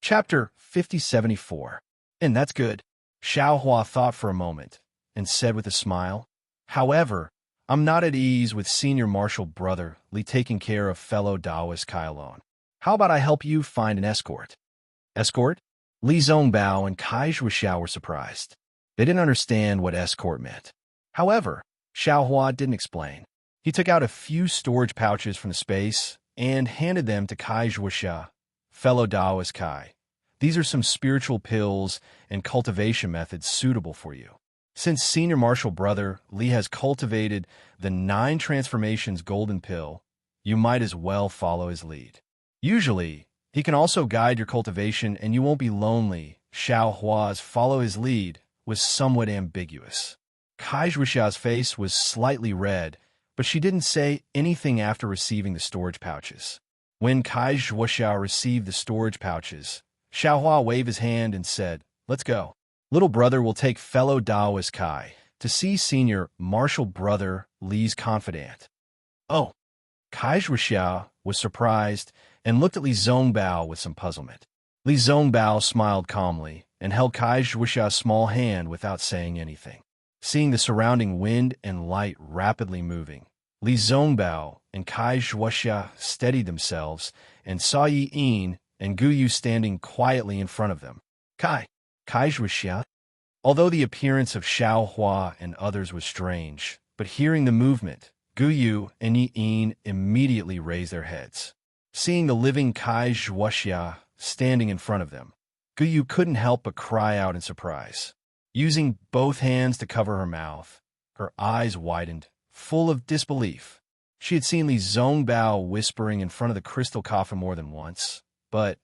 Chapter 5074. And that's good. Xiao Hua thought for a moment and said with a smile, "However, I'm not at ease with Senior Marshal Brother Li taking care of fellow Taoist Kai alone. How about I help you find an escort?" Escort? Li Zongbao and Kai Zhuoxiao were surprised. They didn't understand what escort meant. However, Xiao Hua didn't explain. He took out a few storage pouches from the space and handed them to Kai Zhuoxiao, fellow Taoist Kai. "These are some spiritual pills and cultivation methods suitable for you. Since Senior Marshal Brother Li has cultivated the 9 transformations golden pill, you might as well follow his lead. Usually, he can also guide your cultivation and you won't be lonely." Xiao Hua's "follow his lead" was somewhat ambiguous. Kai Zhuoxiao's face was slightly red, but she didn't say anything after receiving the storage pouches. When Kai Zhuoxiao received the storage pouches, Xiao Hua waved his hand and said, "Let's go. Little brother will take fellow Taoist Kai to see Senior Marshal Brother Li's confidant." Oh, Kai Zhuoxiao was surprised and looked at Li Zongbao with some puzzlement. Li Zongbao smiled calmly and held Kai Zhuoxiao's small hand without saying anything. Seeing the surrounding wind and light rapidly moving, Li Zongbao and Kai Zhuoxiao steadied themselves and saw Yi Yin and Gu Yu standing quietly in front of them. Kai Zhuoxiao? Although the appearance of Xiao Hua and others was strange, but hearing the movement, Gu Yu and Yi Yin immediately raised their heads. Seeing the living Kai Zhuoxiao standing in front of them, Gu Yu couldn't help but cry out in surprise. Using both hands to cover her mouth, her eyes widened, full of disbelief. She had seen Li Zongbao whispering in front of the crystal coffin more than once, but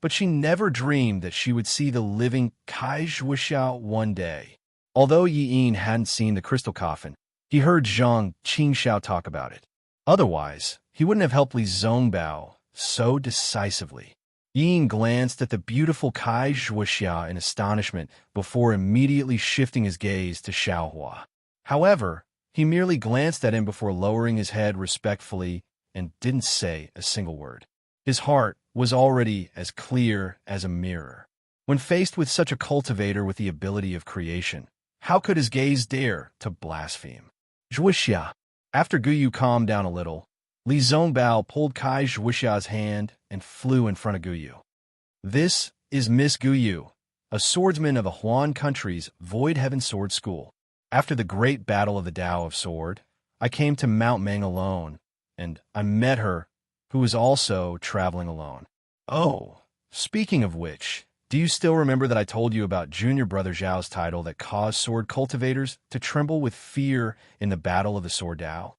she never dreamed that she would see the living Kai Zhuoxiao one day. Although Yi Yin hadn't seen the crystal coffin, he heard Zhang Qingxiao talk about it. Otherwise, he wouldn't have helped Li Zongbao so decisively. Yi Yin glanced at the beautiful Kai Zhuoxiao in astonishment before immediately shifting his gaze to Xiao Hua. However, he merely glanced at him before lowering his head respectfully and didn't say a single word. His heart was already as clear as a mirror. When faced with such a cultivator with the ability of creation, how could his gaze dare to blaspheme? Zhuoxia. After Gu Yu calmed down a little, Li Zongbao pulled Kai Zhuoxiao's hand and flew in front of Gu Yu. "This is Miss Gu Yu, a swordsman of the Huan country's Void Heaven Sword School. After the great battle of the Tao of Sword, I came to Mount Meng alone, and I met her, who was also traveling alone. Oh, speaking of which, do you still remember that I told you about Junior Brother Zhao's title that caused sword cultivators to tremble with fear in the Battle of the Sword Tao?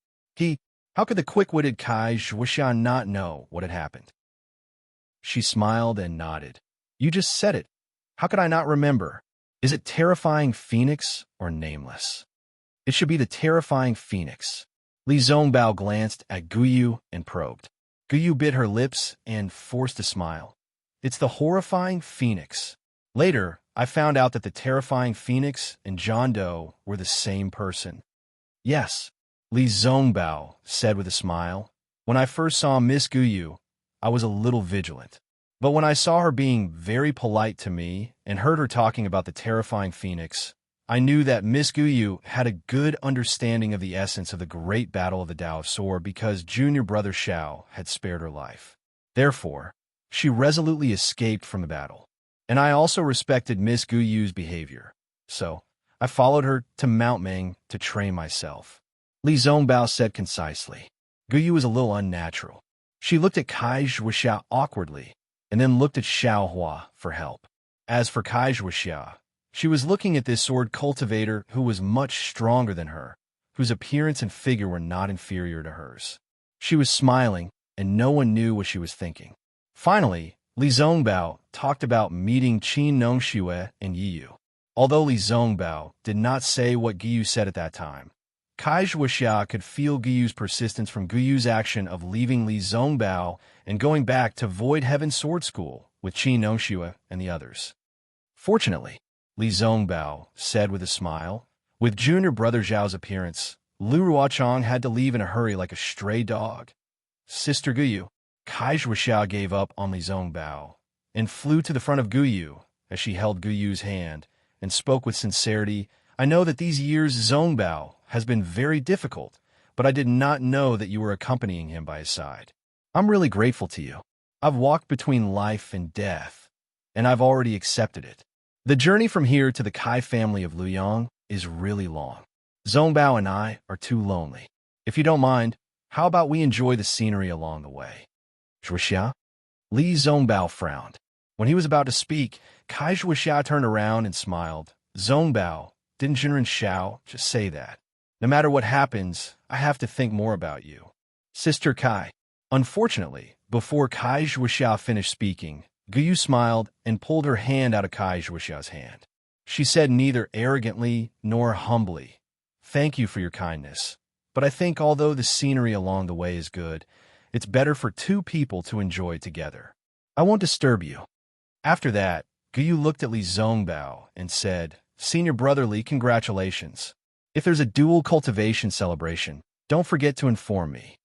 How could the quick-witted Kai Zhuoxiao not know what had happened?" She smiled and nodded. "You just said it. How could I not remember? Is it Terrifying Phoenix or Nameless?" "It should be the Terrifying Phoenix." Li Zongbao glanced at Gu Yu and probed. Gu Yu bit her lips and forced a smile. "It's the Horrifying Phoenix. Later, I found out that the Terrifying Phoenix and John Doe were the same person." "Yes," Li Zongbao said with a smile. "When I first saw Miss Gu Yu, I was a little vigilant. But when I saw her being very polite to me and heard her talking about the Terrifying Phoenix, I knew that Miss Gu Yu had a good understanding of the essence of the great battle of the Tao of Sword because Junior Brother Xiao had spared her life. Therefore, she resolutely escaped from the battle. And I also respected Miss Gu Yu's behavior. So, I followed her to Mount Meng to train myself." Li Zongbao said concisely. Gu Yu was a little unnatural. She looked at Kai Zhuoxiao awkwardly, and then looked at Xiao Hua for help. As for Kai Zhuoxiao, she was looking at this sword cultivator who was much stronger than her, whose appearance and figure were not inferior to hers. She was smiling, and no one knew what she was thinking. Finally, Li Zongbao talked about meeting Qin Nongxue and Yi Yu. Although Li Zongbao did not say what Gu Yu said at that time, Kai Zhuoxiao could feel Gu Yu's persistence from Gu Yu's action of leaving Li Zongbao and going back to Void Heaven Sword School with Qin Nongxue and the others. Fortunately, Li Zongbao said with a smile, with Junior Brother Zhao's appearance, Lu Ruochang had to leave in a hurry like a stray dog. "Sister Gu Yu." Kai Zhuoxiao gave up on Li Zongbao and flew to the front of Guyu as she held Guyu's hand and spoke with sincerity. I know that these years Zongbao has been very difficult, but I did not know that you were accompanying him by his side. I'm really grateful to you. I've walked between life and death, and I've already accepted it. The journey from here to the Kai family of Luyang is really long. Zongbao and I are too lonely. If you don't mind, how about we enjoy the scenery along the way? Zhuxia? Li Zongbao frowned. When he was about to speak, Kai Zhuxia turned around and smiled. Zongbao, didn't Jinren Xiao just say that? No matter what happens, I have to think more about you. Sister Kai. Unfortunately, before Kai Zhuxia finished speaking, Guyu smiled and pulled her hand out of Kai Zhuxia's hand. She said neither arrogantly nor humbly, "Thank you for your kindness, but I think although the scenery along the way is good, it's better for two people to enjoy together. I won't disturb you." After that, Guyu looked at Li Zongbao and said, "Senior brother Li, congratulations. If there's a dual cultivation celebration, don't forget to inform me."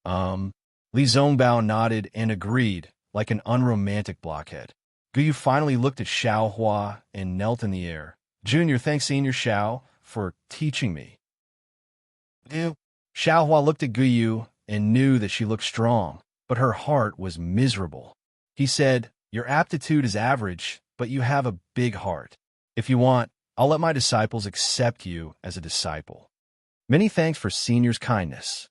Li Zongbao nodded and agreed, like an unromantic blockhead. Guyu finally looked at Xiao Hua and knelt in the air. "Junior, thanks Senior Xiao for teaching me." Xiao Hua looked at Guyu and knew that she looked strong, but her heart was miserable. He said, "Your aptitude is average, but you have a big heart. If you want, I'll let my disciples accept you as a disciple." "Many thanks for Senior's kindness."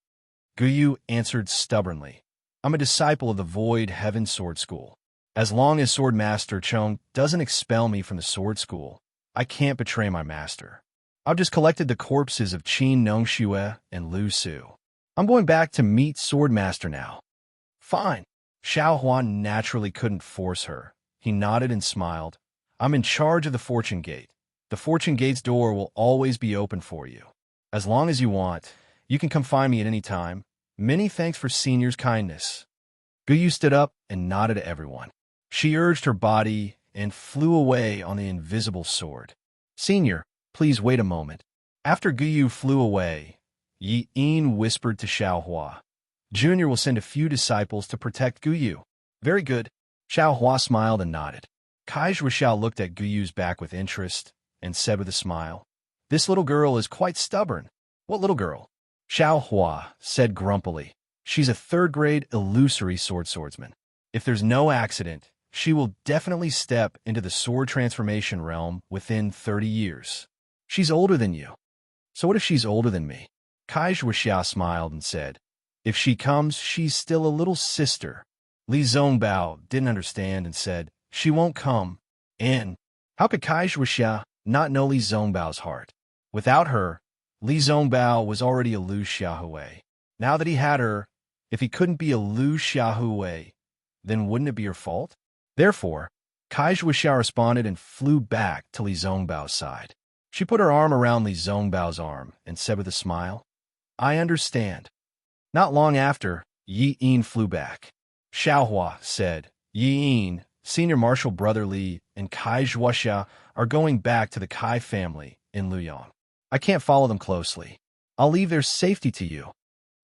Guyu answered stubbornly, "I'm a disciple of the Void Heaven Sword School. As long as Sword Master Chong doesn't expel me from the Sword School, I can't betray my master. I've just collected the corpses of Qin Nongxue and Lu Su. I'm going back to meet Sword Master now." "Fine." Xiao Huan naturally couldn't force her. He nodded and smiled. "I'm in charge of the Fortune Gate. The Fortune Gate's door will always be open for you. As long as you want, you can come find me at any time. Many thanks for Senior's kindness." Guyu stood up and nodded at everyone. She urged her body and flew away on the invisible sword. "Senior, please wait a moment." After Guyu flew away, Yi Yin whispered to Xiao Hua, "Junior will send a few disciples to protect Guyu." "Very good." Xiao Hua smiled and nodded. Kai Zhuxiao looked at Guyu's back with interest and said with a smile, "This little girl is quite stubborn." "What little girl?" Xiao Hua said grumpily. "She's a third-grade illusory swordsman. If there's no accident, she will definitely step into the sword transformation realm within 30 years. She's older than you." "So what if she's older than me?" Kai Zhuxia smiled and said, "If she comes, she's still a little sister." Li Zongbao didn't understand and said, "She won't come." And how could Kai Zhuxia not know Li Zongbao's heart? Without her, Li Zongbao was already a Lu Xiaohui. Now that he had her, if he couldn't be a Lu Xiaohui, then wouldn't it be her fault? Therefore, Kai Zhuxia responded and flew back to Li Zongbao's side. She put her arm around Li Zongbao's arm and said with a smile, "I understand." Not long after, Yi Yin flew back. Xiao Hua said, "Yi Yin, Senior Marshal Brother Li, and Kai Zhuxia are going back to the Kai family in Luyang. I can't follow them closely. I'll leave their safety to you.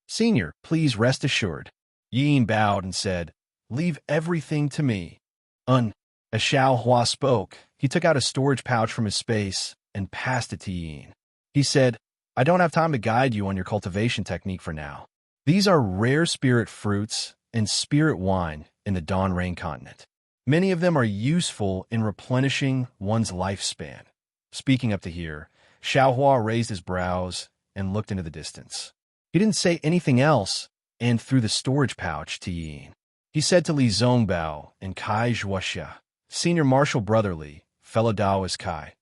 Senior, please rest assured." Yi Yin bowed and said, "Leave everything to me." As Xiao Hua spoke, he took out a storage pouch from his space and passed it to Yi Yin. He said, "I don't have time to guide you on your cultivation technique for now. These are rare spirit fruits and spirit wine in the Dawn Rain continent. Many of them are useful in replenishing one's lifespan." Speaking up to here, Xiao Hua raised his brows and looked into the distance. He didn't say anything else and threw the storage pouch to Yi Yin. He said to Li Zongbao and Kai Zhuxia, "Senior Marshal Brother Li, fellow Taoist Kai,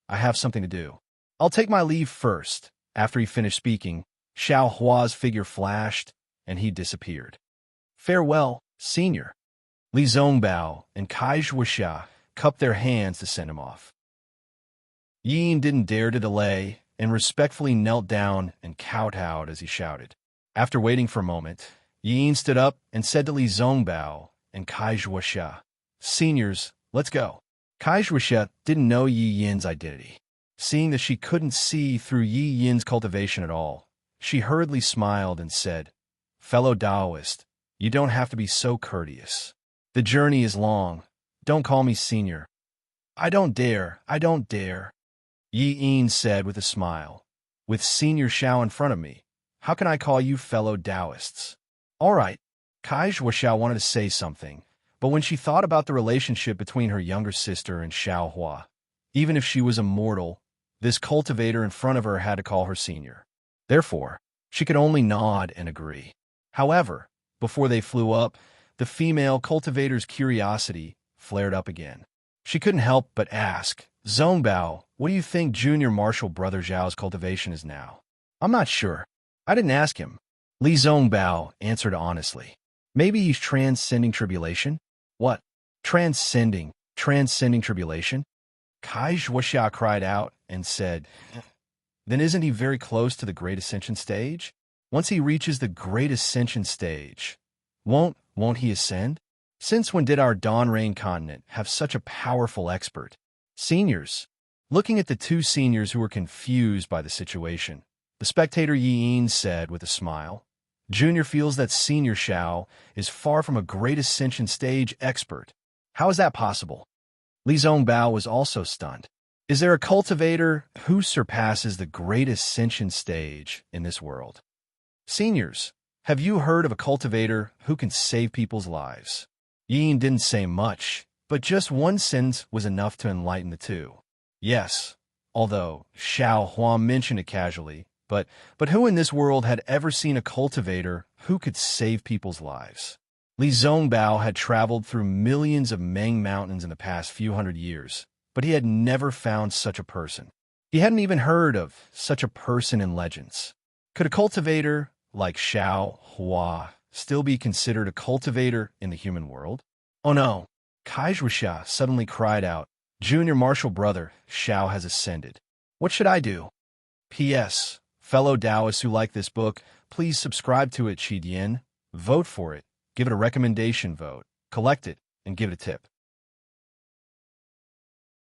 I have something to do. I'll take my leave first." After he finished speaking, Xiao Hua's figure flashed and he disappeared. "Farewell, Senior." Li Zongbao and Kai Zhuxia cupped their hands to send him off. Yi Yin didn't dare to delay and respectfully knelt down and kowtowed as he shouted. After waiting for a moment, Yi Yin stood up and said to Li Zongbao and Kai Zhuxia, "Seniors, let's go." Kai Zhuxia didn't know Yi Yin's identity. Seeing that she couldn't see through Yi Yin's cultivation at all, she hurriedly smiled and said, "Fellow Taoist, you don't have to be so courteous. The journey is long, Don't call me senior. I don't dare. Yi Yin said with a smile. With Senior Xiao in front of me, how can I call you fellow Taoists? All right. Kai Xiao wanted to say something, but when she thought about the relationship between her younger sister and Xiao Hua, even if she was a mortal, this cultivator in front of her had to call her senior. Therefore, she could only nod and agree. However, before they flew up, the female cultivator's curiosity flared up again. She couldn't help but ask, Zongbao, what do you think Junior Marshal Brother Zhao's cultivation is now? I'm not sure. I didn't ask him. Li Zongbao answered honestly. Maybe he's transcending tribulation? What? Transcending tribulation? Kai Zhuoxia cried out and said, Then isn't he very close to the Great Ascension stage? Once he reaches the Great Ascension stage, won't he ascend? Since when did our Dawn Rain continent have such a powerful expert? Seniors. Looking at the two seniors who were confused by the situation, the spectator Yi Yin said with a smile, Junior feels that Senior Xiao is far from a Great Ascension stage expert. How is that possible? Li Zongbao was also stunned. Is there a cultivator who surpasses the Great Ascension stage in this world? Seniors, have you heard of a cultivator who can save people's lives? Yin didn't say much, but just one sentence was enough to enlighten the two. Yes, although Xiao Hua mentioned it casually, but who in this world had ever seen a cultivator who could save people's lives? Li Zongbao had traveled through millions of Meng mountains in the past few hundred years, but he had never found such a person. He hadn't even heard of such a person in legends. Could a cultivator like Xiao Hua still be considered a cultivator in the human world? Oh no! Kai Zhuoxia suddenly cried out, Junior Marshal Brother Xiao has ascended. What should I do? P.S. Fellow Taoists who like this book, please subscribe to it, Qidian. Vote for it. Give it a recommendation vote. Collect it, and give it a tip.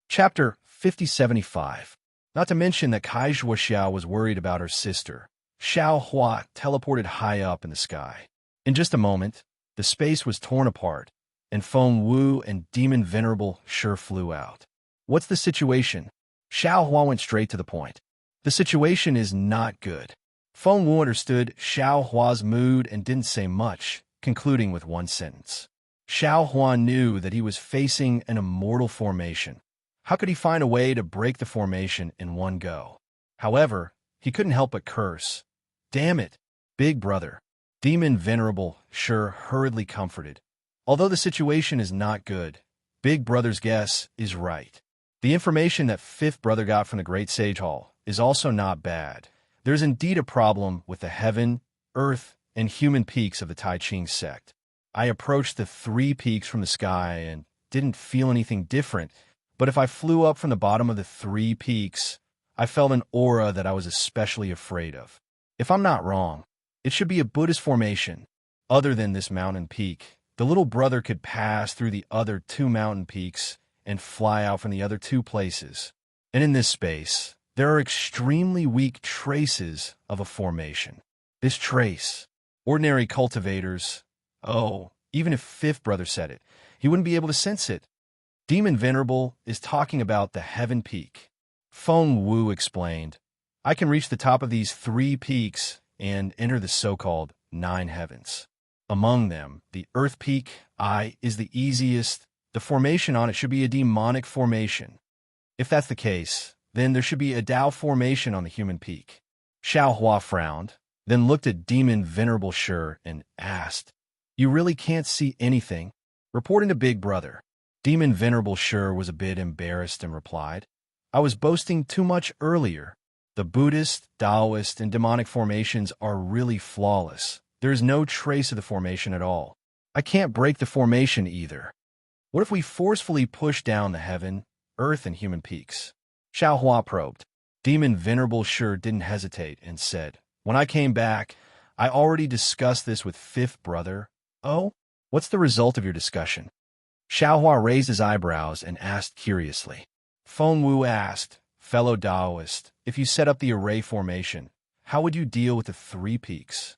Chapter 5075. Not to mention that Kai Zhuoxia was worried about her sister. Xiao Hua teleported high up in the sky. In just a moment, the space was torn apart, and Feng Wu and Demon Venerable sure flew out. What's the situation? Xiao Hua went straight to the point. The situation is not good. Feng Wu understood Xiao Hua's mood and didn't say much, concluding with one sentence. Xiao Hua knew that he was facing an immortal formation. How could he find a way to break the formation in one go? However, he couldn't help but curse. Damn it, big brother. Demon Venerable sure hurriedly comforted. Although the situation is not good, Big Brother's guess is right. The information that Fifth Brother got from the Great Sage Hall is also not bad. There's indeed a problem with the heaven, earth, and human peaks of the Tai Ching sect. I approached the 3 peaks from the sky and didn't feel anything different, but if I flew up from the bottom of the 3 peaks, I felt an aura that I was especially afraid of. If I'm not wrong, it should be a Buddhist formation. Other than this mountain peak, the little brother could pass through the other 2 mountain peaks and fly out from the other 2 places. And in this space, there are extremely weak traces of a formation. This trace, ordinary cultivators, even if Fifth Brother said it, he wouldn't be able to sense it. Demon Venerable is talking about the Heaven Peak. Feng Wu explained, I can reach the top of these 3 peaks and enter the so-called 9 heavens. Among them, the Earth Peak, is the easiest. The formation on it should be a demonic formation. If that's the case, then there should be a Tao formation on the human peak. Xiao Hua frowned, then looked at Demon Venerable Shi and asked, You really can't see anything? Reporting to Big Brother. Demon Venerable Shi was a bit embarrassed and replied, I was boasting too much earlier. The Buddhist, Taoist, and demonic formations are really flawless. There is no trace of the formation at all. I can't break the formation either. What if we forcefully push down the heaven, earth, and human peaks? Xiao Hua probed. Demon Venerable Shi didn't hesitate and said, When I came back, I already discussed this with Fifth Brother. Oh? What's the result of your discussion? Xiao Hua raised his eyebrows and asked curiously. Feng Wu asked, Fellow Taoist, if you set up the array formation, how would you deal with the 3 peaks?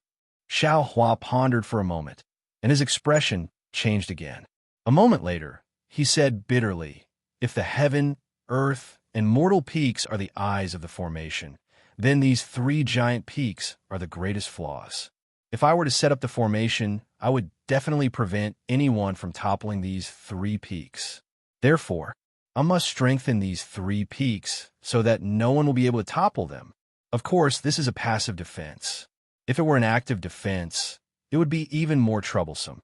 Xiao Hua pondered for a moment, and his expression changed again. A moment later, he said bitterly. If the heaven, earth, and mortal peaks are the eyes of the formation, then these three giant peaks are the greatest flaws. If I were to set up the formation, I would definitely prevent anyone from toppling these three peaks. Therefore, I must strengthen these three peaks so that no one will be able to topple them. Of course, this is a passive defense. If it were an active defense, it would be even more troublesome.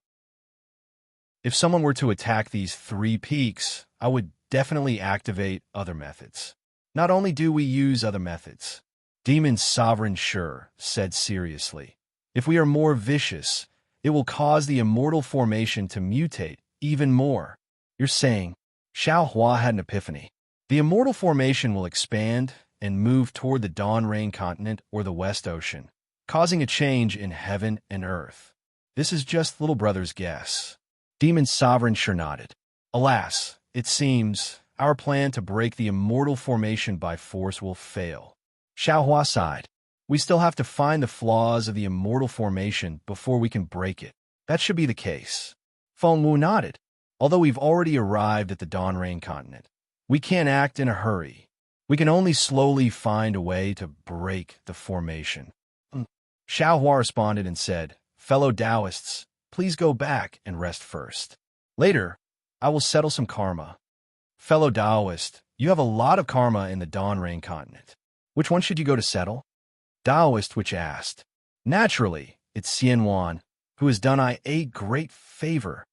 If someone were to attack these three peaks, I would definitely activate other methods. Not only do we use other methods, Demon Sovereign Sure said seriously, if we are more vicious, it will cause the immortal formation to mutate even more. You're saying, Xiao Hua had an epiphany. The immortal formation will expand and move toward the Dawn Rain continent or the West Ocean, causing a change in heaven and earth. This is just little brother's guess. Demon Sovereign Sure nodded. Alas, it seems our plan to break the immortal formation by force will fail. Xiao Hua sighed. We still have to find the flaws of the immortal formation before we can break it. That should be the case. Feng Wu nodded. Although we've already arrived at the Dawn Rain continent, we can't act in a hurry. We can only slowly find a way to break the formation. Xiao Hua responded and said, Fellow Taoists, please go back and rest first. Later, I will settle some karma. Fellow Taoist, you have a lot of karma in the Dawn Rain continent. Which one should you go to settle? Taoist which asked. Naturally, it's Xian Wan, who has done I a great favor.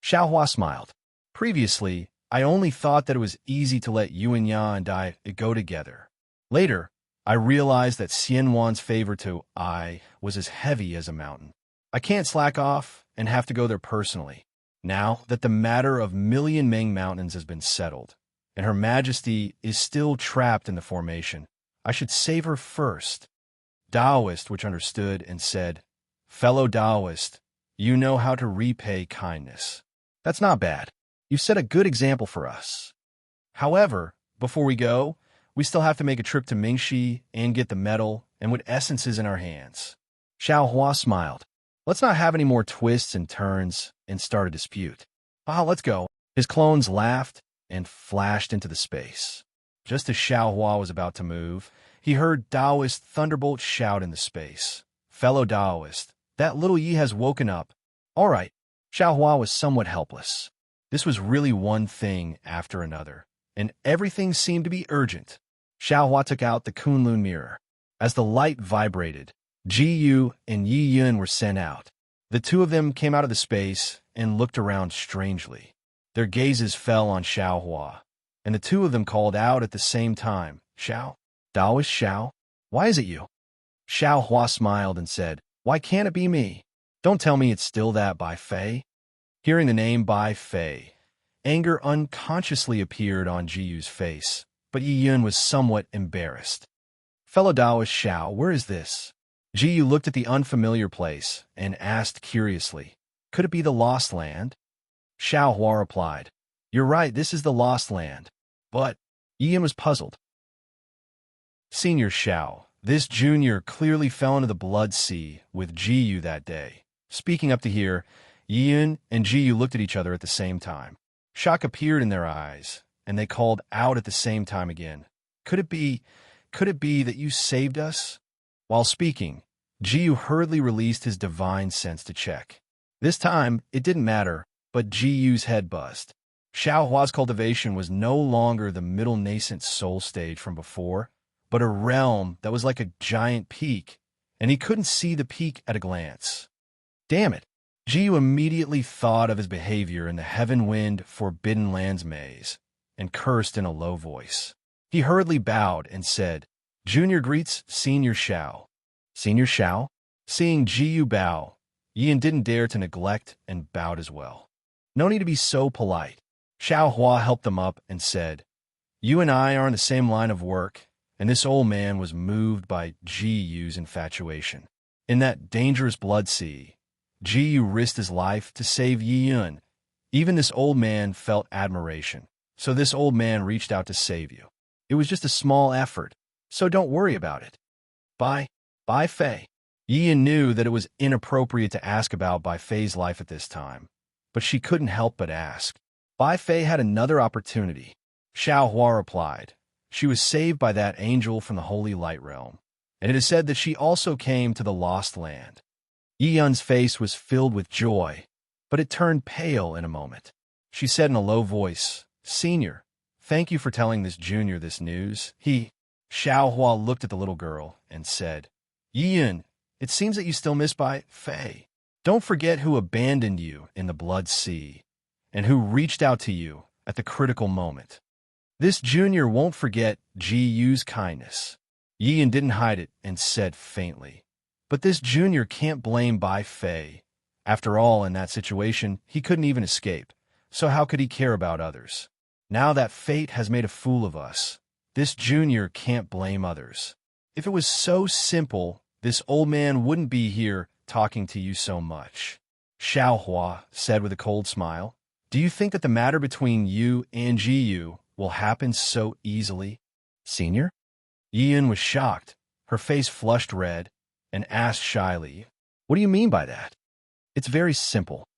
Xiao Hua smiled. Previously, I only thought that it was easy to let Yuan Ya and I go together. Later, I realized that Xian Wan's favor to I was as heavy as a mountain. I can't slack off and have to go there personally. Now that the matter of Million Meng Mountains has been settled, and Her Majesty is still trapped in the formation, I should save her first. Taoist which understood and said, Fellow Taoist, you know how to repay kindness. That's not bad. You've set a good example for us. However, before we go, we still have to make a trip to Mingxi and get the medal and with essences in our hands. Xiao Hua smiled. Let's not have any more twists and turns and start a dispute. Let's go. His clones laughed and flashed into the space. Just as Xiao Hua was about to move, he heard Taoist Thunderbolt shout in the space. Fellow Taoist, that little Yi has woken up. All right. Xiao Hua was somewhat helpless. This was really one thing after another, and everything seemed to be urgent. Xiao Hua took out the Kunlun mirror. As the light vibrated, Ji Yu and Yi Yun were sent out. The two of them came out of the space and looked around strangely. Their gazes fell on Xiao Hua, and the two of them called out at the same time, Xiao, Taoist Xiao, why is it you? Xiao Hua smiled and said, why can't it be me? Don't tell me it's still that Bai Fei. Hearing the name Bai Fei, anger unconsciously appeared on Ji Yu's face, but Yi Yun was somewhat embarrassed. Fellow Taoist Xiao, where is this? Ji Yu looked at the unfamiliar place and asked curiously, could it be the Lost Land? Xiao Hua replied, you're right, this is the Lost Land. But Yi Yun was puzzled. Senior Xiao, this junior clearly fell into the blood sea with Ji Yu that day. Speaking up to here, Yi Yun and Ji Yu looked at each other at the same time. Shock appeared in their eyes, and they called out at the same time again. Could it be that you saved us? While speaking, Ji Yu hurriedly released his divine sense to check. This time, it didn't matter, but Ji Yu's head buzzed. Xiao Hua's cultivation was no longer the middle nascent soul stage from before, but a realm that was like a giant peak, and he couldn't see the peak at a glance. Damn it! Ji Yu immediately thought of his behavior in the Heaven-Wind Forbidden Lands maze, and cursed in a low voice. He hurriedly bowed and said, Junior greets Senior Xiao. Senior Xiao? Seeing Ji Yu bow, Yin didn't dare to neglect and bowed as well. No need to be so polite. Xiao Hua helped them up and said, You and I are in the same line of work, and this old man was moved by Ji Yu's infatuation. In that dangerous blood sea, Ji Yu risked his life to save Yi Yun. Even this old man felt admiration, so this old man reached out to save you. It was just a small effort, so don't worry about it. Bai Fei. Yi Yun knew that it was inappropriate to ask about Bai Fei's life at this time, but she couldn't help but ask. Bai Fei had another opportunity. Xiao Hua replied. She was saved by that angel from the Holy Light Realm, and it is said that she also came to the Lost Land. Yi Yun's face was filled with joy, but it turned pale in a moment. She said in a low voice, "Senior, thank you for telling this junior this news." Xiao Hua looked at the little girl and said, "Yi Yun, it seems that you still miss Bai Fei. Don't forget who abandoned you in the Blood Sea, and who reached out to you at the critical moment. This junior won't forget Ji Yu's kindness." Yi Yun didn't hide it and said faintly, "But this junior can't blame Bai Fei. After all, in that situation, he couldn't even escape, so how could he care about others? Now that fate has made a fool of us, this junior can't blame others. If it was so simple, this old man wouldn't be here talking to you so much." Xiao Hua said with a cold smile, "Do you think that the matter between you and Ji Yu will happen so easily, Senior?" Yi Yun was shocked. Her face flushed red and asked shyly, "What do you mean by that?" "It's very simple,"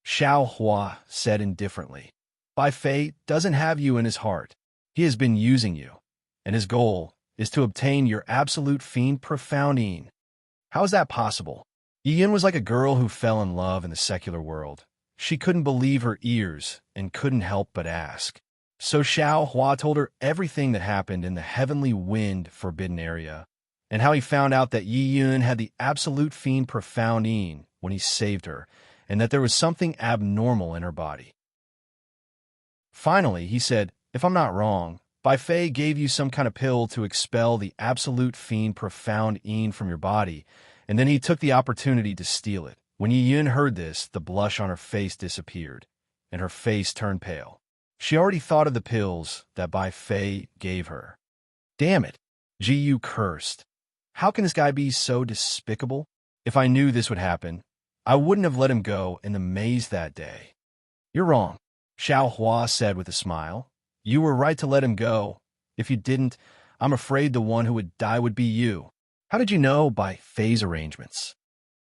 Xiao Hua said indifferently. "Bai Fei doesn't have you in his heart. He has been using you, and his goal is to obtain your absolute fiend profoundine." "How is that possible?" Yi Yun was like a girl who fell in love in the secular world. She couldn't believe her ears and couldn't help but ask. So Xiao Hua told her everything that happened in the Heavenly Wind Forbidden Area, and how he found out that Yi Yun had the absolute fiend profoundine when he saved her, and that there was something abnormal in her body. Finally, he said, "If I'm not wrong, Bai Fei gave you some kind of pill to expel the absolute fiend profoundine from your body, and then he took the opportunity to steal it." When Yi Yun heard this, the blush on her face disappeared, and her face turned pale. She already thought of the pills that Bai Fei gave her. "Damn it," Ji Yu cursed. "How can this guy be so despicable? If I knew this would happen, I wouldn't have let him go in the maze that day." "You're wrong," Xiao Hua said with a smile. "You were right to let him go. If you didn't, I'm afraid the one who would die would be you." "How did you know Bai Fei's arrangements?"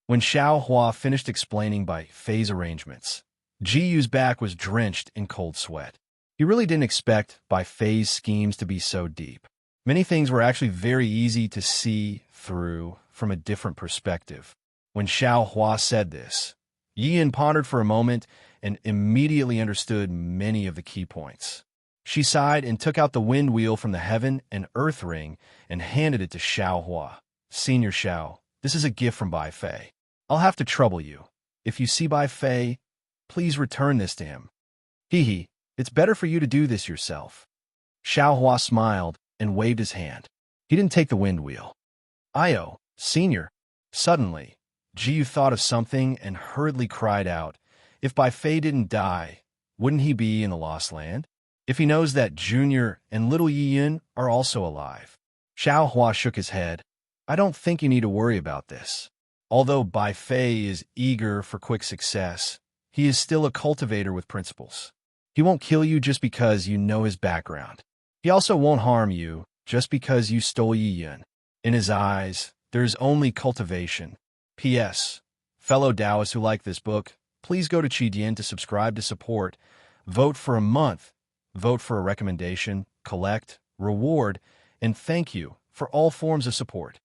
When Xiao Hua finished explaining Bai Fei's arrangements, Ji Yu's back was drenched in cold sweat. He really didn't expect Bai Fei's schemes to be so deep. Many things were actually very easy to see through from a different perspective. When Xiao Hua said this, Yi Yun pondered for a moment and immediately understood many of the key points. She sighed and took out the wind wheel from the heaven and earth ring and handed it to Xiao Hua. "Senior Xiao, this is a gift from Bai Fei. I'll have to trouble you. If you see Bai Fei, please return this to him." It's better for you to do this yourself." Xiao Hua smiled and waved his hand. He didn't take the wind wheel. "Io, Senior." Suddenly, Ji Yu thought of something and hurriedly cried out, "If Bai Fei didn't die, wouldn't he be in the Lost Land? If he knows that Junior and little Yi Yun are also alive?" Xiao Hua shook his head. "I don't think you need to worry about this. Although Bai Fei is eager for quick success, he is still a cultivator with principles. He won't kill you just because you know his background. He also won't harm you just because you stole Yi Yun. In his eyes, there is only cultivation. P.S. Fellow Taoists who like this book, please go to Qidian to subscribe to support, vote for a month, vote for a recommendation, collect, reward, and thank you for all forms of support."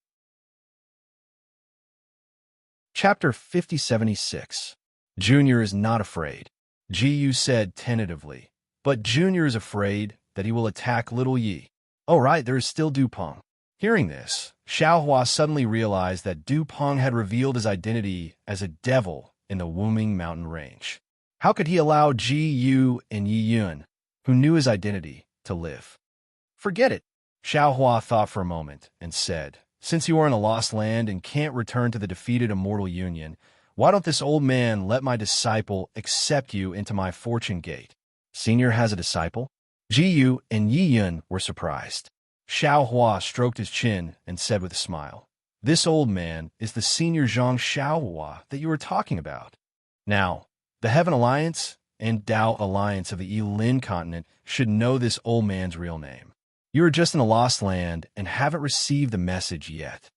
Chapter 5076. Junior is not afraid. Ji Yu said tentatively, "But Junior is afraid that he will attack little Yi." "Oh right, there is still Dupeng." Hearing this, Xiao Hua suddenly realized that Dupeng had revealed his identity as a devil in the Wuming mountain range. How could he allow Ji Yu and Yi Yun, who knew his identity, to live? "Forget it," Xiao Hua thought for a moment and said, "Since you are in a lost land and can't return to the defeated immortal union, why don't this old man let my disciple accept you into my fortune gate?" "Senior has a disciple?" Ji Yu and Yi Yun were surprised. Xiao Hua stroked his chin and said with a smile, "This old man is the senior Zhang Xiao Hua that you were talking about." Now, the Heaven Alliance and Tao Alliance of the Yilin continent should know this old man's real name. You are just in a lost land and haven't received the message yet.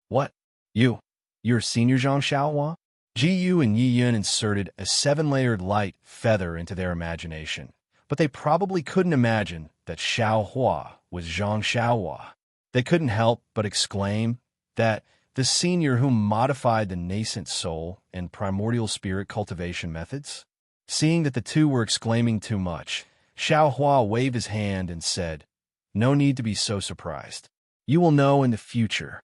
"What? You're senior Zhang Xiao Hua?" Ji Yu and Yi Yun inserted a 7-layered light feather into their imagination, but they probably couldn't imagine that Xiao Hua was Zhang Xiaohua. They couldn't help but exclaim that the senior who modified the nascent soul and primordial spirit cultivation methods. Seeing that the two were exclaiming too much, Xiao Hua waved his hand and said, "No need to be so surprised. You will know in the future."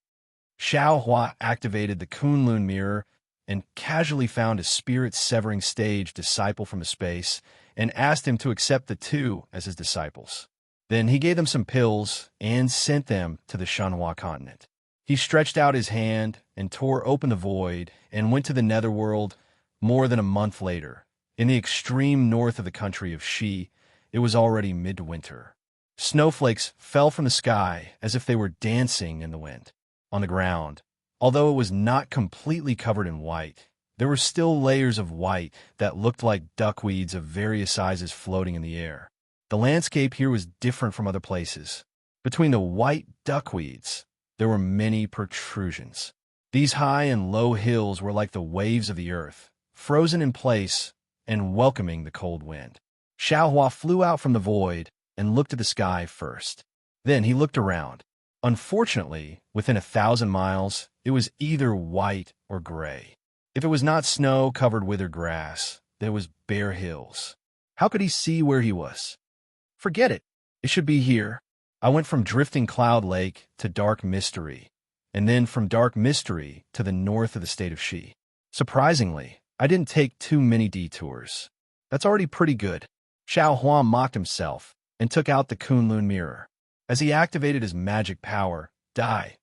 Xiao Hua activated the Kunlun mirror and casually found a spirit-severing stage disciple from space and asked him to accept the two as his disciples. Then he gave them some pills and sent them to the Shanhua continent. He stretched out his hand and tore open the void and went to the netherworld more than a month later. In the extreme north of the country of Shi, it was already midwinter. Snowflakes fell from the sky as if they were dancing in the wind. On the ground, although it was not completely covered in white, there were still layers of white that looked like duckweeds of various sizes floating in the air. The landscape here was different from other places. Between the white duckweeds, there were many protrusions. These high and low hills were like the waves of the earth, frozen in place and welcoming the cold wind. Xiaohua flew out from the void and looked at the sky first. Then he looked around. Unfortunately, within 1,000 miles, it was either white or gray. If it was not snow-covered withered grass, there was bare hills. How could he see where he was? Forget it. It should be here. I went from drifting cloud lake to dark mystery, and then from dark mystery to the north of the state of Shi. Surprisingly, I didn't take too many detours. That's already pretty good. Xiao Hua mocked himself and took out the Kunlun mirror. As he activated his magic power, Dai,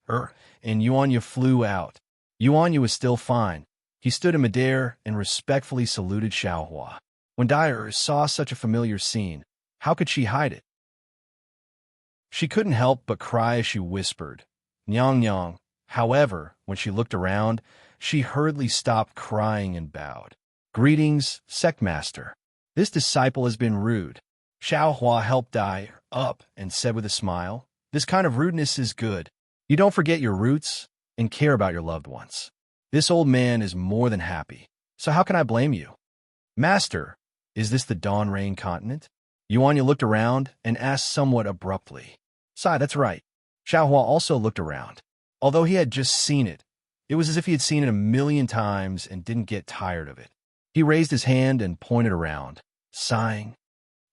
and Yuanya flew out. Yuanya was still fine. He stood in midair and respectfully saluted Xiao Hua. When Dai saw such a familiar scene, how could she hide it? She couldn't help but cry as she whispered, "Nyang Nyang." However, when she looked around, she hurriedly stopped crying and bowed. "Greetings, sect master. This disciple has been rude." Xiao Hua helped Dai up and said with a smile, "This kind of rudeness is good. You don't forget your roots and care about your loved ones. This old man is more than happy, so how can I blame you?" "Master, is this the Dawn Rain continent?" Yuanya looked around and asked somewhat abruptly. "Sai, that's right." Xiao Hua also looked around. Although he had just seen it, it was as if he had seen it 1,000,000 times and didn't get tired of it. He raised his hand and pointed around, sighing.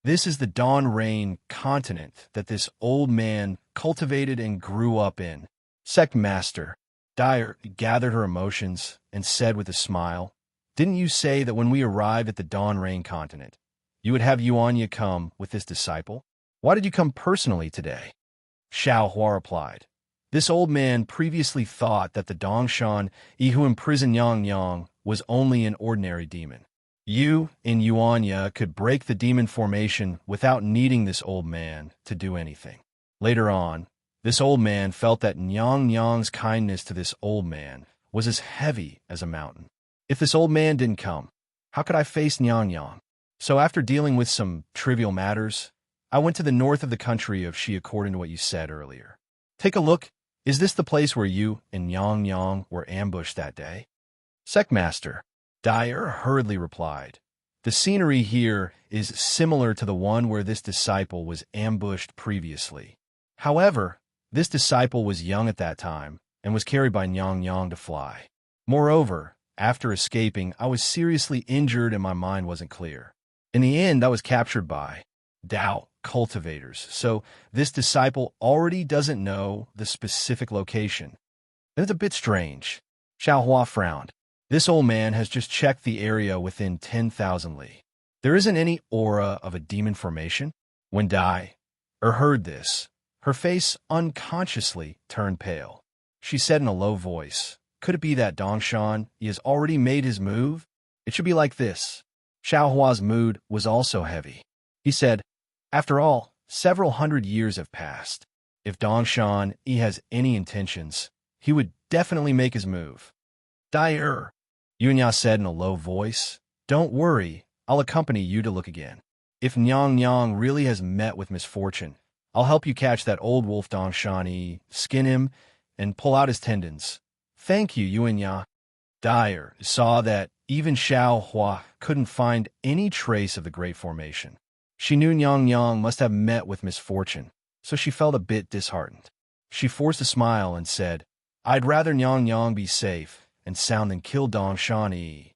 "This is the Dawn Rain continent that this old man cultivated and grew up in." Sect Master Dyer gathered her emotions and said with a smile, "Didn't you say that when we arrived at the Dawn Rain continent, you would have Yuanya come with this disciple? Why did you come personally today?" Xiao Hua replied, "This old man previously thought that the Dongshan, who imprisoned Yang Yang, was only an ordinary demon. You and Yuanya could break the demon formation without needing this old man to do anything. Later on, this old man felt that Nyang Nyang's kindness to this old man was as heavy as a mountain. If this old man didn't come, how could I face Nyang Nyang? So after dealing with some trivial matters, I went to the north of the country of Shi according to what you said earlier. Take a look. Is this the place where you and Nyang Nyang were ambushed that day?" Sect Master Dyer hurriedly replied, "The scenery here is similar to the one where this disciple was ambushed previously. However, this disciple was young at that time and was carried by Nyang Nyang to fly. Moreover, after escaping, I was seriously injured and my mind wasn't clear. In the end, I was captured by Dao cultivators, so this disciple already doesn't know the specific location. That's a bit strange." Xiao Hua frowned. "This old man has just checked the area within 10,000 li. There isn't any aura of a demon formation?" When Dai heard this, her face unconsciously turned pale. She said in a low voice, "Could it be that Dongshan, he has already made his move? It should be like this." Xiao Hua's mood was also heavy. He said, "After all, several hundred years have passed. If Dongshan, he has any intentions, he would definitely make his move." "Dyer," Yunya said in a low voice, "Don't worry, I'll accompany you to look again. If Nyang Nyang really has met with misfortune, I'll help you catch that old wolf Dongshan, skin him, and pull out his tendons." "Thank you, Yunya." Dyer saw that even Xiao Hua couldn't find any trace of the Great Formation. She knew Nyang Nyang must have met with misfortune, so she felt a bit disheartened. She forced a smile and said, I'd rather Nyang Nyang be safe and sound than kill Dong Shani.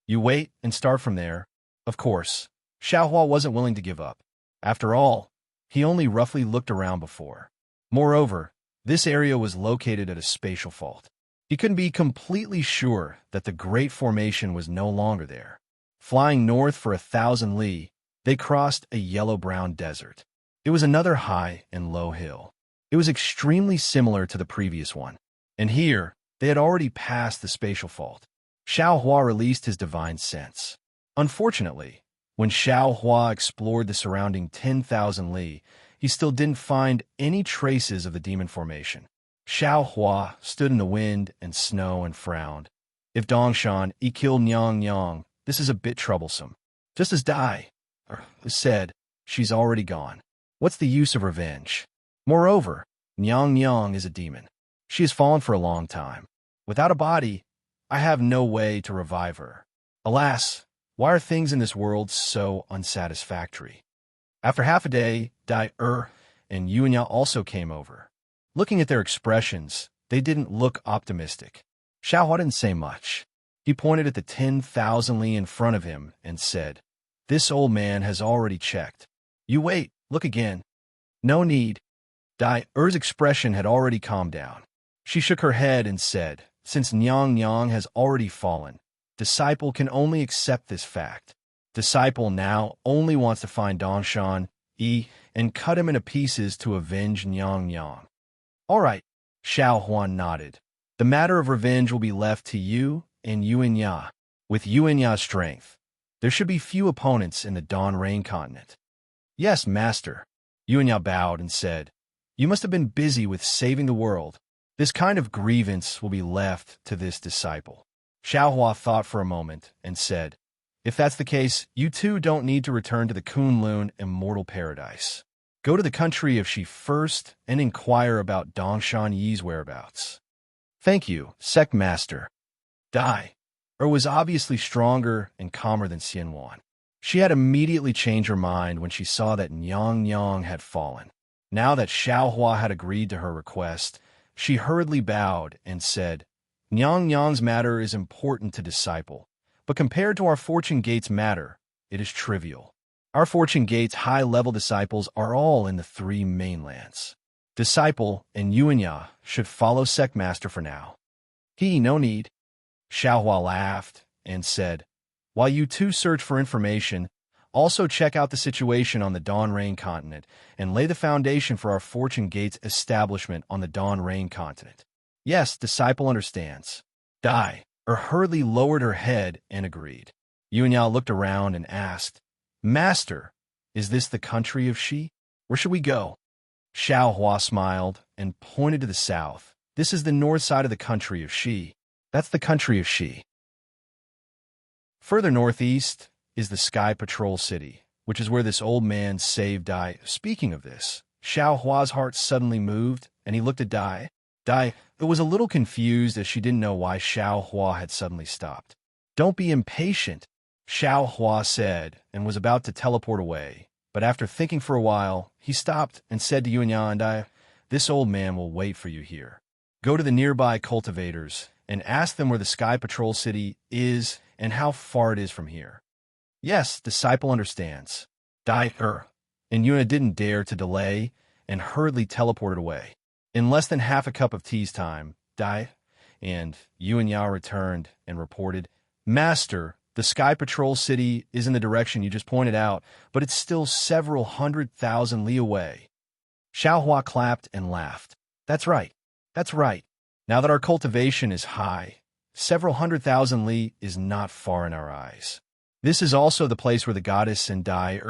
You wait and start from there. Of course, Xiaohua wasn't willing to give up. After all, he only roughly looked around before. Moreover, this area was located at a spatial fault. He couldn't be completely sure that the Great Formation was no longer there. Flying north for 1,000 li, they crossed a yellow-brown desert. It was another high and low hill. It was extremely similar to the previous one. And here, they had already passed the spatial fault. Xiaohua released his divine sense. Unfortunately, when Xiaohua explored the surrounding 10,000 li, he still didn't find any traces of the demon formation. Xiaohua stood in the wind and snow and frowned. If Dongshan killed Nyang Nyang, this is a bit troublesome. Just as Dai said, she's already gone. What's the use of revenge? Moreover, Nyang Nyang is a demon. She has fallen for a long time. Without a body, I have no way to revive her. Alas, why are things in this world so unsatisfactory? After half a day, Dai and Yuanya also came over. Looking at their expressions, they didn't look optimistic. Xiaohua didn't say much. He pointed at the 10,000 li in front of him and said, This old man has already checked. You wait, look again. No need. Dai expression had already calmed down. She shook her head and said, Since Nyang Nyang has already fallen, Disciple can only accept this fact. Disciple now only wants to find Dongshan and cut him into pieces to avenge Nyang Nyang. All right, Xiaohua nodded. The matter of revenge will be left to you and Yuanya. With Yuanya's strength, there should be few opponents in the Dawn Rain continent. Yes, master. Yuanya bowed and said, You must have been busy with saving the world. This kind of grievance will be left to this disciple. Xiaohua thought for a moment and said, If that's the case, you two don't need to return to the Kunlun Immortal Paradise. Go to the country of Shi first and inquire about Dongshan Yi's whereabouts. Thank you, Sect Master. Dai was obviously stronger and calmer than Xianwan. She had immediately changed her mind when she saw that Nyang Nyang had fallen. Now that Xiaohua had agreed to her request, she hurriedly bowed and said, Nyang Nyang's matter is important to Disciple, but compared to our Fortune Gates matter, it is trivial. Our Fortune Gates high-level disciples are all in the 3 mainlands. Disciple and Yuanya should follow Sect Master for now. No need. Xiaohua laughed and said, While you two search for information, also check out the situation on the Dawn Rain continent and lay the foundation for our Fortune Gates establishment on the Dawn Rain continent. Yes, Disciple understands. Dai hurriedly lowered her head and agreed. Yuanya looked around and asked, Master, is this the country of Shi? Where should we go? Xiaohua smiled and pointed to the south. This is the north side of the country of Shi. That's the country of Shi. Further northeast is the Sky Patrol City, which is where this old man saved Dai. Speaking of this, Xiaohua's heart suddenly moved, and he looked at Dai. Dai was a little confused as she didn't know why Xiaohua had suddenly stopped. Don't be impatient, Xiaohua said, and was about to teleport away. But after thinking for a while, he stopped and said to Yuanya and Dai, This old man will wait for you here. Go to the nearby cultivators and ask them where the Sky Patrol City is and how far it is from here. Yes, Disciple understands. Dai and Yuanya didn't dare to delay and hurriedly teleported away. In less than half a cup of tea's time, Dai and Yuanya returned and reported, Master, the Sky Patrol City is in the direction you just pointed out, but it's still several 100,000 li away. Xiaohua clapped and laughed. That's right. That's right. Now that our cultivation is high, several 100,000 li is not far in our eyes. This is also the place where the goddess and Dai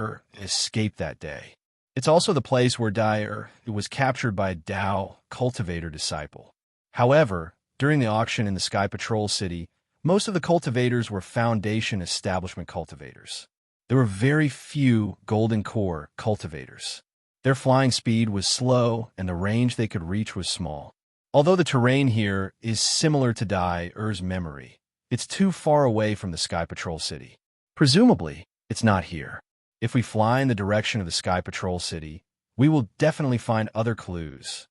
escaped that day. It's also the place where Dai was captured by a Dao cultivator disciple. However, during the auction in the Sky Patrol City, most of the cultivators were Foundation Establishment cultivators. There were very few Golden Core cultivators. Their flying speed was slow and the range they could reach was small. Although the terrain here is similar to Dai's memory, it's too far away from the Sky Patrol City. Presumably, it's not here. If we fly in the direction of the Sky Patrol City, we will definitely find other clues.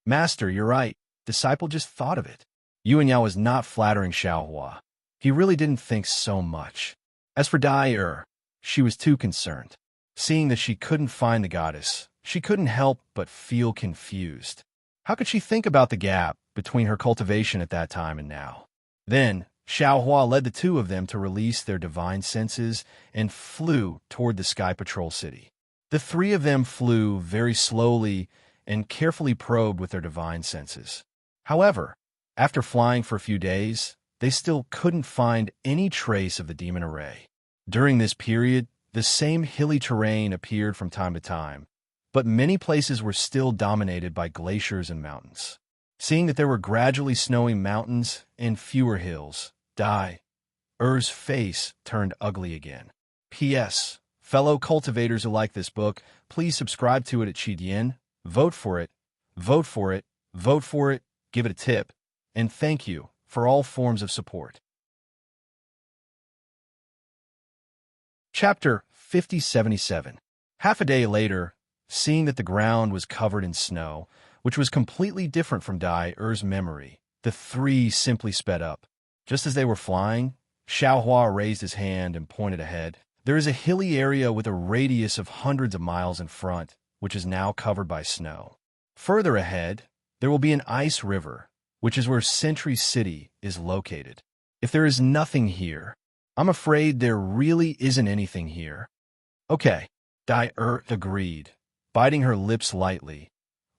Master, you're right. Disciple just thought of it. Yuan Yao was not flattering Xiaohua. He really didn't think so much. As for Dai she was too concerned. Seeing that she couldn't find the goddess, she couldn't help but feel confused. How could she think about the gap between her cultivation at that time and now? Then, Xiaohua led the two of them to release their divine senses and flew toward the Sky Patrol City. The three of them flew very slowly and carefully probed with their divine senses. However, after flying for a few days, they still couldn't find any trace of the demon array. During this period, the same hilly terrain appeared from time to time, but many places were still dominated by glaciers and mountains. Seeing that there were gradually snowing mountains and fewer hills, Dai's face turned ugly again. P.S. Fellow cultivators who like this book, please subscribe to it at Qidian, vote for it, vote for it, vote for it, give it a tip, and thank you for all forms of support. Chapter 5077. Half a day later, seeing that the ground was covered in snow, which was completely different from Dai's memory, the three simply sped up. Just as they were flying, Xiaohua raised his hand and pointed ahead. There is a hilly area with a radius of hundreds of miles in front, which is now covered by snow. Further ahead, there will be an ice river, which is where Sentry City is located. If there is nothing here, I'm afraid there really isn't anything here. Okay, Dai agreed, biting her lips lightly,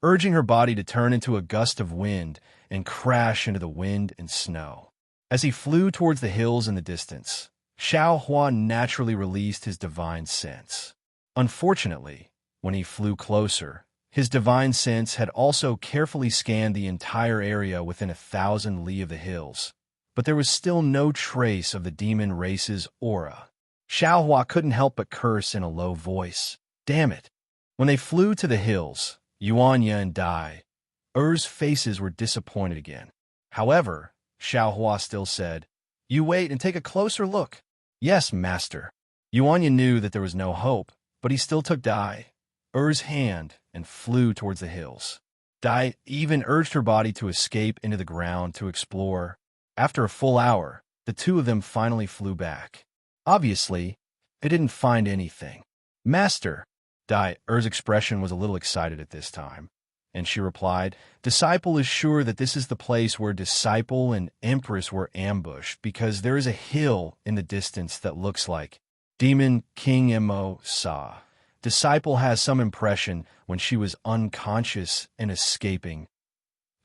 urging her body to turn into a gust of wind and crash into the wind and snow. As he flew towards the hills in the distance, Xiaohua naturally released his divine sense. Unfortunately, when he flew closer, his divine sense had also carefully scanned the entire area within 1,000 li of the hills, but there was still no trace of the demon race's aura. Xiaohua couldn't help but curse in a low voice. Damn it! When they flew to the hills, Yuanya and Dai's faces were disappointed again. However, Xiaohua still said, "You wait and take a closer look." "Yes, master." Yuanya knew that there was no hope, but he still took Dai's hand and flew towards the hills. Dai even urged her body to escape into the ground to explore. After a full hour, the two of them finally flew back. Obviously, they didn't find anything. "Master," Dai's expression was a little excited at this time, and she replied, "Disciple is sure that this is the place where Disciple and Empress were ambushed because there is a hill in the distance that looks like Demon King Mo saw. Disciple has some impression when she was unconscious and escaping."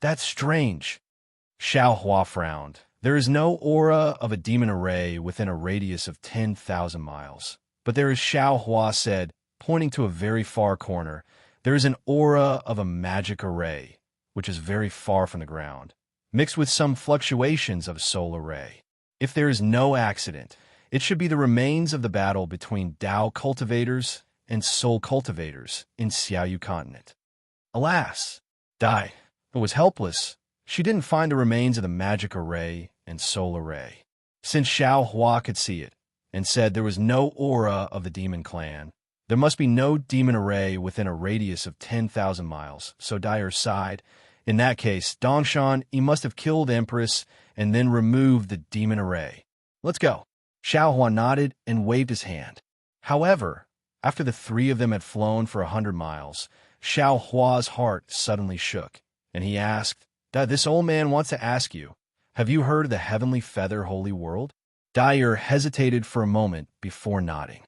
"That's strange." Xiaohua frowned. There is no aura of a demon array within a radius of 10,000 miles. But there is, Xiaohua said, pointing to a very far corner, there is an aura of a magic array, which is very far from the ground, mixed with some fluctuations of a soul array. If there is no accident, it should be the remains of the battle between Dao cultivators and soul cultivators in Xiaoyu continent. Alas, Dai was helpless. She didn't find the remains of the magic array and soul array. Since Xiaohua could see it, and said there was no aura of the demon clan, there must be no demon array within a radius of 10,000 miles, so Dai sighed. In that case, Dongshan, he must have killed Empress and then removed the demon array. "Let's go." Xiaohua nodded and waved his hand. However, after the three of them had flown for 100 miles, Xiaohua's heart suddenly shook, and he asked, "This old man wants to ask you, have you heard of the Heavenly Feather Holy World?" Dai hesitated for a moment before nodding.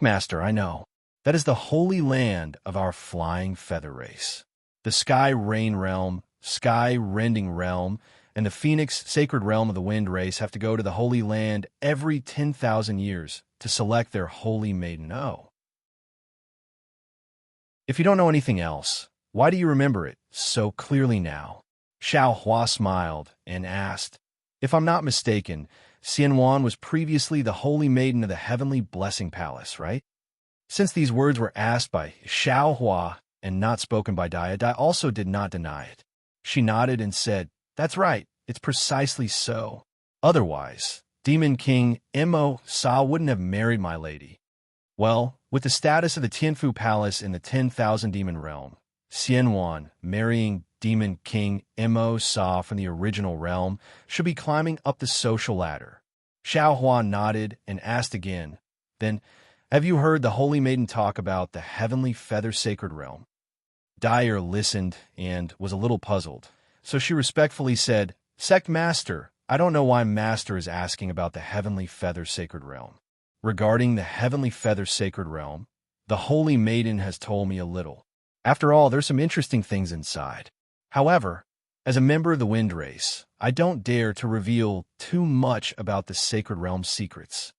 "Master, I know. That is the holy land of our flying feather race. The Sky Rain Realm, Sky Rending Realm, and the Phoenix Sacred Realm of the Wind race have to go to the Holy Land every 10,000 years to select their holy maiden. Oh. If you don't know anything else, why do you remember it so clearly now?" Xiaohua smiled and asked, "If I'm not mistaken, Xianwan was previously the holy maiden of the Heavenly Blessing Palace, right?" Since these words were asked by Xiaohua and not spoken by Dai also did not deny it. She nodded and said, "That's right, it's precisely so. Otherwise, Demon King Mo Sa wouldn't have married my lady." "Well, With the status of the Tianfu Palace in the 10,000 Demon Realm, Xianwan, marrying Demon King Mo Sa from the original realm, should be climbing up the social ladder. Xiaohua nodded and asked again, then, have you heard the Holy Maiden talk about the Heavenly Feather Sacred Realm? Dyer listened and was a little puzzled, so she respectfully said, Sect Master, I don't know why Master is asking about the Heavenly Feather Sacred Realm. Regarding the Heavenly Feather Sacred Realm, the Holy Maiden has told me a little. After all, there's some interesting things inside. However, as a member of the Wind Race, I don't dare to reveal too much about the Sacred Realm's secrets.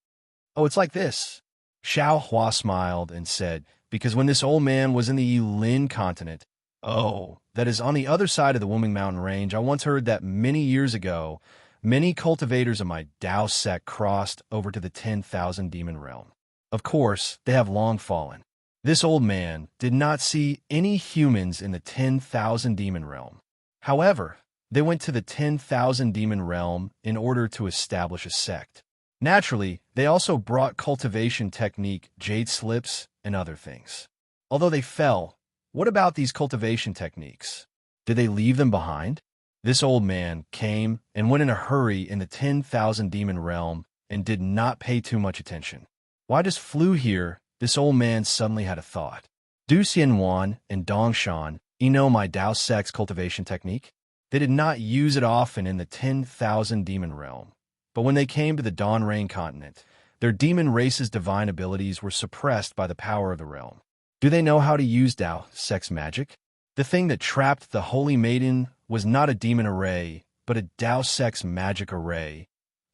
Oh, it's like this. Xiao Hua smiled and said, because when this old man was in the Yilin continent, that is on the other side of the Wuming Mountain Range, I once heard that many years ago, many cultivators of my Dao sect crossed over to the 10,000 Demon Realm. Of course, they have long fallen. This old man did not see any humans in the 10,000 Demon Realm. However, they went to the 10,000 Demon Realm in order to establish a sect. Naturally, they also brought cultivation technique, jade slips, and other things. Although they fell, what about these cultivation techniques? Did they leave them behind? This old man came and went in a hurry in the 10,000 Demon Realm and did not pay too much attention. Why just flew here? This old man suddenly had a thought. Du Xianwan and Dongshan, my Dao sect's cultivation technique? They did not use it often in the 10,000 Demon Realm. But when they came to the Dawn Rain continent, their demon race's divine abilities were suppressed by the power of the realm. Do they know how to use Dao sex magic? The thing that trapped the Holy Maiden was not a demon array, but a Dao sex magic array,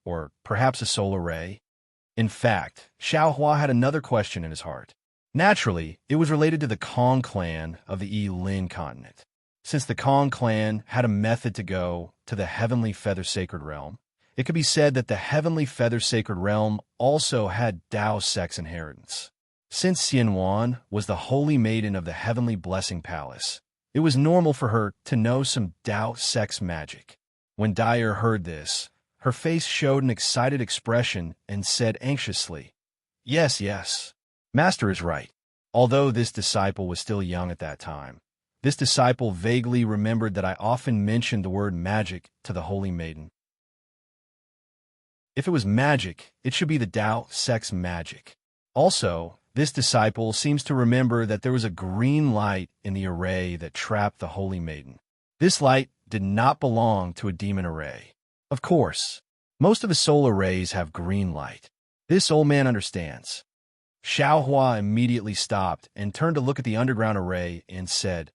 or perhaps a soul array. In fact, Xiao Hua had another question in his heart. Naturally, it was related to the Kong clan of the Yilin continent. Since the Kong clan had a method to go to the Heavenly Feather Sacred Realm, it could be said that the Heavenly Feather Sacred Realm also had Dao sex inheritance. Since Xianwan was the Holy Maiden of the Heavenly Blessing Palace, it was normal for her to know some Dao sex magic. When Dyer heard this, her face showed an excited expression and said anxiously, Yes, Master is right. Although this disciple was still young at that time, this disciple vaguely remembered that I often mentioned the word magic to the Holy Maiden. If it was magic, it should be the Dao sex magic. Also, this disciple seems to remember that there was a green light in the array that trapped the Holy Maiden. This light did not belong to a demon array. Of course, most of the soul arrays have green light. This old man understands. Xiao Hua immediately stopped and turned to look at the underground array and said,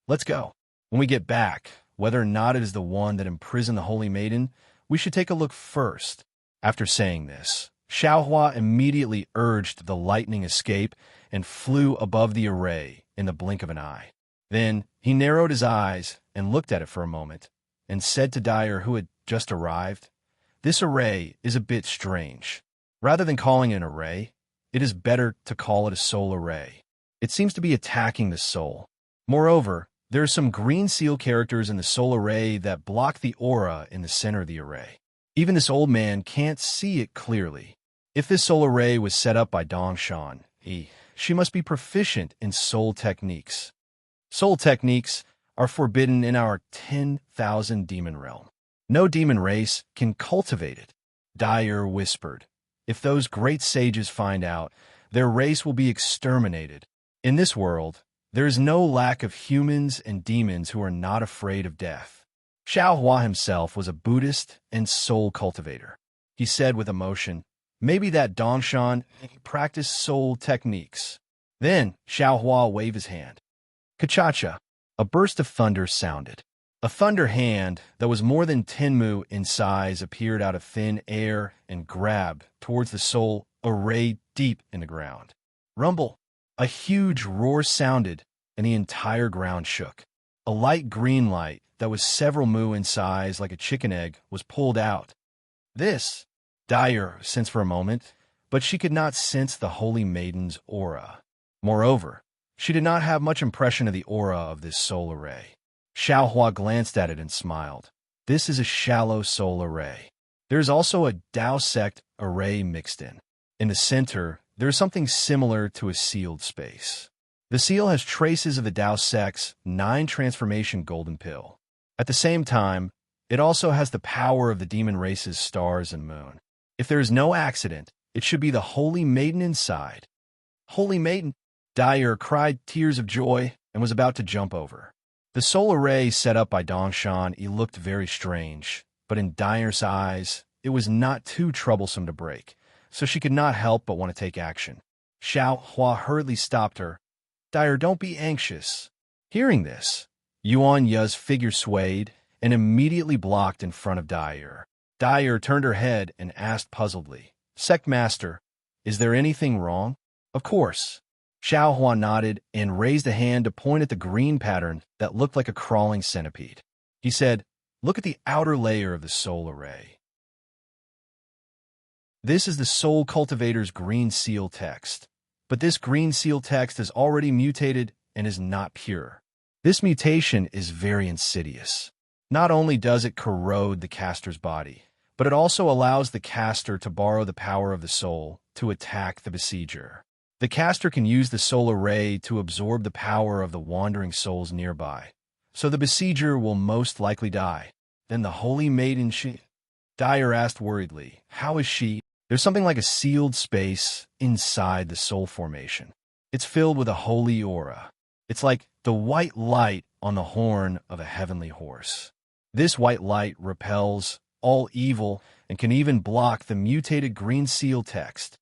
Let's go. When we get back, whether or not it is the one that imprisoned the Holy Maiden, we should take a look first. After saying this, Xiao Hua immediately urged the lightning escape and flew above the array in the blink of an eye. Then he narrowed his eyes and looked at it for a moment and said to Dyer, who had just arrived, This array is a bit strange. Rather than calling it an array, it is better to call it a soul array. It seems to be attacking the soul. Moreover, there are some green seal characters in the soul array that block the aura in the center of the array. Even this old man can't see it clearly. If this soul array was set up by Dongshan, she must be proficient in soul techniques. Soul techniques are forbidden in our 10,000 demon realm. No demon race can cultivate it. Dyer whispered, If those great sages find out, their race will be exterminated. In this world, there is no lack of humans and demons who are not afraid of death. Xiao Hua himself was a Buddhist and soul cultivator. He said with emotion, Maybe that Dongshan practiced soul techniques. Then Xiao Hua waved his hand. Kachacha, a burst of thunder sounded. A thunder hand that was more than 10 mu in size appeared out of thin air and grabbed towards the soul array deep in the ground. Rumble! A huge roar sounded, and the entire ground shook. A light green light that was several mu in size like a chicken egg was pulled out. This, Dyer sensed for a moment, but she could not sense the Holy Maiden's aura. Moreover, she did not have much impression of the aura of this soul array. Xiao Hua glanced at it and smiled. This is a shallow soul array. There is also a Dao sect array mixed in. In the center, there is something similar to a sealed space. The seal has traces of the Dao Sect's 9 transformation golden pill. At the same time, it also has the power of the demon race's stars and moon. If there is no accident, it should be the Holy Maiden inside. Holy Maiden! Dyer cried tears of joy and was about to jump over. The soul array set up by Dongshan looked very strange, but in Dyer's eyes, it was not too troublesome to break, so she could not help but want to take action. Xiao Hua hurriedly stopped her. Dyer, don't be anxious. Hearing this, Yuan Ya's figure swayed and immediately blocked in front of Dyer. Dyer turned her head and asked puzzledly, Sect Master, is there anything wrong? Of course. Xiao Hua nodded and raised a hand to point at the green pattern that looked like a crawling centipede. He said, look at the outer layer of the soul array. This is the Soul Cultivator's green seal text, but this green seal text is already mutated and is not pure. This mutation is very insidious. Not only does it corrode the caster's body, but it also allows the caster to borrow the power of the soul to attack the besieger. The caster can use the soul array to absorb the power of the wandering souls nearby, so the besieger will most likely die. Then the Holy Maiden Dyer asked worriedly, how is she? There's something like a sealed space inside the soul formation. It's filled with a holy aura. It's like the white light on the horn of a heavenly horse. This white light repels all evil and can even block the mutated green seal text.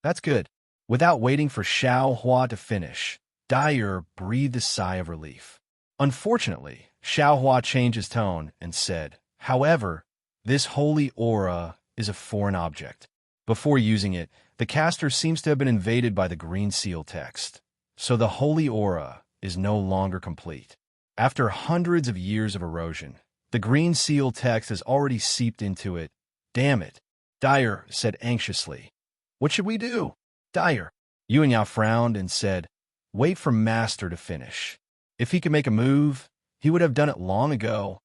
That's good. Without waiting for Xiao Hua to finish, Dyer breathed a sigh of relief. Unfortunately, Xiao Hua changed his tone and said, however, this holy aura is a foreign object. Before using it, the caster seems to have been invaded by the green seal text, so the holy aura is no longer complete. After hundreds of years of erosion, the green seal text has already seeped into it. Damn it, Dyer said anxiously. What should we do? Dyer. Yuan Yao frowned and said, wait for Master to finish. If he could make a move, he would have done it long ago.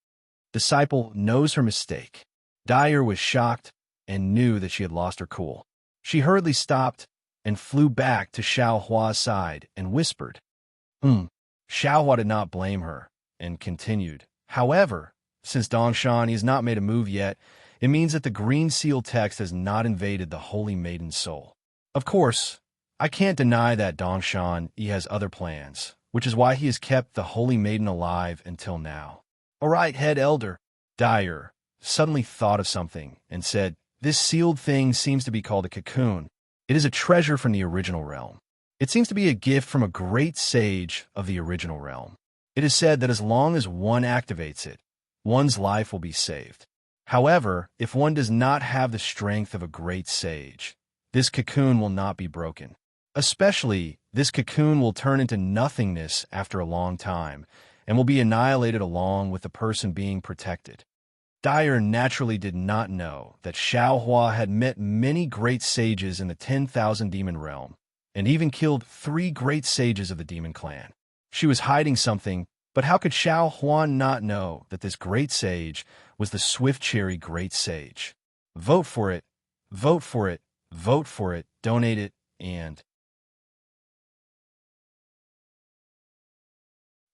Disciple knows her mistake. Dyer was shocked and knew that she had lost her cool. She hurriedly stopped and flew back to Xiao Hua's side and whispered, Xiao Hua did not blame her and continued, however, since Dongshan has not made a move yet, it means that the green seal text has not invaded the Holy Maiden's soul. Of course, I can't deny that Dongshan has other plans, which is why he has kept the Holy Maiden alive until now. All right, Head Elder. Dyer suddenly thought of something and said, this sealed thing seems to be called a cocoon. It is a treasure from the original realm. It seems to be a gift from a great sage of the original realm. It is said that as long as one activates it, one's life will be saved. However, if one does not have the strength of a great sage, this cocoon will not be broken. Especially, this cocoon will turn into nothingness after a long time and will be annihilated along with the person being protected. Dyer naturally did not know that Xiao Hua had met many great sages in the 10,000 demon realm and even killed 3 great sages of the demon clan. She was hiding something, but how could Xiao Hua not know that this great sage was the Swift Cherry Great Sage? Vote for it, vote for it, vote for it, donate it, and...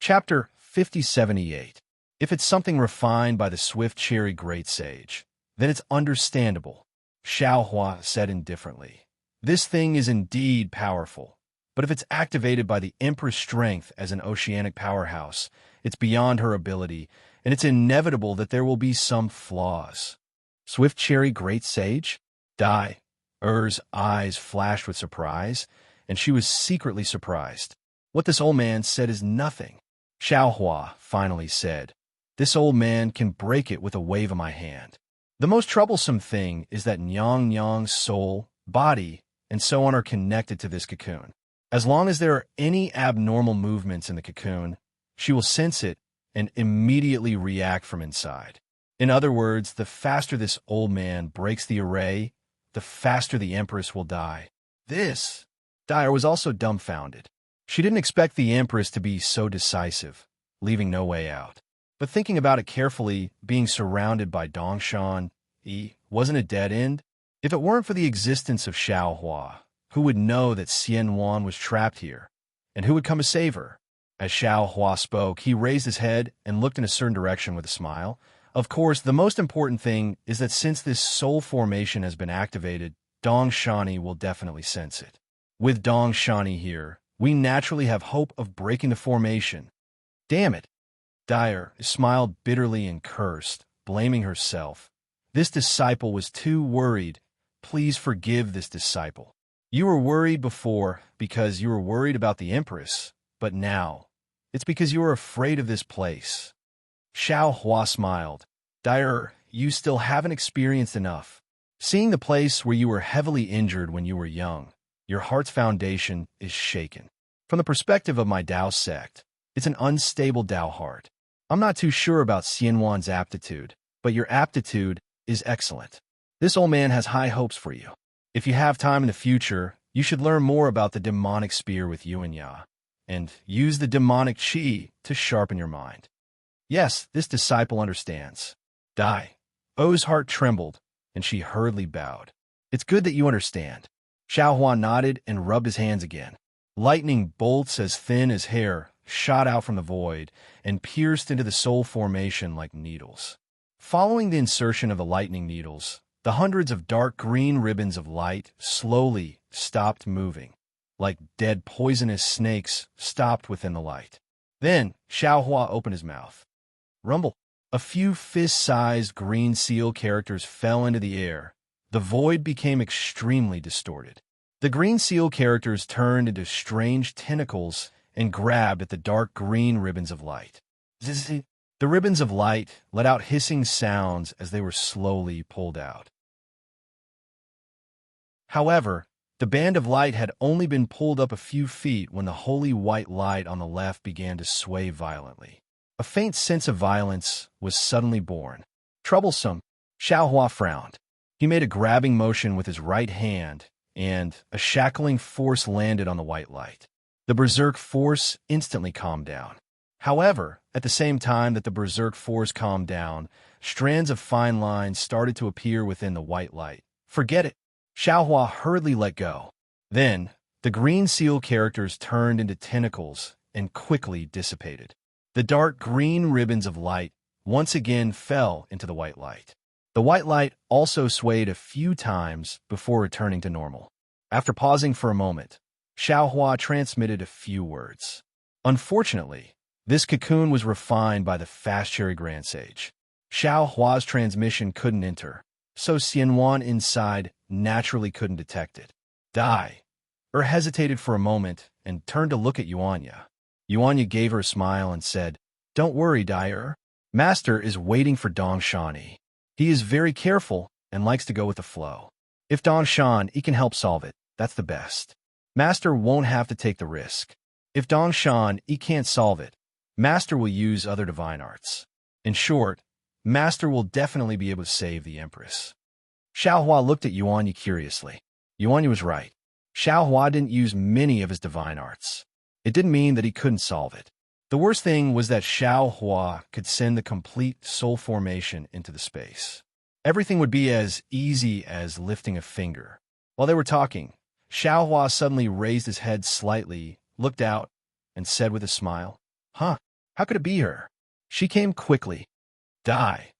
Chapter 5078. If it's something refined by the Swift Cherry Great Sage, then it's understandable, Xiao Hua said indifferently. This thing is indeed powerful, but if it's activated by the Empress' strength as an oceanic powerhouse, it's beyond her ability, and it's inevitable that there will be some flaws. Swift Cherry Great Sage? Dyer's eyes flashed with surprise, and she was secretly surprised. What this old man said is nothing. Xiao Hua finally said, this old man can break it with a wave of my hand. The most troublesome thing is that Nyang's soul, body, and so on are connected to this cocoon. As long as there are any abnormal movements in the cocoon, she will sense it and immediately react from inside. In other words, the faster this old man breaks the array, the faster the Empress will die. Dyer was also dumbfounded. She didn't expect the Empress to be so decisive, leaving no way out. But thinking about it carefully, being surrounded by Dongshan wasn't a dead end. If it weren't for the existence of Xiao Hua, Who would know that Xian Wan was trapped here? And who would come to save her? As Xiao Hua spoke, he raised his head and looked in a certain direction with a smile. Of course, the most important thing is that since this soul formation has been activated, Dong Shani will definitely sense it. With Dong Shani here, we naturally have hope of breaking the formation. Damn it! Dyer smiled bitterly and cursed, blaming herself. This disciple was too worried. Please forgive this disciple. You were worried before because you were worried about the Empress, but now it's because you were afraid of this place. Xiao Hua smiled. Dyer, you still haven't experienced enough. Seeing the place where you were heavily injured when you were young, your heart's foundation is shaken. From the perspective of my Dao sect, it's an unstable Dao heart. I'm not too sure about Xianwan's aptitude, but your aptitude is excellent. This old man has high hopes for you. If you have time in the future, you should learn more about the demonic spear with Yuan Ya, and use the demonic qi to sharpen your mind. Yes, this disciple understands. Dai. O's heart trembled, and she hurriedly bowed. It's good that you understand. Xiao Hua nodded and rubbed his hands again. Lightning bolts as thin as hair shot out from the void and pierced into the soul formation like needles. Following the insertion of the lightning needles, the hundreds of dark green ribbons of light slowly stopped moving, like dead poisonous snakes stopped within the light. Then Xiao Hua opened his mouth. Rumble. A few fist-sized green seal characters fell into the air. The void became extremely distorted. The green seal characters turned into strange tentacles and grabbed at the dark green ribbons of light. Zzz. The ribbons of light let out hissing sounds as they were slowly pulled out. However, the band of light had only been pulled up a few feet when the holy white light on the left began to sway violently. A faint sense of violence was suddenly born. Troublesome. Xiao Hua frowned. He made a grabbing motion with his right hand, and a shackling force landed on the white light. The berserk force instantly calmed down. However, at the same time that the berserk force calmed down, strands of fine lines started to appear within the white light. Forget it. Xiao Hua hurriedly let go. Then, the green seal characters turned into tentacles and quickly dissipated. The dark green ribbons of light once again fell into the white light. The white light also swayed a few times before returning to normal. After pausing for a moment, Xiao Hua transmitted a few words. Unfortunately, this cocoon was refined by the fast cherry Grand Sage. Xiao Hua's transmission couldn't enter, so Xianwan inside naturally couldn't detect it. Dai. Hesitated for a moment and turned to look at Yuanya. Yuanya gave her a smile and said, Don't worry, Dai. Master is waiting for Dong Shani. He is very careful and likes to go with the flow. If Dong Shan, he can help solve it, that's the best. Master won't have to take the risk. If Dong Shan, he can't solve it, Master will use other divine arts. In short, Master will definitely be able to save the Empress. Xiao Hua looked at Yuanya curiously. Yuanya was right. Xiao Hua didn't use many of his divine arts. It didn't mean that he couldn't solve it. The worst thing was that Xiao Hua could send the complete soul formation into the space. Everything would be as easy as lifting a finger. While they were talking, Xiao Hua suddenly raised his head slightly, looked out, and said with a smile, Huh, how could it be her? She came quickly. Dai.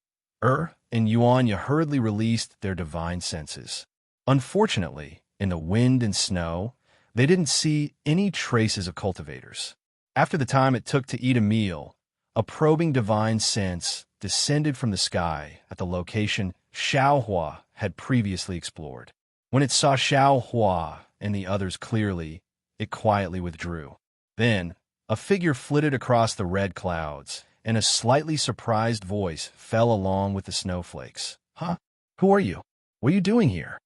And Yuanya hurriedly released their divine senses. Unfortunately, in the wind and snow, they didn't see any traces of cultivators. After the time it took to eat a meal, a probing divine sense descended from the sky at the location Xiao Hua had previously explored. When it saw Xiao Hua and the others clearly, it quietly withdrew. Then, a figure flitted across the red clouds, and a slightly surprised voice fell along with the snowflakes. Huh? Who are you? What are you doing here?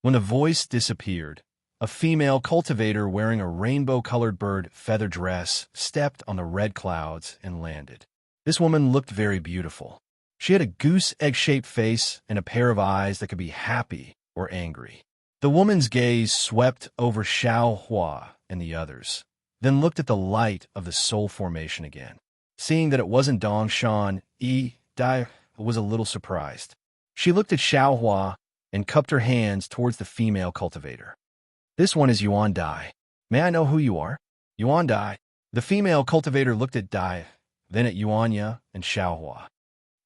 When the voice disappeared, a female cultivator wearing a rainbow-colored bird feather dress stepped on the red clouds and landed. This woman looked very beautiful. She had a goose egg-shaped face and a pair of eyes that could be happy or angry. The woman's gaze swept over Xiao Hua and the others, then looked at the light of the soul formation again. Seeing that it wasn't Dong Shan, Dai was a little surprised. She looked at Xiao Hua and cupped her hands towards the female cultivator. This one is Yuan Dai. May I know who you are? Yuan Dai. The female cultivator looked at Dai, then at Yuanya and Xiaohua.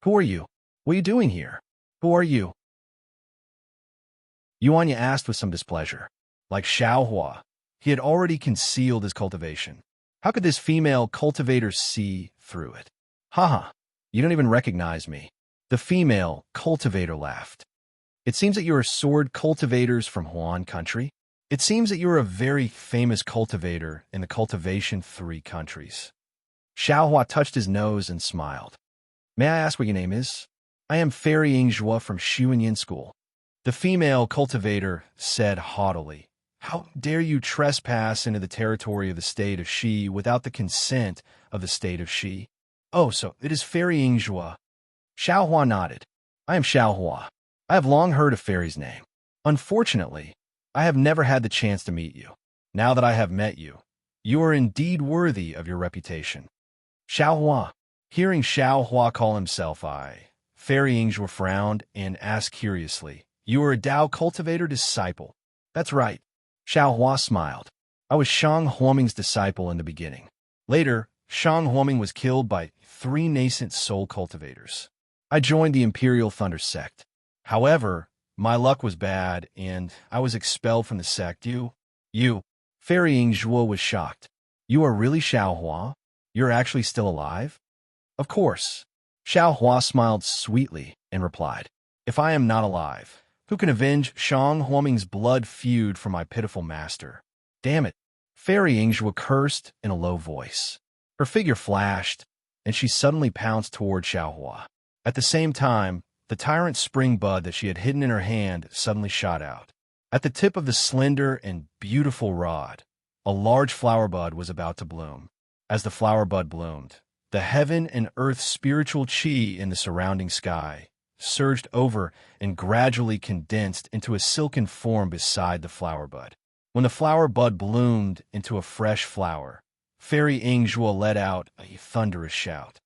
Who are you? What are you doing here? Who are you? Yuanya asked with some displeasure. Like Xiaohua, he had already concealed his cultivation. How could this female cultivator see through it? Haha, you don't even recognize me. The female cultivator laughed. It seems that you are sword cultivators from Huan country. It seems that you are a very famous cultivator in the cultivation 3 countries. Xiaohua touched his nose and smiled. May I ask what your name is? I am Fairy Yingzhua from Xuanyin School. The female cultivator said haughtily, How dare you trespass into the territory of the state of Shi without the consent of the state of Shi? Oh, so it is Fairy Yingzhua. Xiaohua nodded. I am Xiaohua. I have long heard of Fairy's name. Unfortunately, I have never had the chance to meet you. Now that I have met you, you are indeed worthy of your reputation. Xiaohua. Hearing Xiaohua call himself Fairy Yingzhua frowned and asked curiously, You are a Dao cultivator disciple? That's right. Xiaohua smiled. I was Shang Huoming's disciple in the beginning. Later, Shang Huoming was killed by 3 nascent soul cultivators. I joined the Imperial Thunder sect. However, my luck was bad, and I was expelled from the sect. You, Fairy Yingzhua was shocked. You are really Xiaohua? You're actually still alive? Of course. Xiaohua smiled sweetly and replied, If I am not alive, who can avenge Shang Huoming's blood feud for my pitiful master? Damn it. Fairy Yingzhua cursed in a low voice. Her figure flashed, and she suddenly pounced toward Xiaohua. At the same time, the tyrant spring bud that she had hidden in her hand suddenly shot out. At the tip of the slender and beautiful rod, a large flower bud was about to bloom. As the flower bud bloomed, the heaven and earth spiritual chi in the surrounding sky surged over and gradually condensed into a silken form beside the flower bud. When the flower bud bloomed into a fresh flower, Fairy Yingzhua let out a thunderous shout.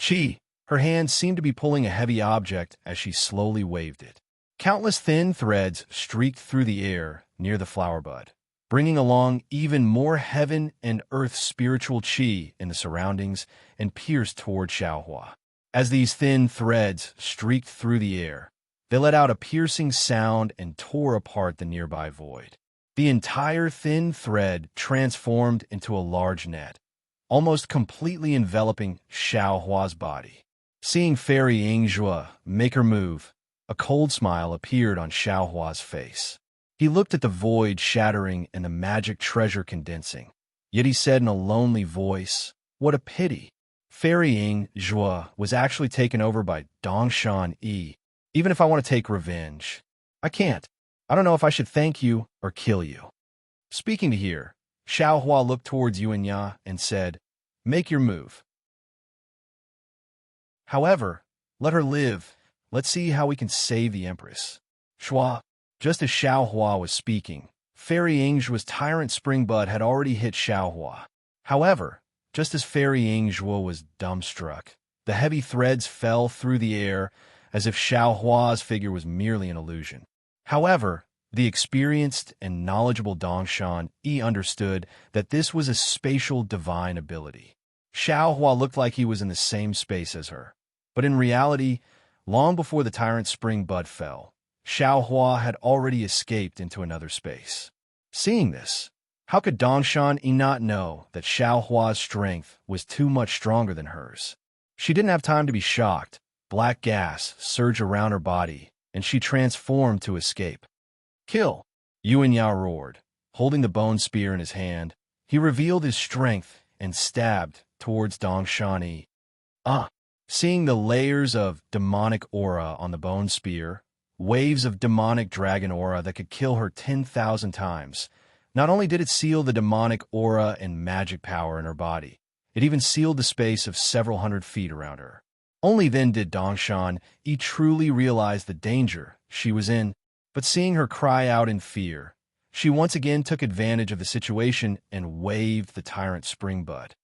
Chi! Her hand seemed to be pulling a heavy object as she slowly waved it. Countless thin threads streaked through the air near the flower bud, bringing along even more heaven and earth spiritual chi in the surroundings and pierced toward Xiaohua. As these thin threads streaked through the air, they let out a piercing sound and tore apart the nearby void. The entire thin thread transformed into a large net, almost completely enveloping Xiaohua's body. Seeing Fairy Yingzhua make her move, a cold smile appeared on Xiaohua's face. He looked at the void shattering and the magic treasure condensing. Yet he said in a lonely voice, What a pity. Fairy Yingzhua was actually taken over by Dongshan Yi. Even if I want to take revenge, I can't. I don't know if I should thank you or kill you. Speaking to here, Xiaohua looked towards Yuanya and said, Make your move. However, let her live. Let's see how we can save the Empress. Shua. Just as Xiaohua was speaking, Fairy Yingzhua's tyrant spring bud had already hit Xiaohua. However, just as Fairy Yingzhua was dumbstruck, the heavy threads fell through the air as if Xiaohua's figure was merely an illusion. However, the experienced and knowledgeable Dongshan Yi understood that this was a spatial divine ability. Xiaohua looked like he was in the same space as her. But in reality, long before the tyrant spring bud fell, Xiaohua had already escaped into another space. Seeing this, how could Dongshan Yi not know that Xiaohua's strength was too much stronger than hers? She didn't have time to be shocked. Black gas surged around her body, and she transformed to escape. Kill! Yuanya roared. Holding the bone spear in his hand, he revealed his strength and stabbed towards Dongshan Yi. Seeing the layers of demonic aura on the bone spear, waves of demonic dragon aura that could kill her 10,000 times, not only did it seal the demonic aura and magic power in her body, it even sealed the space of several hundred feet around her. Only then did Dongshan Yi truly realize the danger she was in, but seeing her cry out in fear, she once again took advantage of the situation and waved the tyrant spring bud.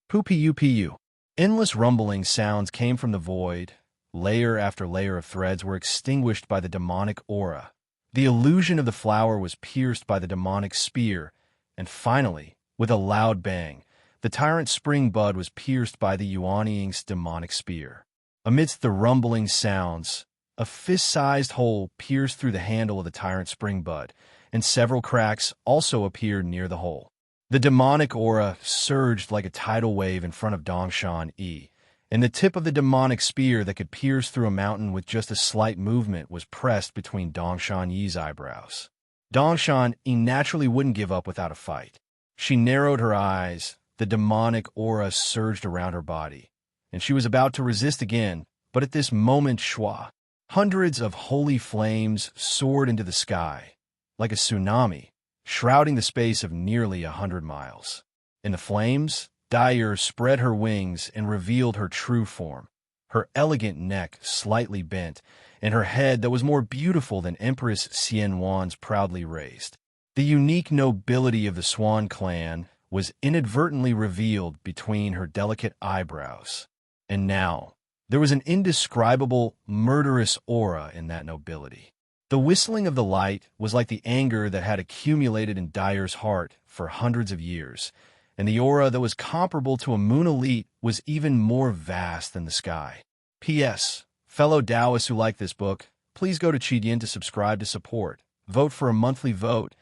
Pu-pu-pu. Endless rumbling sounds came from the void. Layer after layer of threads were extinguished by the demonic aura. The illusion of the flower was pierced by the demonic spear, and finally, with a loud bang, the tyrant spring bud was pierced by the Yuanying's demonic spear. Amidst the rumbling sounds, a fist-sized hole pierced through the handle of the tyrant spring bud, and several cracks also appeared near the hole. The demonic aura surged like a tidal wave in front of Dongshan Yi, and the tip of the demonic spear that could pierce through a mountain with just a slight movement was pressed between Dongshan Yi's eyebrows. Dongshan Yi naturally wouldn't give up without a fight. She narrowed her eyes, the demonic aura surged around her body, and she was about to resist again, but at this moment shwa, hundreds of holy flames soared into the sky, like a tsunami, shrouding the space of nearly 100 miles. In the flames, Dyer spread her wings and revealed her true form, her elegant neck slightly bent, and her head that was more beautiful than Empress Xianwan's proudly raised. The unique nobility of the Swan clan was inadvertently revealed between her delicate eyebrows. And now, there was an indescribable, murderous aura in that nobility. The whistling of the light was like the anger that had accumulated in Dyer's heart for hundreds of years, and the aura that was comparable to a moon elite was even more vast than the sky. P.S. Fellow Taoists who like this book, please go to Qidian to subscribe to support, vote for a monthly vote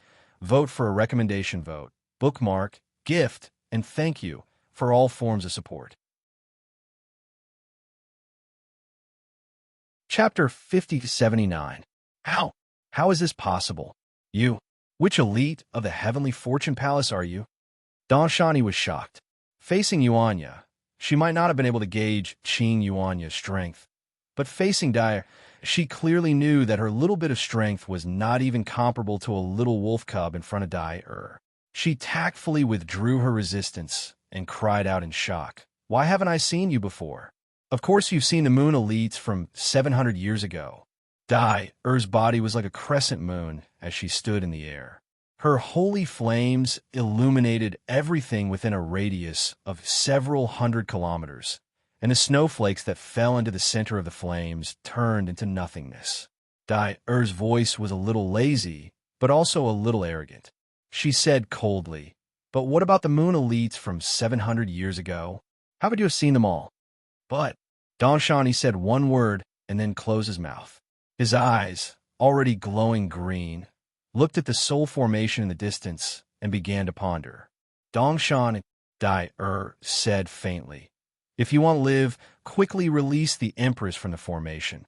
for a recommendation vote, bookmark, gift, and thank you for all forms of support. Chapter 50-79. How is this possible? You? Which elite of the heavenly fortune palace are you? Dongshan Yi was shocked. Facing Yuanya, she might not have been able to gauge Qing Yuanya's strength, but facing Dyer, she clearly knew that her little bit of strength was not even comparable to a little wolf cub in front of Dyer. She tactfully withdrew her resistance and cried out in shock. Why haven't I seen you before? Of course you've seen the moon elites from 700 years ago. Dyer's body was like a crescent moon as she stood in the air. Her holy flames illuminated everything within a radius of several hundred kilometers, and the snowflakes that fell into the center of the flames turned into nothingness. Dyer's voice was a little lazy, but also a little arrogant. She said coldly, "But what about the moon elites from 700 years ago? How would you have seen them all?" But Dongshan Yi said one word and then closed his mouth. His eyes, already glowing green, looked at the soul formation in the distance and began to ponder. Dongshan Dyer said faintly, "If you want to live, quickly release the Empress from the formation."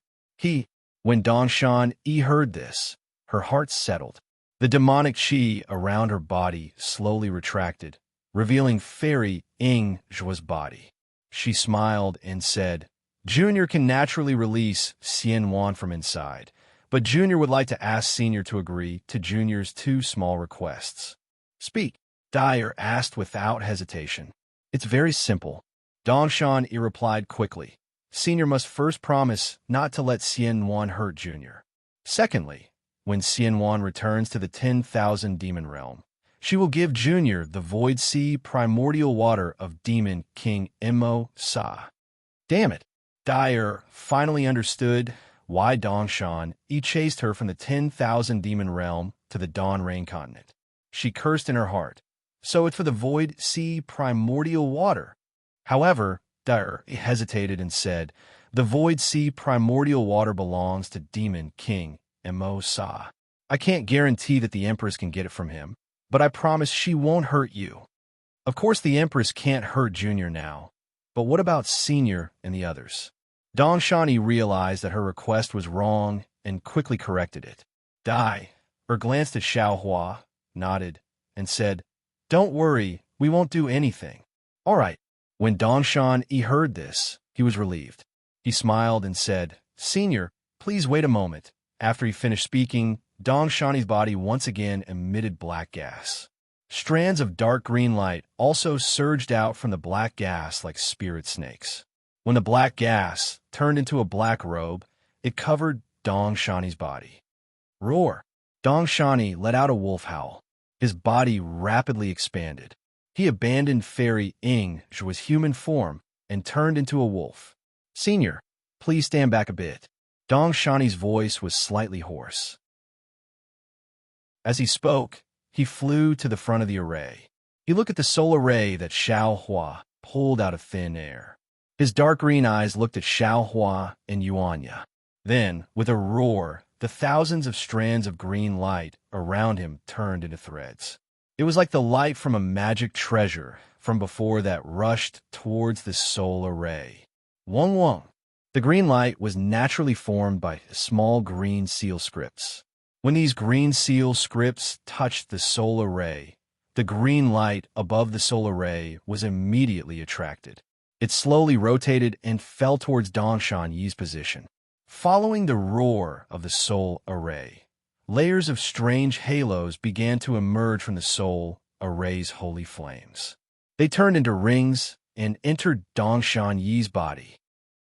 When Dongshan Yi heard this, her heart settled. The demonic qi around her body slowly retracted, revealing Fairy Ing Zhua's body. She smiled and said, "Junior can naturally release Xianwan from inside, but Junior would like to ask Senior to agree to Junior's 2 small requests." "Speak," Dyer asked without hesitation. "It's very simple." Dongshan Yi replied quickly. "Senior must first promise not to let Xianwan hurt Junior. Secondly, when Xianwan returns to the 10,000 demon realm, she will give Junior the Void Sea primordial water of Demon King Immerse. Damn it. Dyer finally understood why Dongshan Yi chased her from the 10,000 demon realm to the Dawn Rain continent. She cursed in her heart. So it's for the Void Sea primordial water. However, Dyer hesitated and said, "The Void Sea primordial water belongs to Demon King Immerse. I can't guarantee that the Empress can get it from him, but I promise she won't hurt you." Of course the Empress can't hurt Junior now, but what about Senior and the others? Dongshan Yi realized that her request was wrong and quickly corrected it. Dyer glanced at Xiaohua, nodded, and said, "Don't worry, we won't do anything." "All right." When Dongshan Yi heard this, he was relieved. He smiled and said, "Senior, please wait a moment." After he finished speaking, Dongshan Yi's body once again emitted black gas. Strands of dark green light also surged out from the black gas like spirit snakes. When the black gas turned into a black robe, it covered Dongshan Yi's body. Roar! Dongshan Yi let out a wolf howl. His body rapidly expanded. He abandoned Fairy Ing Zhua's human form and turned into a wolf. "Senior, please stand back a bit." Dongshan Yi's voice was slightly hoarse. As he spoke, he flew to the front of the array. He looked at the solar ray that Xiao Hua pulled out of thin air. His dark green eyes looked at Xiao Hua and Yuanya. Then, with a roar, the thousands of strands of green light around him turned into threads. It was like the light from a magic treasure from before that rushed towards the solar ray. Wong Wong. The green light was naturally formed by small green seal scripts. When these green seal scripts touched the solar ray, the green light above the solar ray was immediately attracted. It slowly rotated and fell towards Dongshan Yi's position. Following the roar of the soul array, layers of strange halos began to emerge from the soul array's holy flames. They turned into rings and entered Dongshan Yi's body.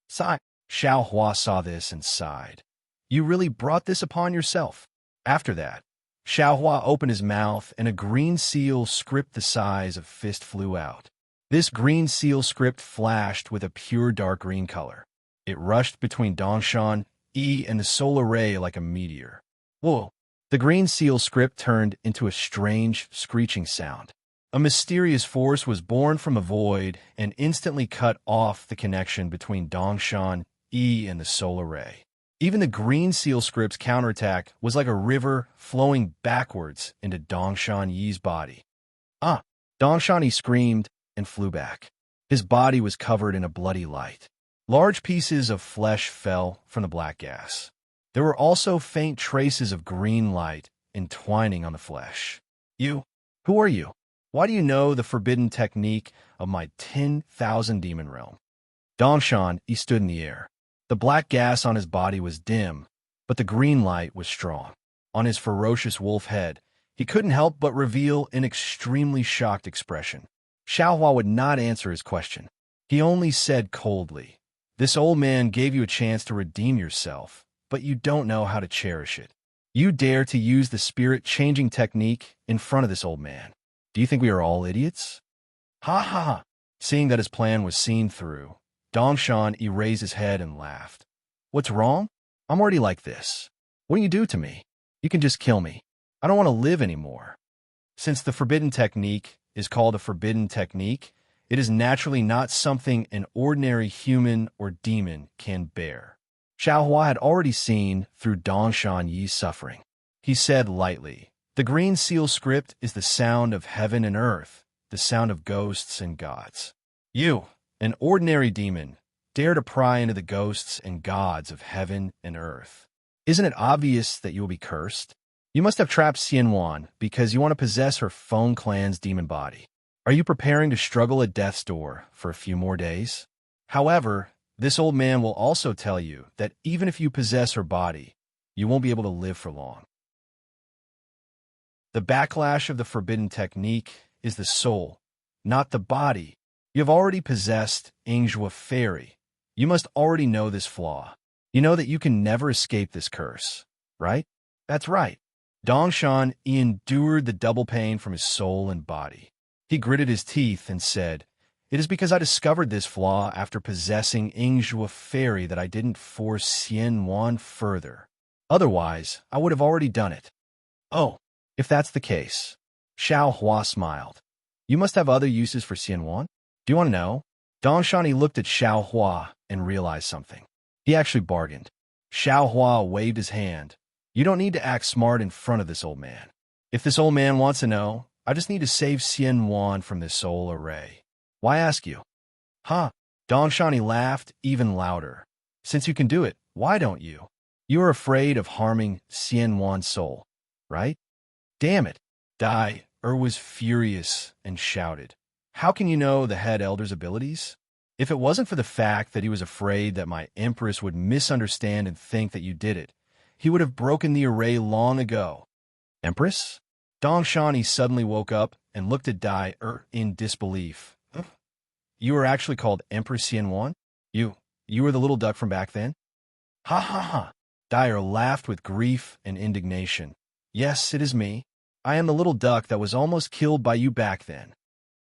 Sigh. Xiao Hua saw this and sighed. You really brought this upon yourself. After that, Xiao Hua opened his mouth and a green seal script the size of fist flew out. This green seal script flashed with a pure dark green color. It rushed between Dongshan Yi and the solar ray like a meteor. Whoa! The green seal script turned into a strange, screeching sound. A mysterious force was born from a void and instantly cut off the connection between Dongshan Yi and the solar ray. Even the green seal script's counterattack was like a river flowing backwards into Dongshan Yi's body. Ah! Dongshan Yi screamed and flew back. His body was covered in a bloody light. Large pieces of flesh fell from the black gas. There were also faint traces of green light entwining on the flesh. You? Who are you? Why do you know the forbidden technique of my 10,000 demon realm? Dongshan Yi stood in the air. The black gas on his body was dim, but the green light was strong. On his ferocious wolf head, he couldn't help but reveal an extremely shocked expression. Xiao Hua would not answer his question. He only said coldly, "This old man gave you a chance to redeem yourself, but you don't know how to cherish it. You dare to use the spirit-changing technique in front of this old man. Do you think we are all idiots?" Ha ha ha! Seeing that his plan was seen through, Dongshan raised his head and laughed. What's wrong? I'm already like this. What do you do to me? You can just kill me. I don't want to live anymore. Since the forbidden technique is called a forbidden technique, it is naturally not something an ordinary human or demon can bear. Xiao Hua had already seen through Dongshan Yi's suffering. He said lightly, "The green seal script is the sound of heaven and earth, the sound of ghosts and gods. You, an ordinary demon, dare to pry into the ghosts and gods of heaven and earth. Isn't it obvious that you will be cursed? You must have trapped Xianwan because you want to possess her Feng clan's demon body. Are you preparing to struggle at death's door for a few more days? However, this old man will also tell you that even if you possess her body, you won't be able to live for long. The backlash of the forbidden technique is the soul, not the body. You have already possessed unwavering. You must already know this flaw. You know that you can never escape this curse, right? That's right. Dongshan endured the double pain from his soul and body. He gritted his teeth and said, "It is because I discovered this flaw after possessing unwavering that I didn't force Xianwan further. Otherwise, I would have already done it." Oh, if that's the case. Xiao Hua smiled. You must have other uses for Xianwan? Do you want to know? Dongshan looked at Xiao Hua and realized something. He actually bargained. Xiao Hua waved his hand. You don't need to act smart in front of this old man. If this old man wants to know, I just need to save Xianwan from this soul array. Why ask you? Huh? Dongshan laughed even louder. Since you can do it, why don't you? You are afraid of harming Xianwan's soul, right? Damn it. Dai was furious and shouted. How can you know the head elder's abilities? If it wasn't for the fact that he was afraid that my empress would misunderstand and think that you did it, he would have broken the array long ago. Empress? Dongshan suddenly woke up and looked at Dai in disbelief. You are actually called Empress Xianwan? You were the little duck from back then? Ha ha ha! Dai laughed with grief and indignation. Yes, it is me. I am the little duck that was almost killed by you back then.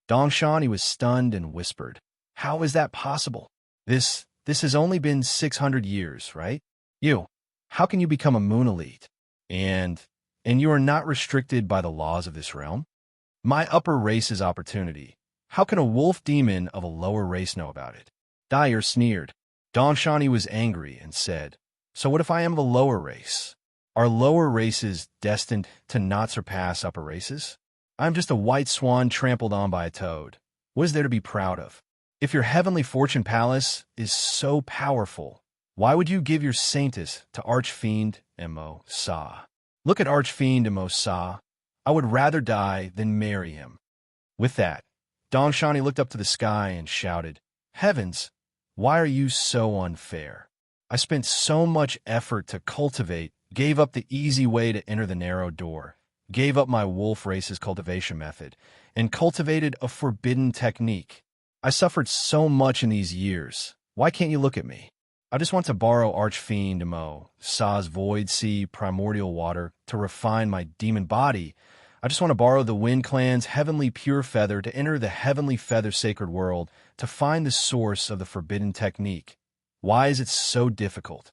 Dongshan was stunned and whispered, How is that possible? This has only been 600 years, right? How can you become a moon elite? And and you are not restricted by the laws of this realm? My upper race's opportunity. How can a wolf demon of a lower race know about it? Dyer sneered. Donshani was angry and said, So what if I am of a lower race? Are lower races destined to not surpass upper races? I am just a white swan trampled on by a toad. What is there to be proud of? If your heavenly fortune palace is so powerful, why would you give your saintess to Archfiend Mo Sa? Look at Archfiend Mo Sa. I would rather die than marry him. With that, Donshani looked up to the sky and shouted, Heavens, why are you so unfair? I spent so much effort to cultivate, gave up the easy way to enter the narrow door, gave up my wolf race's cultivation method, and cultivated a forbidden technique. I suffered so much in these years. Why can't you look at me? I just want to borrow Archfiend Mo Sa's void sea primordial water to refine my demon body. I just want to borrow the Wind Clan's heavenly pure feather to enter the heavenly feather sacred world to find the source of the forbidden technique. Why is it so difficult?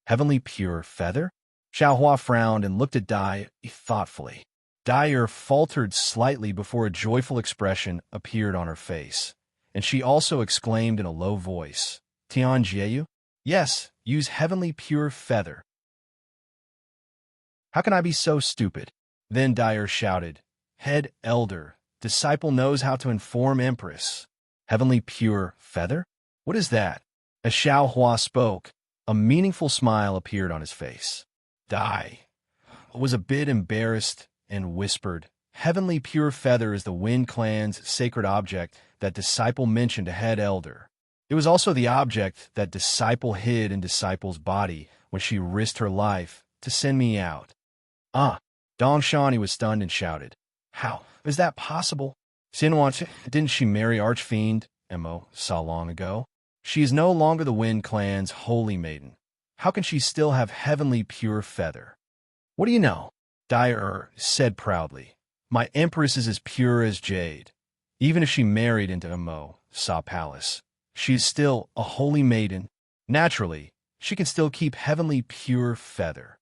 Heavenly pure feather? Xiaohua frowned and looked at Dai thoughtfully. Dyer faltered slightly before a joyful expression appeared on her face, and she also exclaimed in a low voice, Tian Jieyu? Yes, use heavenly pure feather. How can I be so stupid? Then Dyer shouted, Head Elder, disciple knows how to inform Empress. Heavenly pure feather? What is that? As Xiaohua spoke, a meaningful smile appeared on his face. Dai was a bit embarrassed and whispered, Heavenly pure feather is the Wind Clan's sacred object that disciple mentioned to Head Elder. It was also the object that disciple hid in disciple's body when she risked her life to send me out. Donshani was stunned and shouted, How is that possible? Xinwan, didn't she marry Archfiend Mo Sa long ago? She is no longer the Wind Clan's holy maiden. How can she still have heavenly pure feather? What do you know? Dyer said proudly, My Empress is as pure as jade. Even if she married into Mo Sa Palace, she is still a holy maiden. Naturally, she can still keep heavenly pure feather.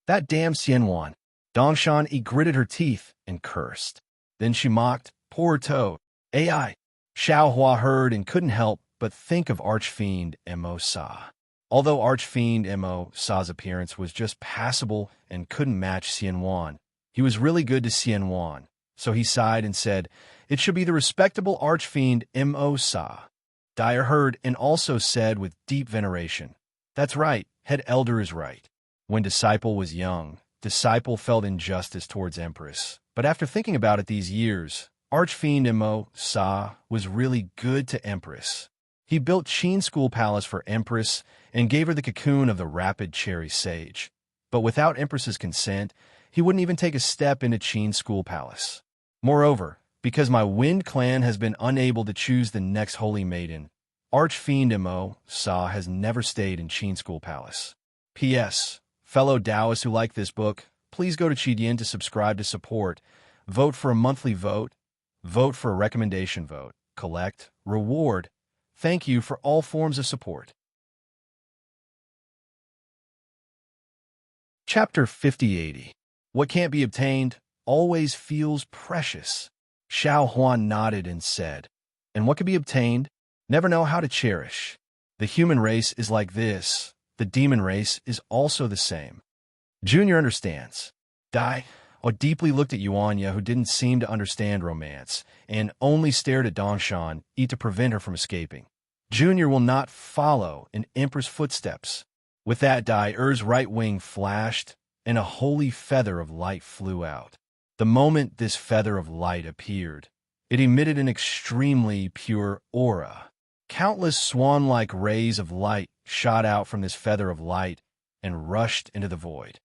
That damn Xianwan. Dongshan gritted her teeth and cursed. Then she mocked, Poor toad. AI. Xiaohua heard and couldn't help but think of Archfiend Mo Sa. Although Archfiend Mo Sa's appearance was just passable and couldn't match Xianwan, he was really good to Xianwan, so he sighed and said, It should be the respectable Archfiend Mo Sa. Dyer heard and also said with deep veneration, That's right, Head Elder is right. When Disciple was young, Disciple felt injustice towards Empress, but after thinking about it these years, Archfiend Mo Sa was really good to Empress. He built Qin School Palace for Empress and gave her the cocoon of the rapid cherry sage. But without Empress's consent, he wouldn't even take a step into Qin School Palace. Moreover, because my Wind Clan has been unable to choose the next holy maiden, Archfiend Mo Sa has never stayed in Qin School Palace. P.S. Fellow Taoists who like this book, please go to Qidian to subscribe to support, vote for a monthly vote, vote for a recommendation vote, collect, reward. Thank you for all forms of support. Chapter 5080. What can't be obtained always feels precious. Xiao Huan nodded and said, And what can be obtained? Never know how to cherish. The human race is like this. The demon race is also the same. Junior understands. Dai deeply looked at Yuanya, who didn't seem to understand romance, and only stared at Dongshan to prevent her from escaping. Junior will not follow in Emperor's footsteps. With that, Dai-Er's right wing flashed, and a holy feather of light flew out. The moment this feather of light appeared, it emitted an extremely pure aura. Countless swan-like rays of light shot out from this feather of light and rushed into the void.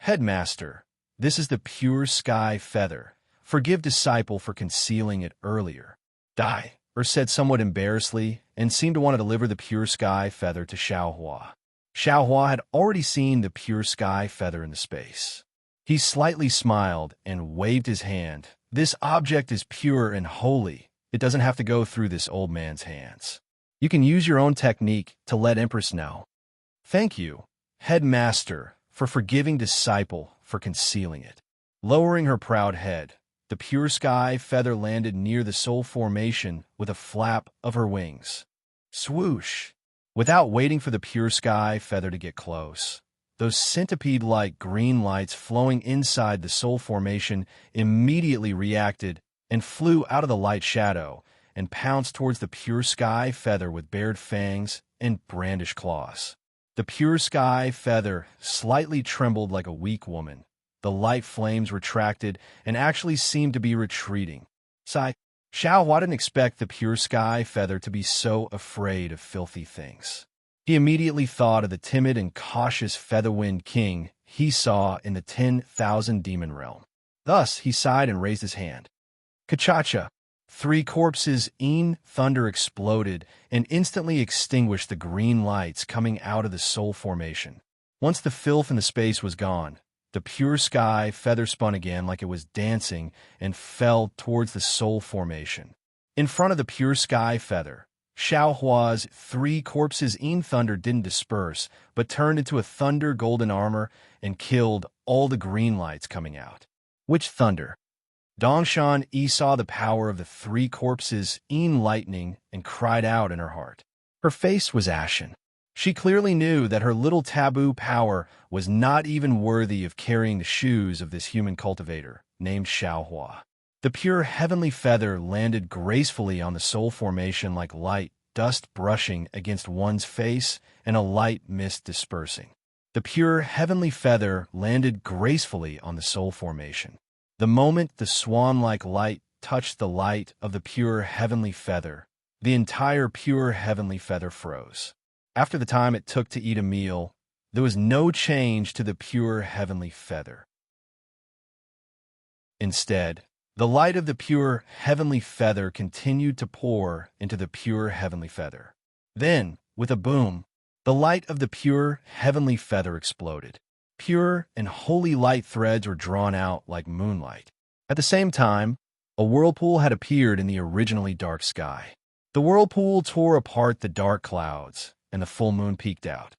Headmaster, this is the pure sky feather. Forgive disciple for concealing it earlier. Dai-Er said somewhat embarrassedly and seemed to want to deliver the pure sky feather to Xiaohua. Xiaohua had already seen the pure sky feather in the space. He slightly smiled and waved his hand. This object is pure and holy. It doesn't have to go through this old man's hands. You can use your own technique to let Empress know. Thank you, Headmaster, for forgiving disciple for for concealing it. Lowering her proud head, the pure sky feather landed near the soul formation with a flap of her wings. Swoosh! Without waiting for the pure sky feather to get close, those centipede-like green lights flowing inside the soul formation immediately reacted and flew out of the light shadow and pounced towards the pure sky feather with bared fangs and brandished claws. The pure sky feather slightly trembled like a weak woman. The light flames retracted and actually seemed to be retreating. Sigh. Xiaohua didn't expect the pure sky feather to be so afraid of filthy things. He immediately thought of the timid and cautious Featherwind King he saw in the 10,000 demon realm. Thus, he sighed and raised his hand. Kachacha! 3 corpses in thunder exploded and instantly extinguished the green lights coming out of the soul formation. Once the filth in the space was gone, the pure sky feather spun again like it was dancing and fell towards the soul formation. In front of the pure sky feather, Xiaohua's 3 corpses in thunder didn't disperse, but turned into a thunder golden armor and killed all the green lights coming out. Which thunder? Dongshan saw the power of the 3 corpses in lightning and cried out in her heart. Her face was ashen. She clearly knew that her little taboo power was not even worthy of carrying the shoes of this human cultivator named Xiaohua. The pure heavenly feather landed gracefully on the soul formation like light dust brushing against one's face and a light mist dispersing. The pure heavenly feather landed gracefully on the soul formation. The moment the swan-like light touched the light of the pure heavenly feather, the entire pure heavenly feather froze. After the time it took to eat a meal, there was no change to the pure heavenly feather. Instead, the light of the pure heavenly feather continued to pour into the pure heavenly feather. Then, with a boom, the light of the pure heavenly feather exploded. Pure and holy light threads were drawn out like moonlight. At the same time, a whirlpool had appeared in the originally dark sky. The whirlpool tore apart the dark clouds, and the full moon peeked out.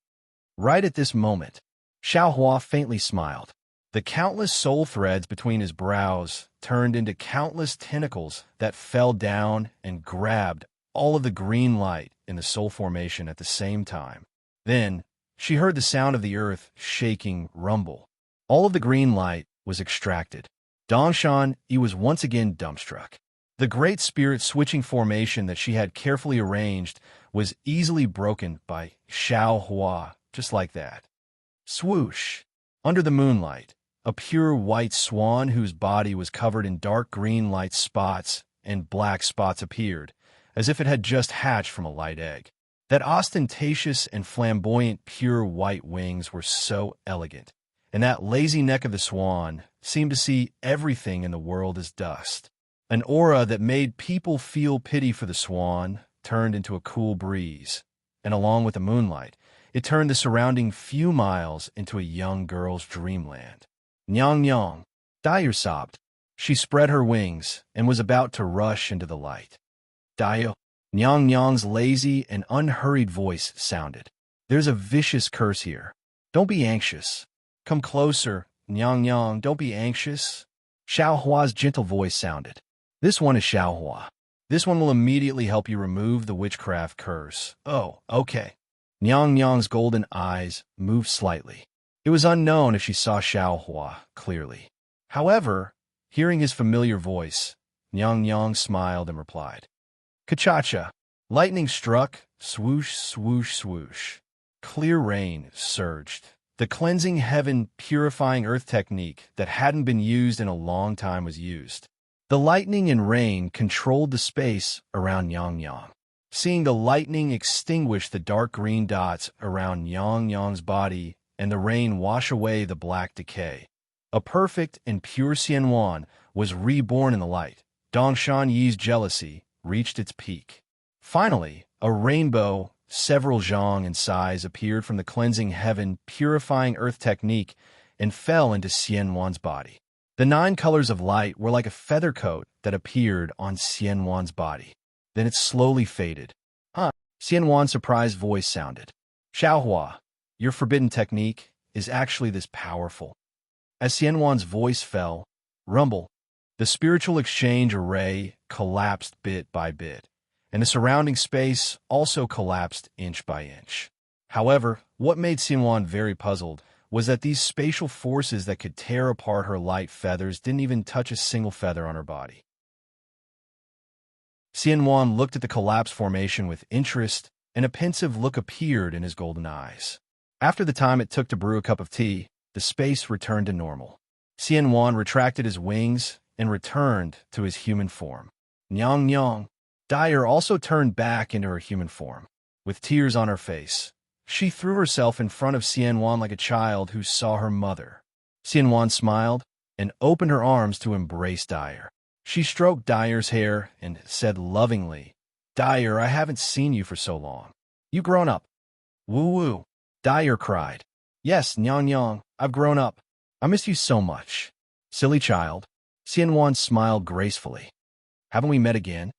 Right at this moment, Xiaohua faintly smiled. The countless soul threads between his brows turned into countless tentacles that fell down and grabbed all of the green light in the soul formation at the same time. Then, she heard the sound of the earth shaking rumble. All of the green light was extracted. Dongshan was once again dumbstruck. The great spirit switching formation that she had carefully arranged was easily broken by Xiaohua, just like that. Swoosh! Under the moonlight, a pure white swan whose body was covered in dark green light spots and black spots appeared, as if it had just hatched from a light egg. That ostentatious and flamboyant pure white wings were so elegant, and that lazy neck of the swan seemed to see everything in the world as dust. An aura that made people feel pity for the swan turned into a cool breeze, and along with the moonlight, it turned the surrounding few miles into a young girl's dreamland. Nyang Nyang, Dyer sobbed. She spread her wings and was about to rush into the light. Dyer, Nyang Nyang's lazy and unhurried voice sounded. There's a vicious curse here. Don't be anxious. Come closer, Nyang Nyang, don't be anxious. Xiaohua's gentle voice sounded. This one is Xiaohua. This one will immediately help you remove the witchcraft curse. Oh, okay. Nyang Nyang's golden eyes moved slightly. It was unknown if she saw Xiaohua clearly. However, hearing his familiar voice, Nyang Nyang smiled and replied. Kachacha. Lightning struck, swoosh, swoosh, swoosh. Clear rain surged. The cleansing heaven purifying earth technique that hadn't been used in a long time was used. The lightning and rain controlled the space around Nyang Nyang. Seeing the lightning extinguish the dark green dots around Nyang Nyang's body and the rain wash away the black decay, a perfect and pure Xianwan was reborn in the light. Dongshan Yi's jealousy reached its peak. Finally, a rainbow, several zhang in size, appeared from the cleansing heaven purifying earth technique and fell into Xianwan's body. The 9 colors of light were like a feather coat that appeared on Xianwan's body. Then it slowly faded. Xianwan's surprised voice sounded. Xiaohua, your forbidden technique is actually this powerful. As Xianhuan's voice fell, rumble, the spiritual exchange array collapsed bit by bit, and the surrounding space also collapsed inch by inch. However, what made Xianhuan very puzzled was that these spatial forces that could tear apart her light feathers didn't even touch a single feather on her body. Xianhuan looked at the collapse formation with interest, and a pensive look appeared in his golden eyes. After the time it took to brew a cup of tea, the space returned to normal. Xianhuan retracted his wings and returned to his human form. Nyang Nyang. Dyer also turned back into her human form. With tears on her face, she threw herself in front of Xianhuan like a child who saw her mother. Xianhuan smiled and opened her arms to embrace Dyer. She stroked Dyer's hair and said lovingly, "Dyer, I haven't seen you for so long. You grown up." "Woo-woo," Dyer cried. "Yes, Nyang Nyang, I've grown up. I miss you so much." "Silly child." Xianhuan smiled gracefully. "Haven't we met again?"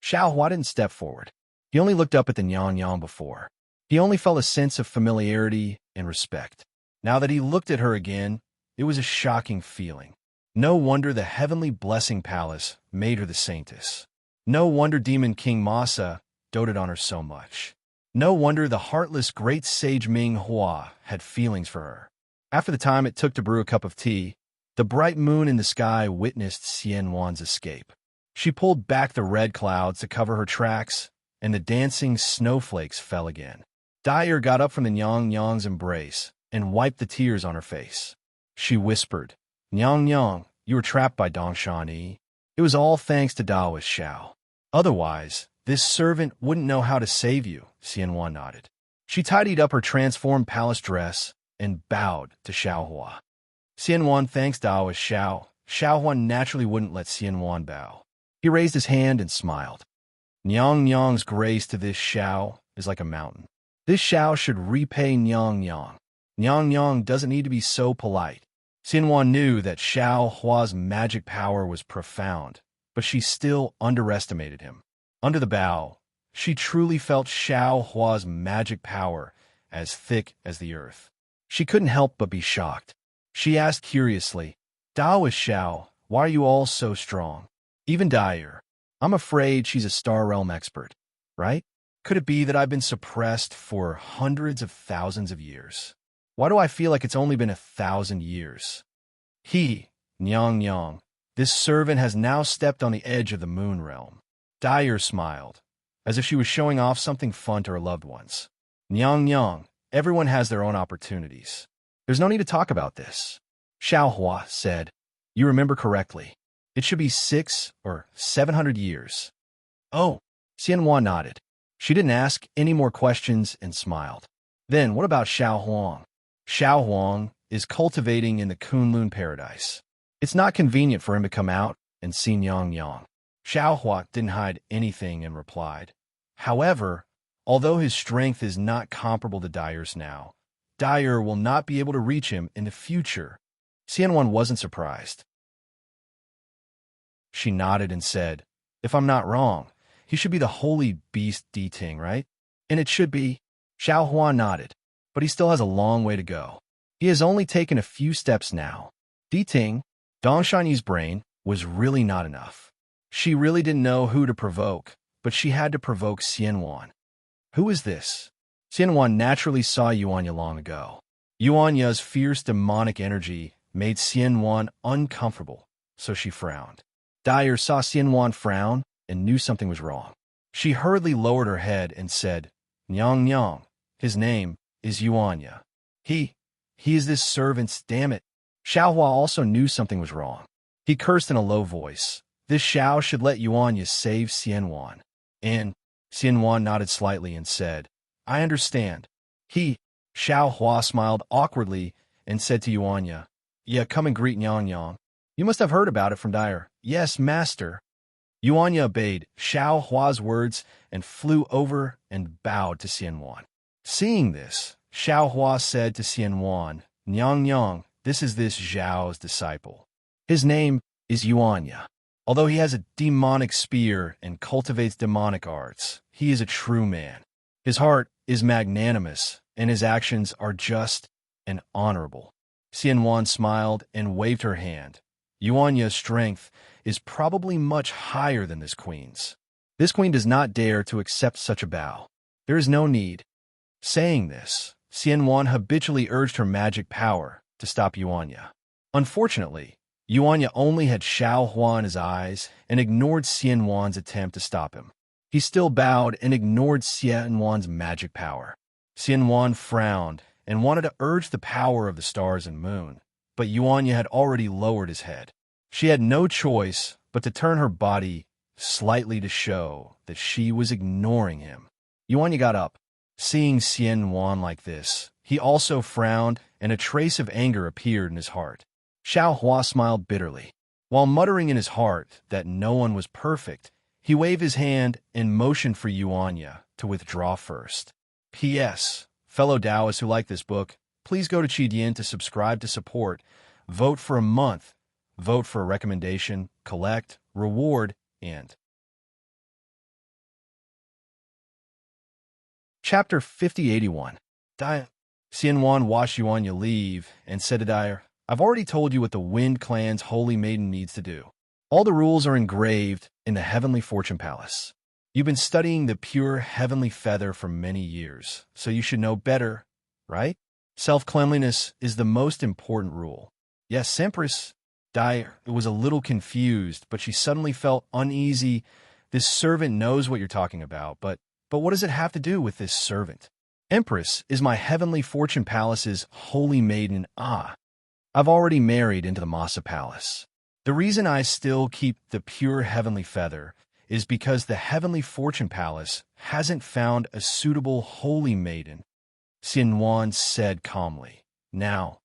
Xiaohua didn't step forward. He only looked up at the Nyang Yang before. He only felt a sense of familiarity and respect. Now that he looked at her again, it was a shocking feeling. No wonder the heavenly blessing palace made her the saintess. No wonder Demon King Masa doted on her so much. No wonder the heartless great sage Ming Hua had feelings for her. After the time it took to brew a cup of tea, the bright moon in the sky witnessed Xianhuan's escape. She pulled back the red clouds to cover her tracks, and the dancing snowflakes fell again. Dyer got up from the Nyang Nyang's embrace and wiped the tears on her face. She whispered, "Nyang Nyang, you were trapped by Dongshan Yi. It was all thanks to Daoist Xiao. Otherwise, this servant wouldn't know how to save you." Xianhuan nodded. She tidied up her transformed palace dress and bowed to Xiaohua. Xianhuan thanks Daoist Xiao. Xiaohua naturally wouldn't let Xianhuan bow. He raised his hand and smiled. Nyang Nyang's grace to this Xiao is like a mountain. This Xiao should repay Nyang Nyang. Nyang Nyang doesn't need to be so polite. Xianhuan knew that Xiao Hua's magic power was profound, but she still underestimated him. Under the bow, she truly felt Xiao Hua's magic power as thick as the earth. She couldn't help but be shocked. She asked curiously, "Daoist Xiao, why are you all so strong? Even Dyer. I'm afraid she's a Star Realm expert, right? Could it be that I've been suppressed for hundreds of thousands of years? Why do I feel like it's only been 1,000 years?" Nyang Nyang, this servant has now stepped on the edge of the moon realm. Dyer smiled, as if she was showing off something fun to her loved ones. Nyang Nyang, everyone has their own opportunities. There's no need to talk about this. Xiaohua said, "You remember correctly. It should be 600 or 700 years. "Oh," Xianhuan nodded. She didn't ask any more questions and smiled. "Then what about Xiao Huang?" "Xiao Huang is cultivating in the Kunlun paradise. It's not convenient for him to come out and see Nyang Yang." Xiaohua didn't hide anything and replied. However, although his strength is not comparable to Dyer's now, Dyer will not be able to reach him in the future. Xianhuan wasn't surprised. She nodded and said, "If I'm not wrong, he should be the holy beast Diting, right?" "And it should be." Xiaohua nodded, "but he still has a long way to go. He has only taken a few steps now." Diting, Dongshan brain, was really not enough. She really didn't know who to provoke, but she had to provoke Xianhuan. "Who is this?" Xianhuan naturally saw Yuanya long ago. Yuanya's fierce demonic energy made Xianhuan uncomfortable, so she frowned. Dyer saw Xianhuan frown and knew something was wrong. She hurriedly lowered her head and said, "Nyang Nyang, his name is Yuanya. He is this servant's, damn it." Xiaohua also knew something was wrong. He cursed in a low voice. This Xiao should let Yuanya save Xianhuan. And Xianhuan nodded slightly and said, "I understand." Xiaohua smiled awkwardly and said to Yuanya, "Yeah, come and greet Nyang Yang. You must have heard about it from Dyer." "Yes, master." Yuanya obeyed Xiaohua's words and flew over and bowed to Xianhuan. Seeing this, Xiaohua said to Xianhuan, "Nyang Yang, this is this Zhao's disciple. His name is Yuanya. Although he has a demonic spear and cultivates demonic arts, he is a true man. His heart is magnanimous, and his actions are just and honorable." Xianwan smiled and waved her hand. Yuanya's strength is probably much higher than this queen's. This queen does not dare to accept such a bow. There is no need. Saying this, Xianwan habitually urged her magic power to stop Yuanya. Unfortunately, Yuanya only had Xiaohua in his eyes and ignored Xianwan's attempt to stop him. He still bowed and ignored Xianwan's magic power. Xianwan frowned and wanted to urge the power of the stars and moon, but Yuanya had already lowered his head. She had no choice but to turn her body slightly to show that she was ignoring him. Yuanya got up. Seeing Xianwan like this, he also frowned, and a trace of anger appeared in his heart. Xiaohua smiled bitterly. While muttering in his heart that no one was perfect, he waved his hand and motioned for Yuanya to withdraw first. P.S. Fellow Taoists who like this book, please go to Qidian to subscribe to support, vote for a month, vote for a recommendation, collect, reward, and Chapter 5081. Xianwan watched Yuanya leave and said to Dyer, I've already told you what the Wind Clan's Holy Maiden needs to do. All the rules are engraved in the Heavenly Fortune Palace. You've been studying the pure heavenly feather for many years, so you should know better, right? Self-cleanliness is the most important rule. Yes, Empress. Dyer was a little confused, but she suddenly felt uneasy. This servant knows what you're talking about, but what does it have to do with this servant? Empress is my Heavenly Fortune Palace's holy maiden. I've already married into the Masa Palace. The reason I still keep the pure heavenly feather is because the Heavenly Fortune Palace hasn't found a suitable holy maiden, Xianwan said calmly. Now,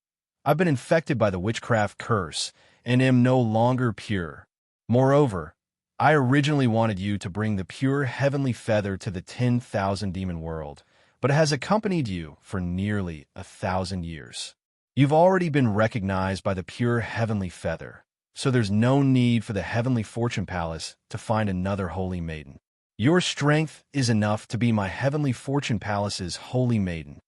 I've been infected by the witchcraft curse and am no longer pure. Moreover, I originally wanted you to bring the pure heavenly feather to the 10,000 demon world, but it has accompanied you for nearly 1,000 years. You've already been recognized by the pure heavenly feather, so there's no need for the Heavenly Fortune Palace to find another holy maiden. Your strength is enough to be my Heavenly Fortune Palace's holy maiden.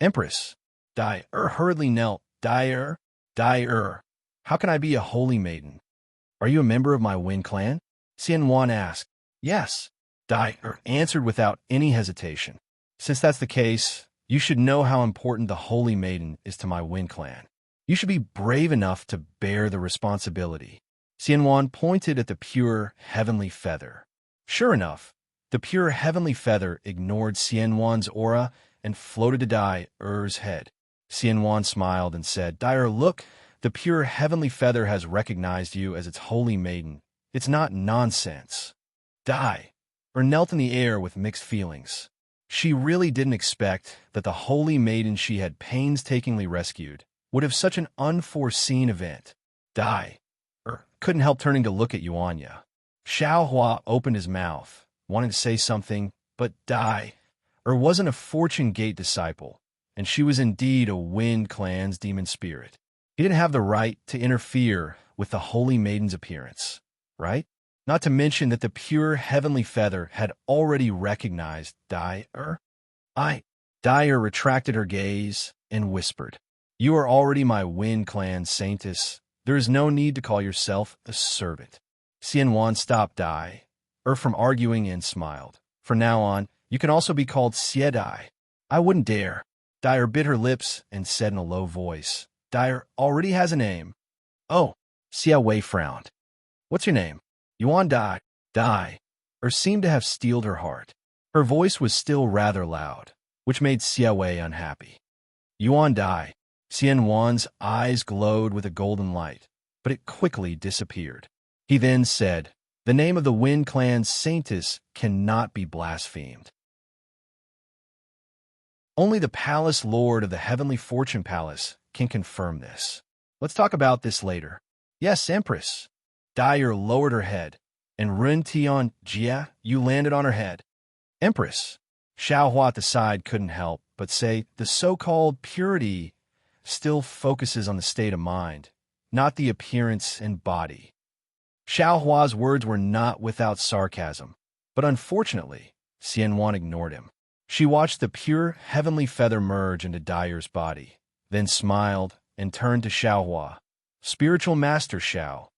Empress, Dyer hurriedly knelt. Dyer, how can I be a holy maiden? Are you a member of my Wind Clan? Xianwan asked. Yes, Dyer answered without any hesitation. Since that's the case, you should know how important the holy maiden is to my Wind Clan. You should be brave enough to bear the responsibility. Xianwan pointed at the pure heavenly feather. Sure enough, the pure heavenly feather ignored Xianwan's aura and floated to Dyer's head. Xianwan smiled and said, Dyer, look, the pure heavenly feather has recognized you as its holy maiden. It's not nonsense. Dyer knelt in the air with mixed feelings. She really didn't expect that the holy maiden she had painstakingly rescued would have such an unforeseen event. Dyer couldn't help turning to look at Yuanya. Xiaohua opened his mouth, wanting to say something, but Dyer wasn't a Fortune Gate disciple, and she was indeed a Wind Clan's demon spirit. He didn't have the right to interfere with the holy maiden's appearance, right? Not to mention that the pure heavenly feather had already recognized Dyer. Dyer retracted her gaze and whispered, You are already my Wind Clan saintess. There is no need to call yourself a servant. Xianwan stopped Dyer from arguing and smiled. From now on, you can also be called Xiedai. I wouldn't dare. Dyer bit her lips and said in a low voice, Dyer already has a name. Oh, Xia Wei frowned. What's your name? Yuan Dyer seemed to have steeled her heart. Her voice was still rather loud, which made Xia Wei unhappy. Yuan Dyer. Xianwan's eyes glowed with a golden light, but it quickly disappeared. He then said, The name of the Wind Clan's saintess cannot be blasphemed. Only the Palace Lord of the Heavenly Fortune Palace can confirm this. Let's talk about this later. Yes, Empress. Dyer lowered her head, and Ren Tian Jia, you landed on her head. Empress. Xiaohua at the side couldn't help but say the so-called purity still focuses on the state of mind, not the appearance and body. Xiaohua's words were not without sarcasm, but unfortunately, Xianwan ignored him. She watched the pure heavenly feather merge into Dyer's body, then smiled and turned to Xiaohua. Spiritual Master Xiao,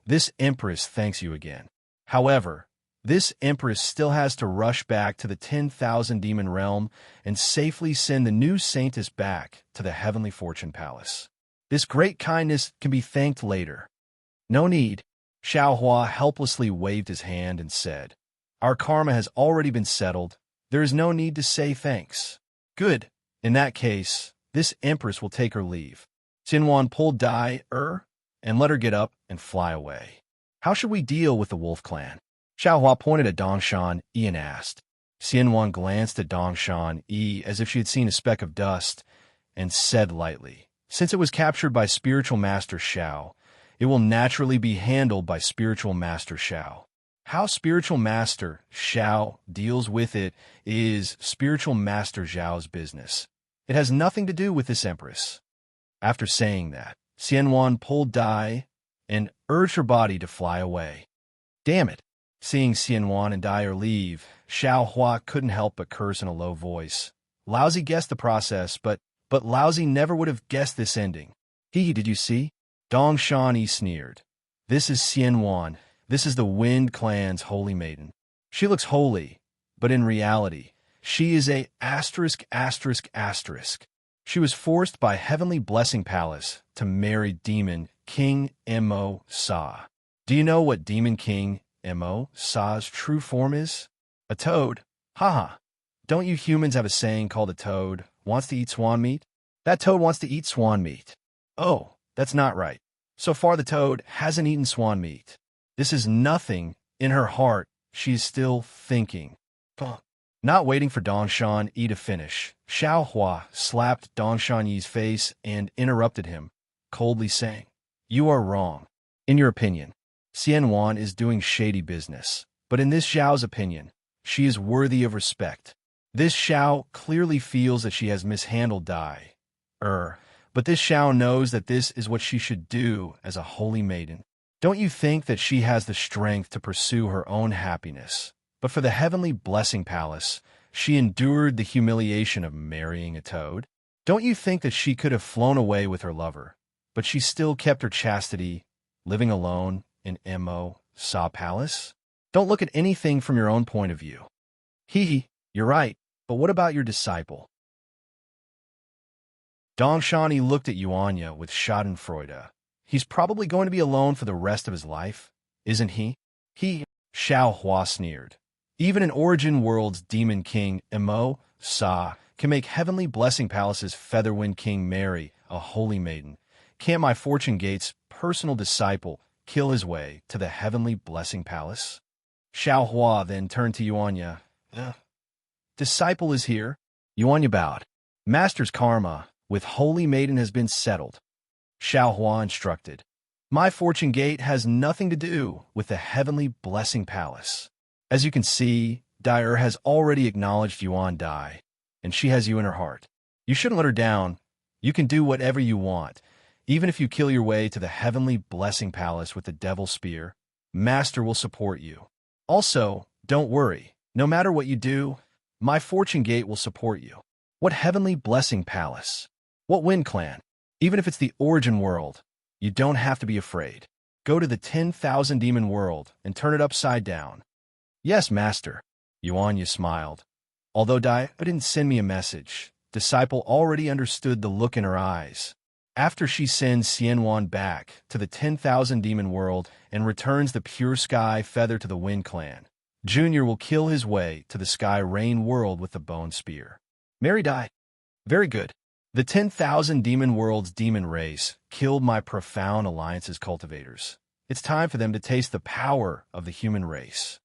this Empress thanks you again. However, this Empress still has to rush back to the 10,000 demon realm and safely send the new Saintess back to the Heavenly Fortune Palace. This great kindness can be thanked later. No need. Xiaohua helplessly waved his hand and said, Our karma has already been settled. There is no need to say thanks. Good. In that case, this Empress will take her leave. Xianwan pulled Dai and let her get up and fly away. How should we deal with the wolf clan? Xiaohua pointed at Dongshan Yi and asked. Xianwan glanced at Dongshan Yi as if she had seen a speck of dust and said lightly, Since it was captured by Spiritual Master Xiao, it will naturally be handled by Spiritual Master Xiao. How Spiritual Master Xiao deals with it is Spiritual Master Xiao's business. It has nothing to do with this Empress. After saying that, Xianwan pulled Dai and urged her body to fly away. Damn it! Seeing Xianwan and Dai leave, Xiaohua couldn't help but curse in a low voice. Lousy guessed the process, but Lousy never would have guessed this ending. Did you see? Dongshan Yi sneered. This is Xianwan. This is the Wind Clan's holy maiden. She looks holy, but in reality, she is a *****. She was forced by Heavenly Blessing Palace to marry Demon King Mo Sa. Do you know what Demon King Mo Sa's true form is? A toad. Haha. Don't you humans have a saying called a toad wants to eat swan meat? That toad wants to eat swan meat. Oh, that's not right. So far the toad hasn't eaten swan meat. This is nothing. In her heart, she is still thinking. Not waiting for Dongshan Yi to finish, Xiaohua slapped Dongshan Yi's face and interrupted him, coldly saying, You are wrong. In your opinion, Xianwan is doing shady business, but in this Xiao's opinion, she is worthy of respect. This Xiao clearly feels that she has mishandled Dai. But this Xiao knows that this is what she should do as a holy maiden. Don't you think that she has the strength to pursue her own happiness? But for the Heavenly Blessing Palace, she endured the humiliation of marrying a toad. Don't you think that she could have flown away with her lover, but she still kept her chastity, living alone in Mo Sa Palace? Don't look at anything from your own point of view. You're right, but what about your disciple? Dongshan Yi looked at Yuanya with schadenfreude. He's probably going to be alone for the rest of his life, isn't he? Xiaohua sneered. Even in Origin World's Demon King Mo Sa can make Heavenly Blessing Palace's Featherwind King marry a holy maiden. Can't my Fortune Gate's personal disciple kill his way to the Heavenly Blessing Palace? Xiaohua then turned to Yuanya. Disciple is here. Yuanya bowed. Master's karma with holy maiden has been settled. Xiaohua instructed. My Fortune Gate has nothing to do with the Heavenly Blessing Palace. As you can see, Dai has already acknowledged Yuan Dai, and she has you in her heart. You shouldn't let her down. You can do whatever you want, even if you kill your way to the Heavenly Blessing Palace with the Devil Spear. Master will support you. Also, don't worry. No matter what you do, my Fortune Gate will support you. What Heavenly Blessing Palace? What Wind Clan? Even if it's the Origin World, you don't have to be afraid. Go to the 10,000 Demon World and turn it upside down. Yes, Master. Yuanya smiled. Although Dai didn't send me a message, Disciple already understood the look in her eyes. After she sends Xianwan back to the 10,000 Demon World and returns the Pure Sky Feather to the Wind Clan, Junior will kill his way to the Sky Rain World with the Bone Spear. Marry Dai. Very good. The 10,000 Demon World's demon race killed my Profound Alliance's cultivators. It's time for them to taste the power of the human race.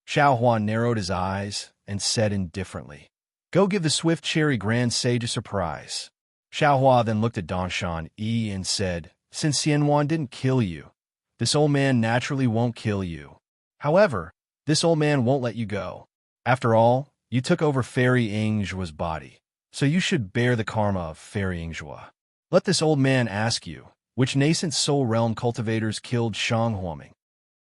Xiaohua narrowed his eyes and said indifferently, Go give the Swift Cherry Grand Sage a surprise. Xiaohua then looked at Dongshan Yi and said, Since Xianwan didn't kill you, this old man naturally won't kill you. However, this old man won't let you go. After all, you took over Fairy Ingjua's body, so you should bear the karma of Fairy Ingjua. Let this old man ask you, which nascent soul realm cultivators killed Shang Huoming?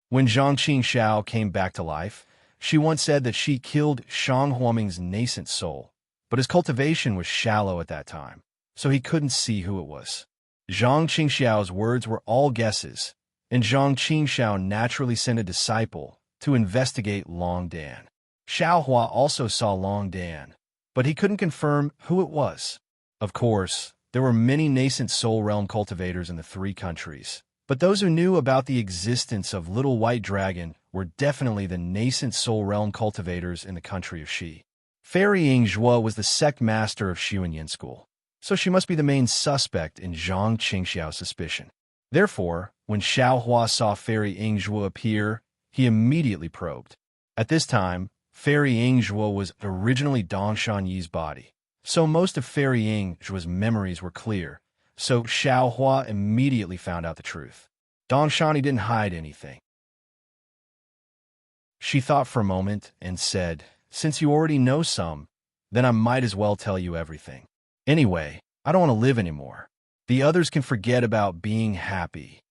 When Zhangqing Xiao came back to life, she once said that she killed Shang Huoming's nascent soul, but his cultivation was shallow at that time, so he couldn't see who it was. Zhang Qingxiao's words were all guesses, and Zhang Qingxiao naturally sent a disciple to investigate Long Dan. Xiaohua also saw Long Dan, but he couldn't confirm who it was. Of course, there were many nascent soul realm cultivators in the three countries, but those who knew about the existence of Little White Dragon were definitely the nascent soul realm cultivators in the country of Shi. Fairy Ying Zhuo was the sect master of Xuanyin School, so she must be the main suspect in Zhang Qingxiao's suspicion. Therefore, when Xiaohua saw Fairy Ying Zhuo appear, he immediately probed. At this time, Fairy Ying Zhuo was originally Dongshan Yi's body, so most of Fairy Ying Zhuo's memories were clear, so Xiaohua immediately found out the truth. Dongshan didn't hide anything. She thought for a moment and said, "Since you already know some, then I might as well tell you everything. Anyway, I don't want to live anymore. The others can forget about being happy."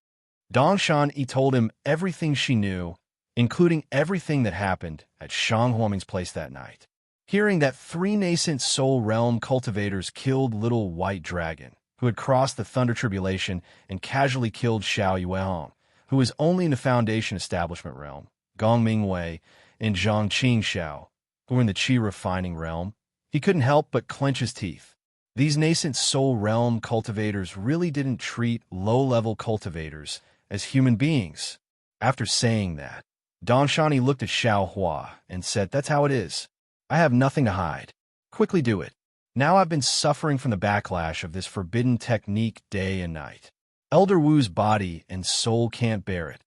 Dongshan told him everything she knew, including everything that happened at Shang Huoming's place that night. Hearing that 3 nascent soul realm cultivators killed Little White Dragon, who had crossed the Thunder Tribulation and casually killed Xiao Yuehong, who was only in the Foundation Establishment realm, Gong Mingwei, and Zhang Qingxiao, who were in the Qi Refining realm, he couldn't help but clench his teeth. These nascent soul realm cultivators really didn't treat low-level cultivators as human beings. After saying that, Dongshan looked at Xiaohua and said, "That's how it is. I have nothing to hide. Quickly do it. Now I've been suffering from the backlash of this forbidden technique day and night. Elder Wu's body and soul can't bear it."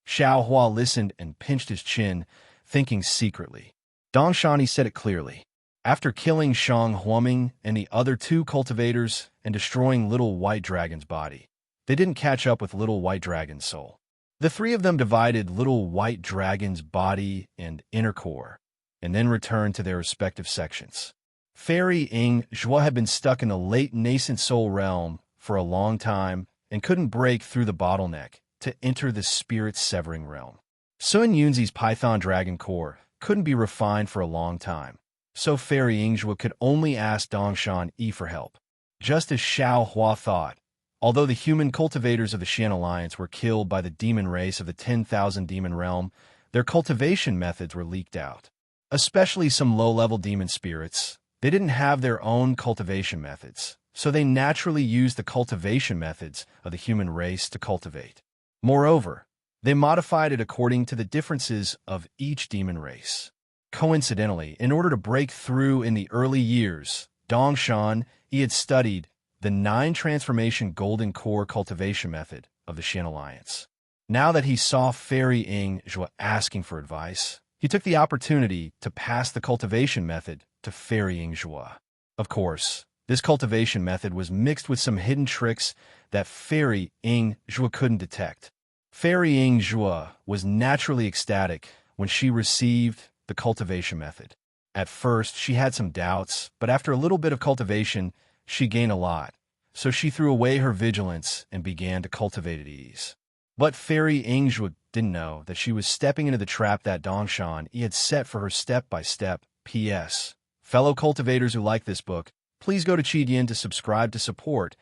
Xiaohua listened and pinched his chin, thinking secretly. Dongshan said it clearly. After killing Shang Huoming and the other 2 cultivators and destroying Little White Dragon's body, they didn't catch up with Little White Dragon's soul. The 3 of them divided Little White Dragon's body and inner core, and then returned to their respective sections. Fairy Ying Zhuo had been stuck in the late nascent soul realm for a long time and couldn't break through the bottleneck to enter the spirit-severing realm. Sun Yunzi's Python Dragon core couldn't be refined for a long time, so Fairy Ying Zhuo could only ask Dongshan for help. Just as Xiaohua thought, although the human cultivators of the Xian Alliance were killed by the demon race of the 10,000 demon realm, their cultivation methods were leaked out. Especially some low-level demon spirits, they didn't have their own cultivation methods, so they naturally used the cultivation methods of the human race to cultivate. Moreover, they modified it according to the differences of each demon race. Coincidentally, in order to break through in the early years, Dongshan had studied the 9 transformation golden core cultivation method of the Xian Alliance. Now that he saw Fairy Ying Zhuo asking for advice, he took the opportunity to pass the cultivation method to Fairy Ying Zhuo. Of course, this cultivation method was mixed with some hidden tricks that Fairy Ying Zhuo couldn't detect. Fairy Ying Zhuo was naturally ecstatic when she received the cultivation method. At first, she had some doubts, but after a little bit of cultivation, she gained a lot, so she threw away her vigilance and began to cultivate at ease. But Fairy Ying Zhuo didn't know that she was stepping into the trap that Dongshan had set for her step-by-step. P.S. Fellow cultivators who like this book, please go to Qidian to subscribe to support,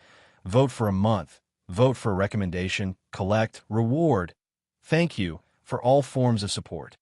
vote for a month, vote for a recommendation, collect, reward. Thank you for all forms of support.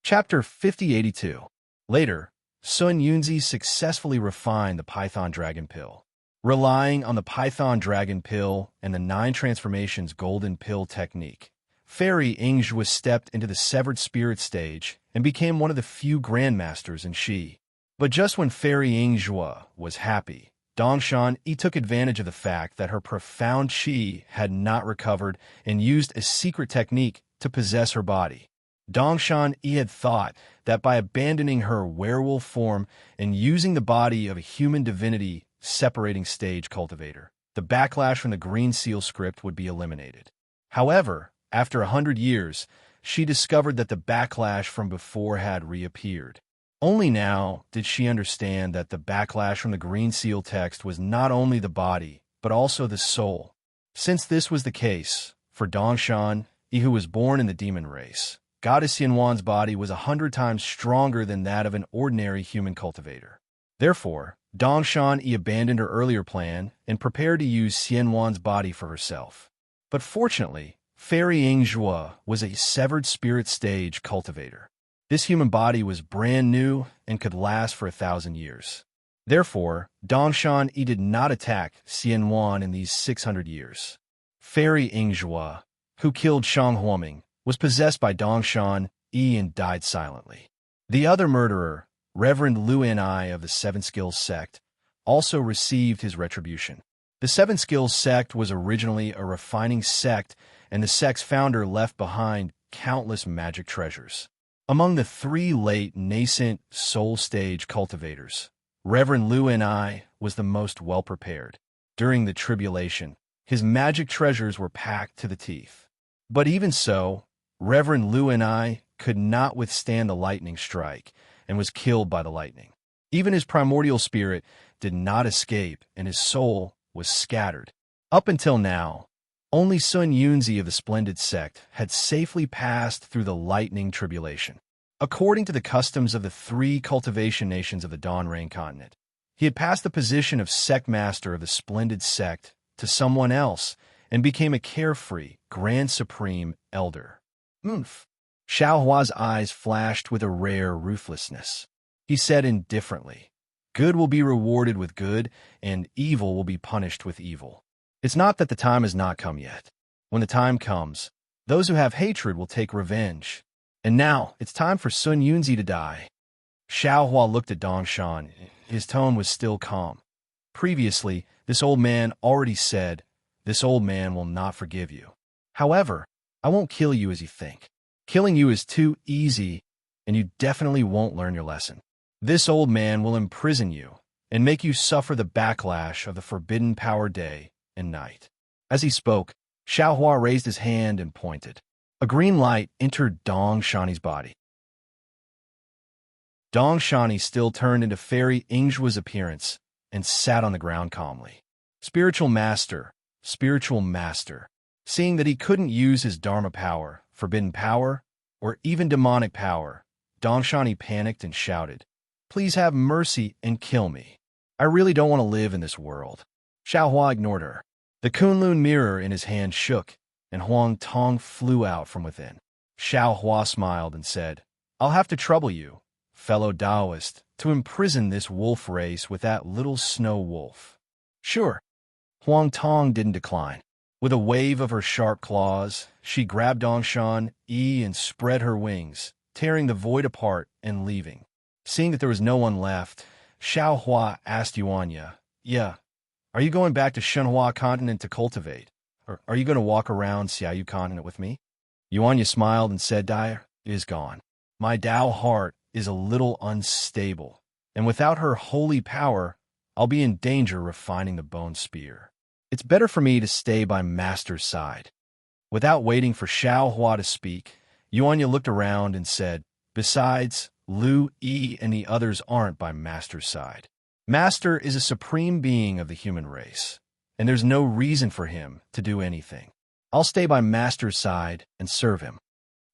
Chapter 5082. Later, Sun Yunzi successfully refined the Python Dragon Pill. Relying on the Python Dragon Pill and the 9 Transformations Golden Pill technique, Fairy Ying Zhuo stepped into the Severed Spirit stage and became one of the few Grandmasters in Shi. But just when Fairy Ying Zhuo was happy, Dongshan took advantage of the fact that her profound Qi had not recovered and used a secret technique to possess her body. Dongshan had thought that by abandoning her werewolf form and using the body of a human divinity separating stage cultivator, the backlash from the Green Seal script would be eliminated. However, after 100 years, she discovered that the backlash from before had reappeared. Only now did she understand that the backlash from the Green Seal text was not only the body, but also the soul. Since this was the case, for Dongshan, who was born in the demon race, Goddess Xianwan's body was 100 times stronger than that of an ordinary human cultivator. Therefore, Dongshan abandoned her earlier plan and prepared to use Xianwan's body for herself. But fortunately, Fairy Yingzhua was a severed spirit stage cultivator. This human body was brand new and could last for 1,000 years. Therefore, Dongshan did not attack Xianwan in these 600 years. Fairy Yingzhua, who killed Shang Huoming, was possessed by Dongshan and died silently. The other murderer, Reverend Lu Ni of the Seven Skills sect, also received his retribution. The Seven Skills sect was originally a refining sect, and the sect's founder left behind countless magic treasures. Among the 3 late nascent soul stage cultivators, Reverend Lu Ni was the most well-prepared. During the tribulation, his magic treasures were packed to the teeth. But even so, Reverend Lu Ni could not withstand the lightning strike and was killed by the lightning. Even his primordial spirit did not escape, and his soul was scattered. Up until now, only Sun Yunzi of the Splendid Sect had safely passed through the lightning tribulation. According to the customs of the 3 cultivation nations of the Dawn Rain continent, he had passed the position of sect master of the Splendid Sect to someone else and became a carefree, grand supreme elder. Oomph! Xiaohua's eyes flashed with a rare ruthlessness. He said indifferently, "Good will be rewarded with good, and evil will be punished with evil. It's not that the time has not come yet. When the time comes, those who have hatred will take revenge. And now, it's time for Sun Yunzi to die." Xiaohua looked at Dongshan. His tone was still calm. Previously, this old man already said, "This old man will not forgive you. However, I won't kill you as you think. Killing you is too easy, and you definitely won't learn your lesson. This old man will imprison you and make you suffer the backlash of the Forbidden Power day and night." As he spoke, Xiaohua raised his hand and pointed. A green light entered Dong Shani's body. Dong Shani still turned into Fairy Yingzhua's appearance and sat on the ground calmly. Spiritual Master, Spiritual Master. Seeing that he couldn't use his Dharma power, forbidden power, or even demonic power, Dong Shani panicked and shouted, "Please have mercy and kill me. I really don't want to live in this world." Xiaohua ignored her. The Kunlun mirror in his hand shook, and Huang Tong flew out from within. Xiaohua smiled and said, "I'll have to trouble you, fellow Taoist, to imprison this wolf race with that little snow wolf." "Sure." Huang Tong didn't decline. With a wave of her sharp claws, she grabbed Dongshan and spread her wings, tearing the void apart and leaving. Seeing that there was no one left, Xiaohua asked Yuanya, "Yeah, are you going back to Shenhua continent to cultivate? Or are you going to walk around Xiaoyu continent with me?" Yuanya smiled and said, "Dai is gone. My Tao heart is a little unstable, and without her holy power, I'll be in danger refining the bone spear. It's better for me to stay by Master's side." Without waiting for Xiaohua to speak, Yuanya looked around and said, "Besides, Lu Yi and the others aren't by Master's side. Master is a supreme being of the human race, and there's no reason for him to do anything. I'll stay by Master's side and serve him."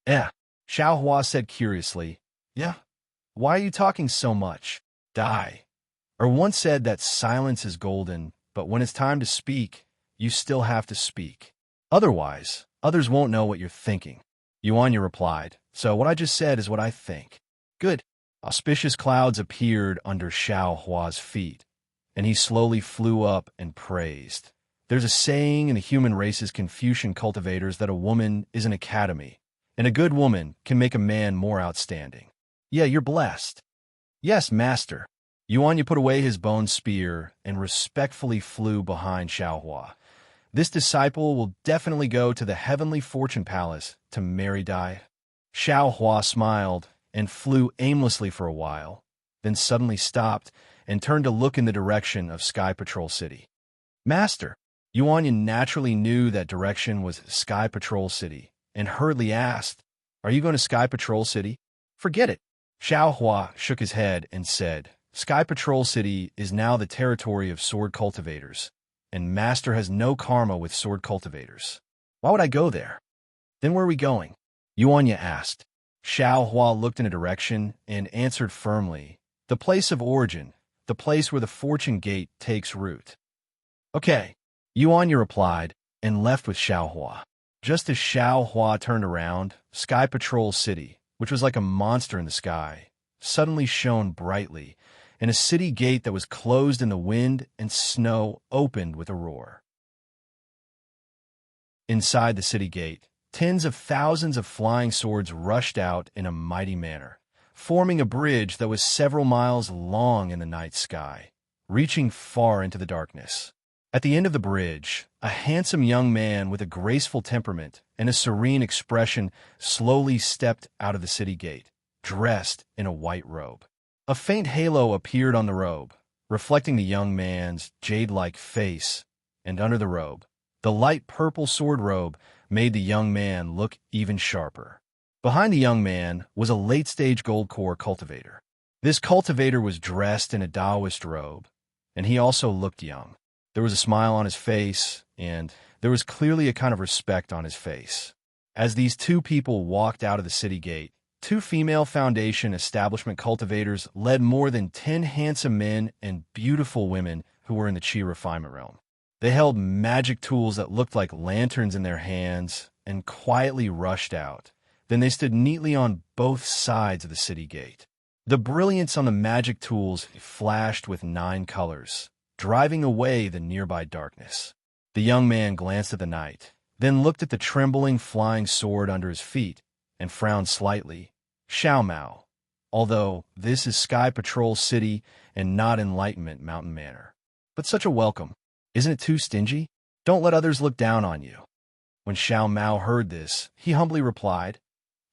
Xiaohua said curiously, "Yeah? Why are you talking so much? Dai. Or once said that silence is golden, but when it's time to speak, you still have to speak. Otherwise, others won't know what you're thinking." Yuanya replied, "So what I just said is what I think." "Good." Auspicious clouds appeared under Xiaohua's feet, and he slowly flew up and praised. There's a saying in the human race's Confucian cultivators that a woman is an academy, and a good woman can make a man more outstanding. Yeah, you're blessed. Yes, Master. Yuanya put away his bone spear and respectfully flew behind Xiaohua. This disciple will definitely go to the heavenly fortune palace to marry Dai. Xiaohua smiled and flew aimlessly for a while, then suddenly stopped and turned to look in the direction of Sky Patrol City. "Master." Yuanya naturally knew that direction was Sky Patrol City and hurriedly asked, "Are you going to Sky Patrol City?" "Forget it." Xiaohua shook his head and said, "Sky Patrol City is now the territory of sword cultivators, and Master has no karma with sword cultivators. Why would I go there?" "Then where are we going?" Yuanya asked. Xiaohua looked in a direction and answered firmly, "The place of origin, the place where the fortune gate takes root. Okay, Yuanya replied, and left with Xiaohua. Just as Xiaohua turned around, Sky Patrol City, which was like a monster in the sky, suddenly shone brightly, and a city gate that was closed in the wind and snow opened with a roar. Inside the city gate, tens of thousands of flying swords rushed out in a mighty manner, forming a bridge that was several miles long in the night sky, reaching far into the darkness. At the end of the bridge, a handsome young man with a graceful temperament and a serene expression slowly stepped out of the city gate, dressed in a white robe. A faint halo appeared on the robe, reflecting the young man's jade-like face, and under the robe, the light purple sword robe made the young man look even sharper. Behind the young man was a late-stage gold core cultivator. This cultivator was dressed in a Taoist robe, and he also looked young. There was a smile on his face, and there was clearly a kind of respect on his face. As these two people walked out of the city gate, two female Foundation establishment cultivators led more than 10 handsome men and beautiful women who were in the Qi refinement realm. They held magic tools that looked like lanterns in their hands and quietly rushed out. Then they stood neatly on both sides of the city gate. The brilliance on the magic tools flashed with 9 colors, driving away the nearby darkness. The young man glanced at the knight, then looked at the trembling flying sword under his feet, and frowned slightly. Xiao Mao, although this is Sky Patrol City and not Enlightenment Mountain Manor. But such a welcome. Isn't it too stingy? Don't let others look down on you. When Xiao Mao heard this, he humbly replied,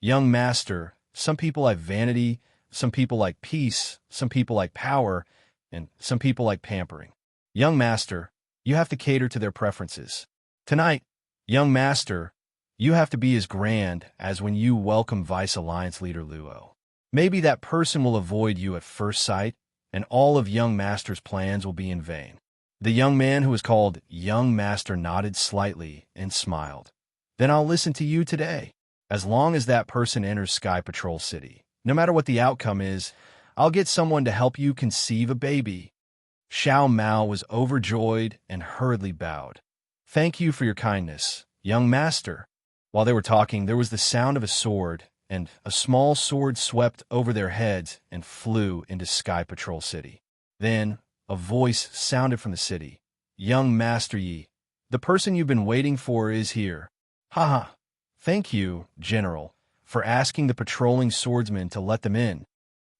Young master, some people like vanity, some people like peace, some people like power, and some people like pampering. Young master, you have to cater to their preferences. Tonight, young master, you have to be as grand as when you welcome Vice Alliance leader Luo. Maybe that person will avoid you at first sight, and all of young master's plans will be in vain. The young man who was called young master nodded slightly and smiled. Then I'll listen to you today. As long as that person enters Sky Patrol City, no matter what the outcome is, I'll get someone to help you conceive a baby. Xiao Mao was overjoyed and hurriedly bowed. Thank you for your kindness, young master. While they were talking, there was the sound of a sword, and a small sword swept over their heads and flew into Sky Patrol City. Then, a voice sounded from the city. Young Master Yi, the person you've been waiting for is here. Haha. Thank you, General, for asking the patrolling swordsman to let them in.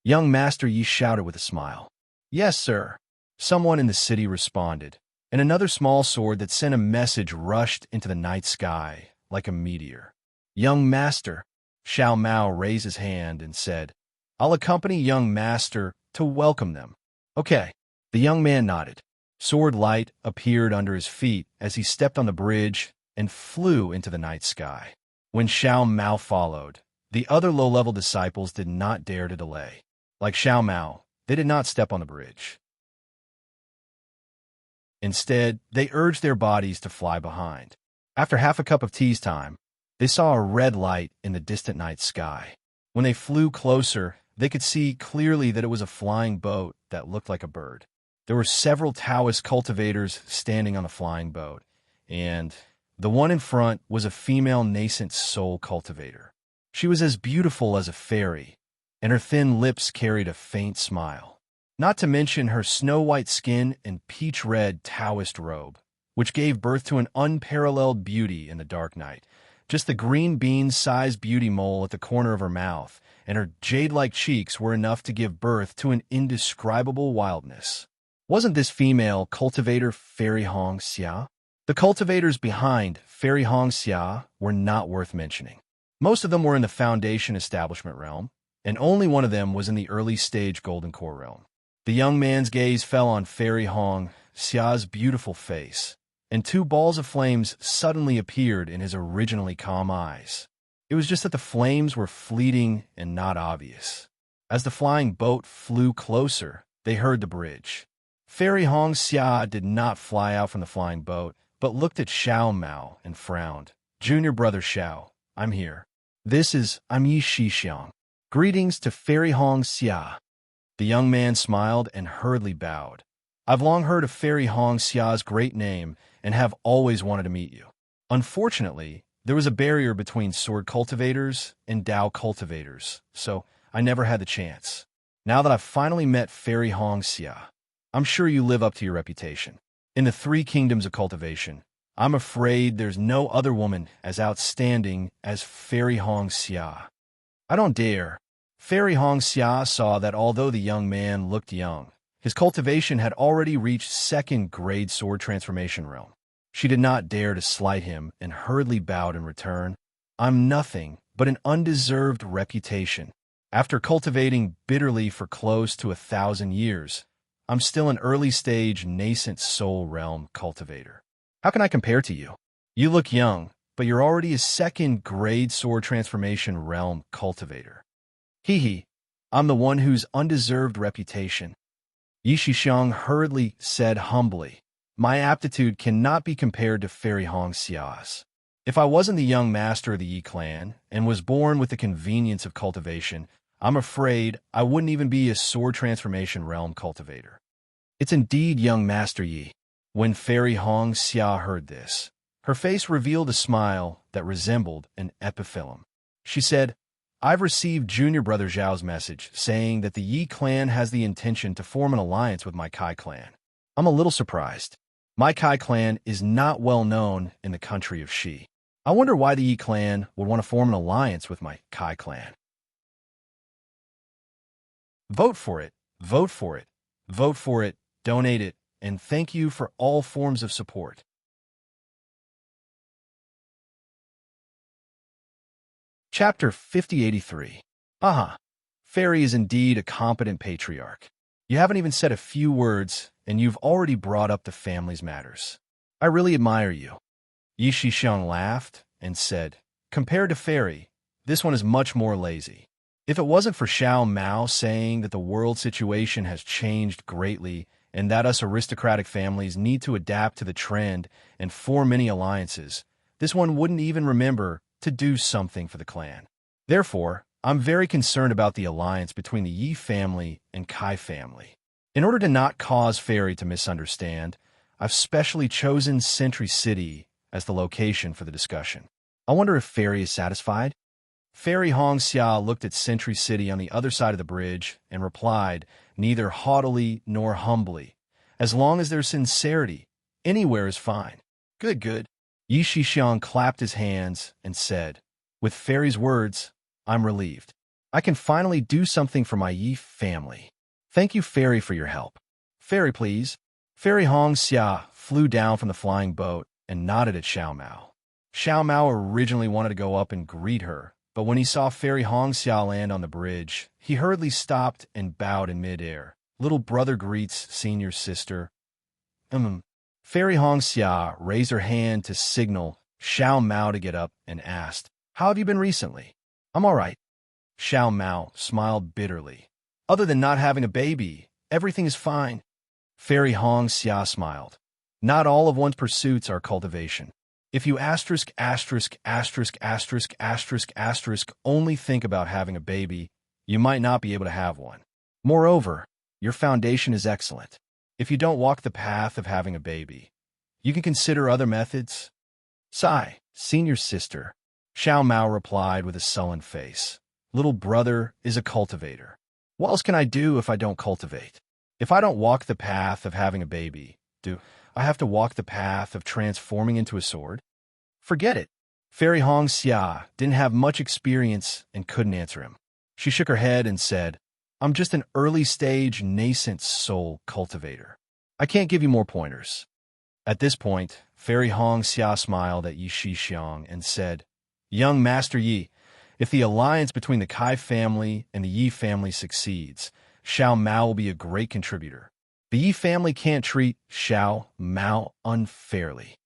Young Master Yi shouted with a smile. Yes, sir. Someone in the city responded, and another small sword that sent a message rushed into the night sky like a meteor. Young Master, Xiao Mao raised his hand and said, I'll accompany young master to welcome them. Okay. The young man nodded. Sword light appeared under his feet as he stepped on the bridge and flew into the night sky. When Xiao Mao followed, the other low-level disciples did not dare to delay. Like Xiao Mao, they did not step on the bridge. Instead, they urged their bodies to fly behind. After half a cup of tea's time, they saw a red light in the distant night sky. When they flew closer, they could see clearly that it was a flying boat that looked like a bird. There were several Taoist cultivators standing on the flying boat, and the one in front was a female nascent soul cultivator. She was as beautiful as a fairy, and her thin lips carried a faint smile. Not to mention her snow-white skin and peach-red Taoist robe, which gave birth to an unparalleled beauty in the dark night. Just the green bean-sized beauty mole at the corner of her mouth and her jade-like cheeks were enough to give birth to an indescribable wildness. Wasn't this female cultivator Fairy Hong Xia? The cultivators behind Fairy Hong Xia were not worth mentioning. Most of them were in the Foundation establishment realm, and only one of them was in the early-stage Golden Core realm. The young man's gaze fell on Fairy Hong Xia's beautiful face, and 2 balls of flames suddenly appeared in his originally calm eyes. It was just that the flames were fleeting and not obvious. As the flying boat flew closer, they heard the bridge. Fairy Hong Xia did not fly out from the flying boat, but looked at Xiao Mao and frowned. Junior brother Xiao, I'm here. I'm Yi Shixiang. Greetings to Fairy Hong Xia. The young man smiled and hurriedly bowed. I've long heard of Fairy Hong Xia's great name and have always wanted to meet you. Unfortunately, there was a barrier between sword cultivators and Dao cultivators, so I never had the chance. Now that I've finally met Fairy Hong Xia, I'm sure you live up to your reputation. In the three kingdoms of cultivation, I'm afraid there's no other woman as outstanding as Fairy Hong Xia. I don't dare. Fairy Hong Xia saw that although the young man looked young, his cultivation had already reached second-grade sword transformation realm. She did not dare to slight him and hurriedly bowed in return. I'm nothing but an undeserved reputation. After cultivating bitterly for close to 1,000 years, I'm still an early-stage nascent soul realm cultivator. How can I compare to you? You look young, but you're already a second-grade sword transformation realm cultivator. Hee, I'm the one whose undeserved reputation. Yi Shixiang hurriedly said humbly, my aptitude cannot be compared to Fairy Hong Xia's. If I wasn't the young master of the Yi clan and was born with the convenience of cultivation, I'm afraid I wouldn't even be a sword transformation realm cultivator. It's indeed young Master Yi. When Fairy Hong Xia heard this, her face revealed a smile that resembled an epiphyllum. She said, I've received Junior Brother Zhao's message saying that the Yi clan has the intention to form an alliance with my Kai clan. I'm a little surprised. My Kai clan is not well known in the country of Shi. I wonder why the Yi clan would want to form an alliance with my Kai clan. Vote for it, vote for it, vote for it, donate it, and thank you for all forms of support. Chapter 5083. Fairy is indeed a competent patriarch. You haven't even said a few words, and you've already brought up the family's matters. I really admire you. Yi Shixiang laughed and said, compared to Fairy, this one is much more lazy. If it wasn't for Xiao Mao saying that the world situation has changed greatly and that us aristocratic families need to adapt to the trend and form many alliances, this one wouldn't even remember to do something for the clan. Therefore, I'm very concerned about the alliance between the Yi family and Kai family. In order to not cause Fairy to misunderstand, I've specially chosen Century City as the location for the discussion. I wonder if Fairy is satisfied? Fairy Hong Xia looked at Century City on the other side of the bridge and replied, neither haughtily nor humbly. As long as there's sincerity, anywhere is fine. Good, good. Yi Shixiang clapped his hands and said, with Fairy's words, I'm relieved. I can finally do something for my Yi family. Thank you, Fairy, for your help. Fairy, please. Fairy Hong Xia flew down from the flying boat and nodded at Xiao Mao. Xiao Mao originally wanted to go up and greet her, but when he saw Fairy Hong Xia land on the bridge, he hurriedly stopped and bowed in midair. Little brother greets senior sister. Fairy Hong Xia raised her hand to signal Xiao Mao to get up and asked, how have you been recently? I'm all right. Xiao Mao smiled bitterly. Other than not having a baby, everything is fine. Fairy Hong Xia smiled. Not all of one's pursuits are cultivation. If you only think about having a baby, you might not be able to have one. Moreover, your foundation is excellent. If you don't walk the path of having a baby, you can consider other methods. Sigh, senior sister. Xiao Mao replied with a sullen face. Little brother is a cultivator. What else can I do if I don't cultivate? If I don't walk the path of having a baby, do I have to walk the path of transforming into a sword? Forget it. Fairy Hong Xia didn't have much experience and couldn't answer him. She shook her head and said, I'm just an early-stage nascent soul cultivator. I can't give you more pointers. At this point, Fairy Hong Xia smiled at Yi Shixiang and said, Young Master Yi, if the alliance between the Kai family and the Yi family succeeds, Xiao Mao will be a great contributor. The Yi family can't treat Xiao Mao unfairly.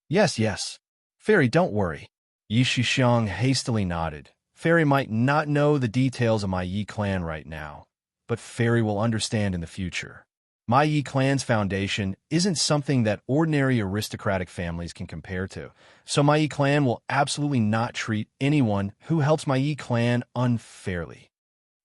Yes. Fairy, don't worry. Yi Shixiang hastily nodded. Fairy might not know the details of my Yi clan right now, but Fairy will understand in the future. My Yi clan's foundation isn't something that ordinary aristocratic families can compare to, so my Yi clan will absolutely not treat anyone who helps my Yi clan unfairly.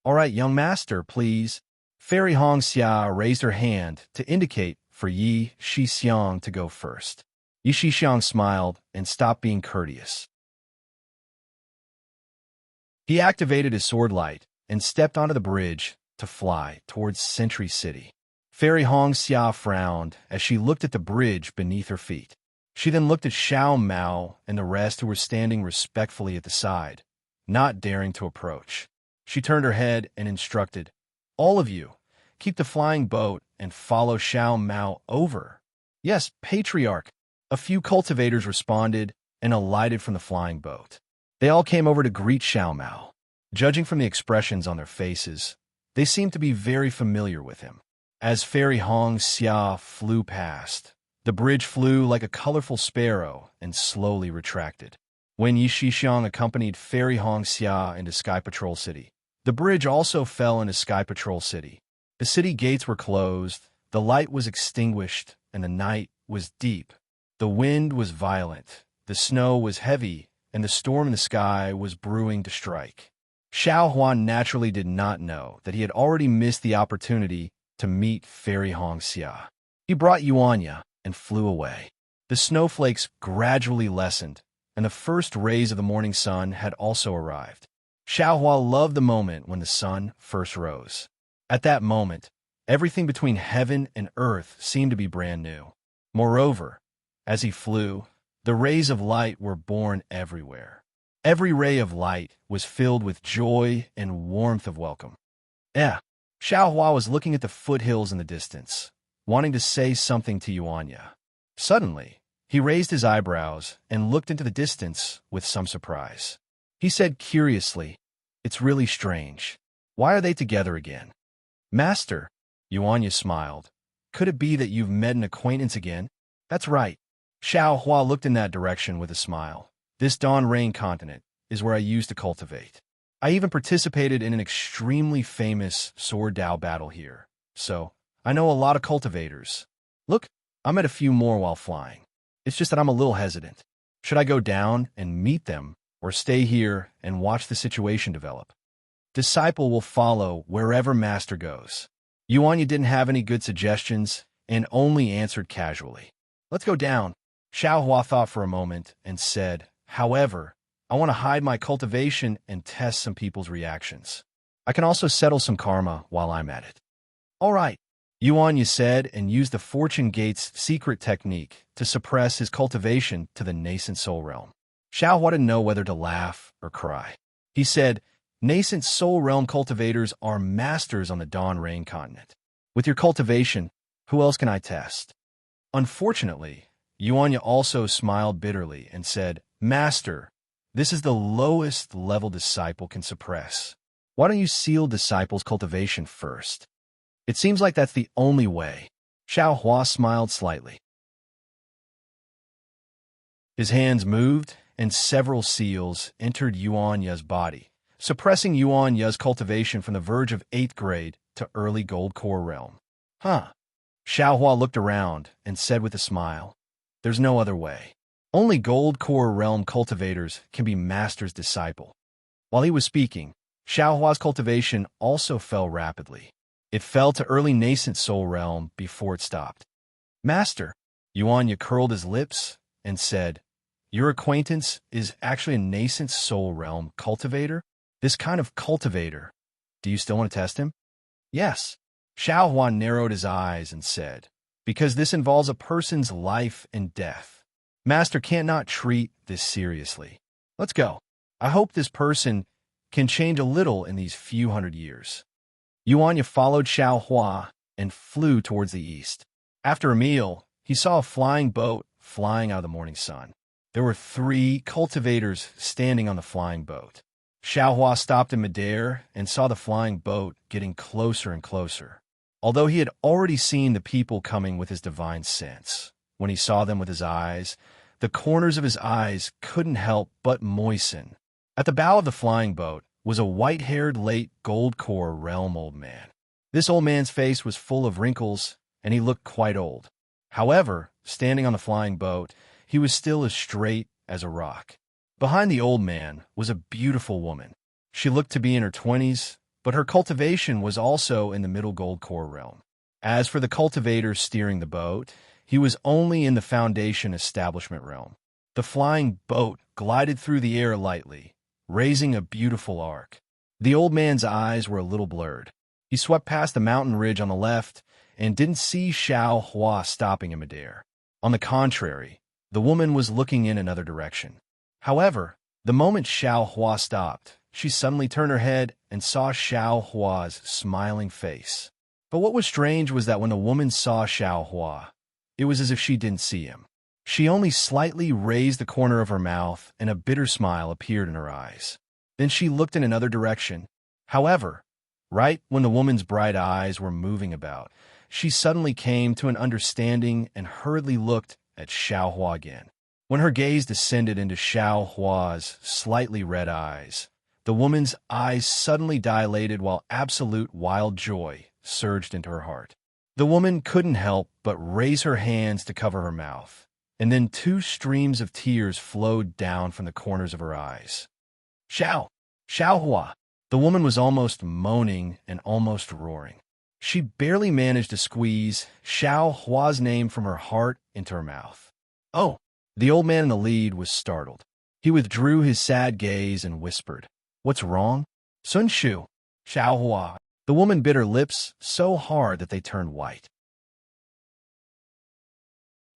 All right, young master, please. Fairy Hong Xia raised her hand to indicate for Yi Shixiang to go first. Yi Shixiang smiled and stopped being courteous. He activated his sword light and stepped onto the bridge to fly towards Century City. Fairy Hong Xia frowned as she looked at the bridge beneath her feet. She then looked at Xiao Mao and the rest who were standing respectfully at the side, not daring to approach. She turned her head and instructed, "All of you, keep the flying boat and follow Xiao Mao over." "Yes, Patriarch." A few cultivators responded and alighted from the flying boat. They all came over to greet Xiao Mao. Judging from the expressions on their faces, they seemed to be very familiar with him. As Fairy Hong Xia flew past, the bridge flew like a colorful sparrow and slowly retracted. When Yi Shixiang accompanied Fairy Hong Xia into Sky Patrol City, the bridge also fell into Sky Patrol City. The city gates were closed, the light was extinguished, and the night was deep. The wind was violent, the snow was heavy, and the storm in the sky was brewing to strike. Xiao Huan naturally did not know that he had already missed the opportunity to meet Fairy Hong Xia. He brought Yuanya and flew away. The snowflakes gradually lessened, and the first rays of the morning sun had also arrived. Xiao Hua loved the moment when the sun first rose. At that moment, everything between heaven and earth seemed to be brand new. Moreover, as he flew, the rays of light were born everywhere. Every ray of light was filled with joy and warmth of welcome. Xiao Hua was looking at the foothills in the distance, wanting to say something to Yuanya. Suddenly, he raised his eyebrows and looked into the distance with some surprise. He said curiously, "It's really strange. Why are they together again?" "Master," Yuanya smiled. "Could it be that you've met an acquaintance again?" "That's right." Xiao Hua looked in that direction with a smile. "This Dawn Rain continent is where I used to cultivate. I even participated in an extremely famous sword Dao battle here, so I know a lot of cultivators. Look, I met a few more while flying. It's just that I'm a little hesitant. Should I go down and meet them, or stay here and watch the situation develop?" "Disciple will follow wherever Master goes." Yuanya didn't have any good suggestions and only answered casually. "Let's go down." Xiao Hua thought for a moment and said, "However, I want to hide my cultivation and test some people's reactions. I can also settle some karma while I'm at it." "All right," Yuanya said and used the Fortune Gate's secret technique to suppress his cultivation to the nascent soul realm. Xiao Hua didn't know whether to laugh or cry. He said, "Nascent soul realm cultivators are masters on the Dawn Rain continent. With your cultivation, who else can I test?" Unfortunately, Yuanya also smiled bitterly and said, "Master, this is the lowest level disciple can suppress. Why don't you seal disciples' cultivation first? It seems like that's the only way." Xiao Hua smiled slightly. His hands moved, and several seals entered Yuanya's body, suppressing Yuanya's cultivation from the verge of 8th grade to early gold core realm. Xiao Hua looked around and said with a smile, "There's no other way. Only gold core realm cultivators can be Master's disciple." While he was speaking, Xiao Hua's cultivation also fell rapidly. It fell to early nascent soul realm before it stopped. "Master," Yuanya curled his lips and said, "Your acquaintance is actually a nascent soul realm cultivator? This kind of cultivator. Do you still want to test him?" "Yes." Xiao Hua narrowed his eyes and said, "Because this involves a person's life and death. Master can't not treat this seriously. Let's go. I hope this person can change a little in these few hundred years." Yuanya followed Xiao Hua and flew towards the east. After a meal, he saw a flying boat flying out of the morning sun. There were 3 cultivators standing on the flying boat. Xiao Hua stopped in midair and saw the flying boat getting closer and closer. Although he had already seen the people coming with his divine sense, when he saw them with his eyes, the corners of his eyes couldn't help but moisten. At the bow of the flying boat was a white-haired late gold core realm old man. This old man's face was full of wrinkles, and he looked quite old. However, standing on the flying boat, he was still as straight as a rock. Behind the old man was a beautiful woman. She looked to be in her 20s, but her cultivation was also in the middle gold core realm. As for the cultivator steering the boat, he was only in the foundation establishment realm. The flying boat glided through the air lightly, raising a beautiful arc. The old man's eyes were a little blurred. He swept past the mountain ridge on the left and didn't see Xiao Hua stopping him midair. On the contrary, the woman was looking in another direction. However, the moment Xiao Hua stopped, she suddenly turned her head and saw Xiao Hua's smiling face. But what was strange was that when the woman saw Xiao Hua, it was as if she didn't see him. She only slightly raised the corner of her mouth, and a bitter smile appeared in her eyes. Then she looked in another direction. However, right when the woman's bright eyes were moving about, she suddenly came to an understanding and hurriedly looked at Xiao Hua again. When her gaze descended into Xiao Hua's slightly red eyes, the woman's eyes suddenly dilated while absolute wild joy surged into her heart. The woman couldn't help but raise her hands to cover her mouth, and then two streams of tears flowed down from the corners of her eyes. Xiao Hua! The woman was almost moaning and almost roaring. She barely managed to squeeze Xiao Hua's name from her heart into her mouth. Oh! The old man in the lead was startled. He withdrew his sad gaze and whispered, "What's wrong?" "Sun Shu, Xiao Hua." The woman bit her lips so hard that they turned white.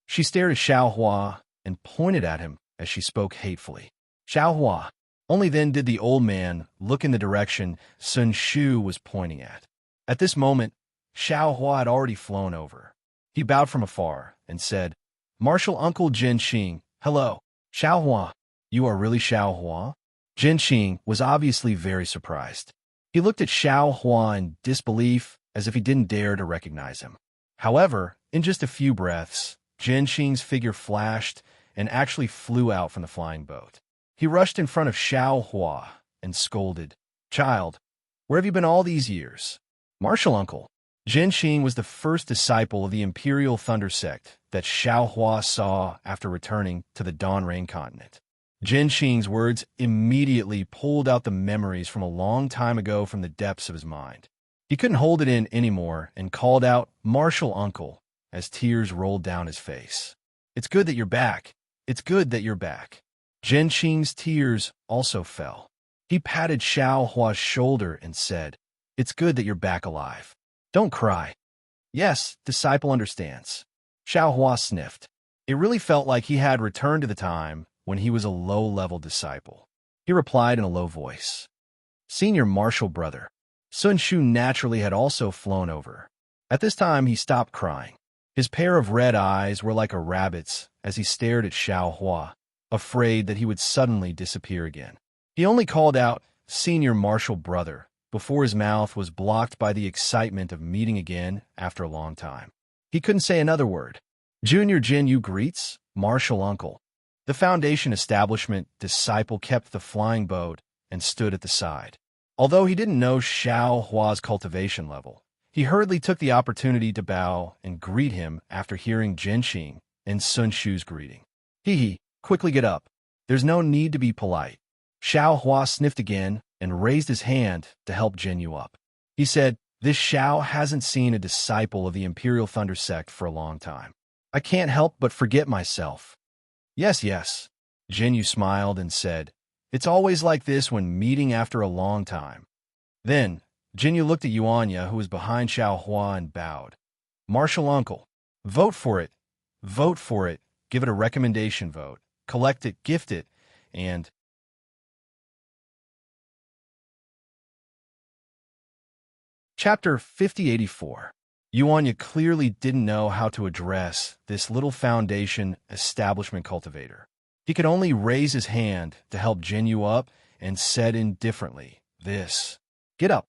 She stared at Xiao Hua and pointed at him as she spoke hatefully. Xiao Hua. Only then did the old man look in the direction Sun Shu was pointing at. At this moment, Xiao Hua had already flown over. He bowed from afar and said, "Martial Uncle Jin Xing, hello." "Xiao Hua, you are really Xiao Hua?" Jin Xing was obviously very surprised. He looked at Xiao Hua in disbelief as if he didn't dare to recognize him. However, in just a few breaths, Jin Xing's figure flashed and actually flew out from the flying boat. He rushed in front of Xiao Hua and scolded, "Child, where have you been all these years?" "Martial Uncle." Jin Xing was the first disciple of the Imperial Thunder Sect that Xiao Hua saw after returning to the Dawn Rain continent. Jin Xing's words immediately pulled out the memories from a long time ago from the depths of his mind. He couldn't hold it in anymore and called out, "Martial Uncle," as tears rolled down his face. "It's good that you're back. It's good that you're back." Jin Xing's tears also fell. He patted Xiao Hua's shoulder and said, "It's good that you're back alive. Don't cry." "Yes, disciple understands." Xiao Hua sniffed. It really felt like he had returned to the time when he was a low-level disciple. He replied in a low voice, "Senior martial brother." Sun Shu naturally had also flown over. At this time, he stopped crying. His pair of red eyes were like a rabbit's as he stared at Xiao Hua, afraid that he would suddenly disappear again. He only called out, "Senior martial brother," before his mouth was blocked by the excitement of meeting again after a long time. He couldn't say another word. "Junior Jin Yu greets, martial uncle." The Foundation establishment disciple kept the flying boat and stood at the side. Although he didn't know Xiao Hua's cultivation level, he hurriedly took the opportunity to bow and greet him after hearing Jin Xing and Sun Shu's greeting. "Hee, quickly get up. There's no need to be polite." Xiao Hua sniffed again and raised his hand to help Jin Yu up. He said, "This Xiao hasn't seen a disciple of the Imperial Thunder Sect for a long time. I can't help but forget myself." Yes. Jin Yu smiled and said, "It's always like this when meeting after a long time." Then, Jin Yu looked at Yuanya, who was behind Xiao Hua, and bowed. "Martial Uncle, vote for it. Vote for it. Give it a recommendation vote. Collect it, gift it, and..." Chapter 5084. Yuanya clearly didn't know how to address this little Foundation establishment cultivator. He could only raise his hand to help Jin Yu up and said indifferently, "This. Get up."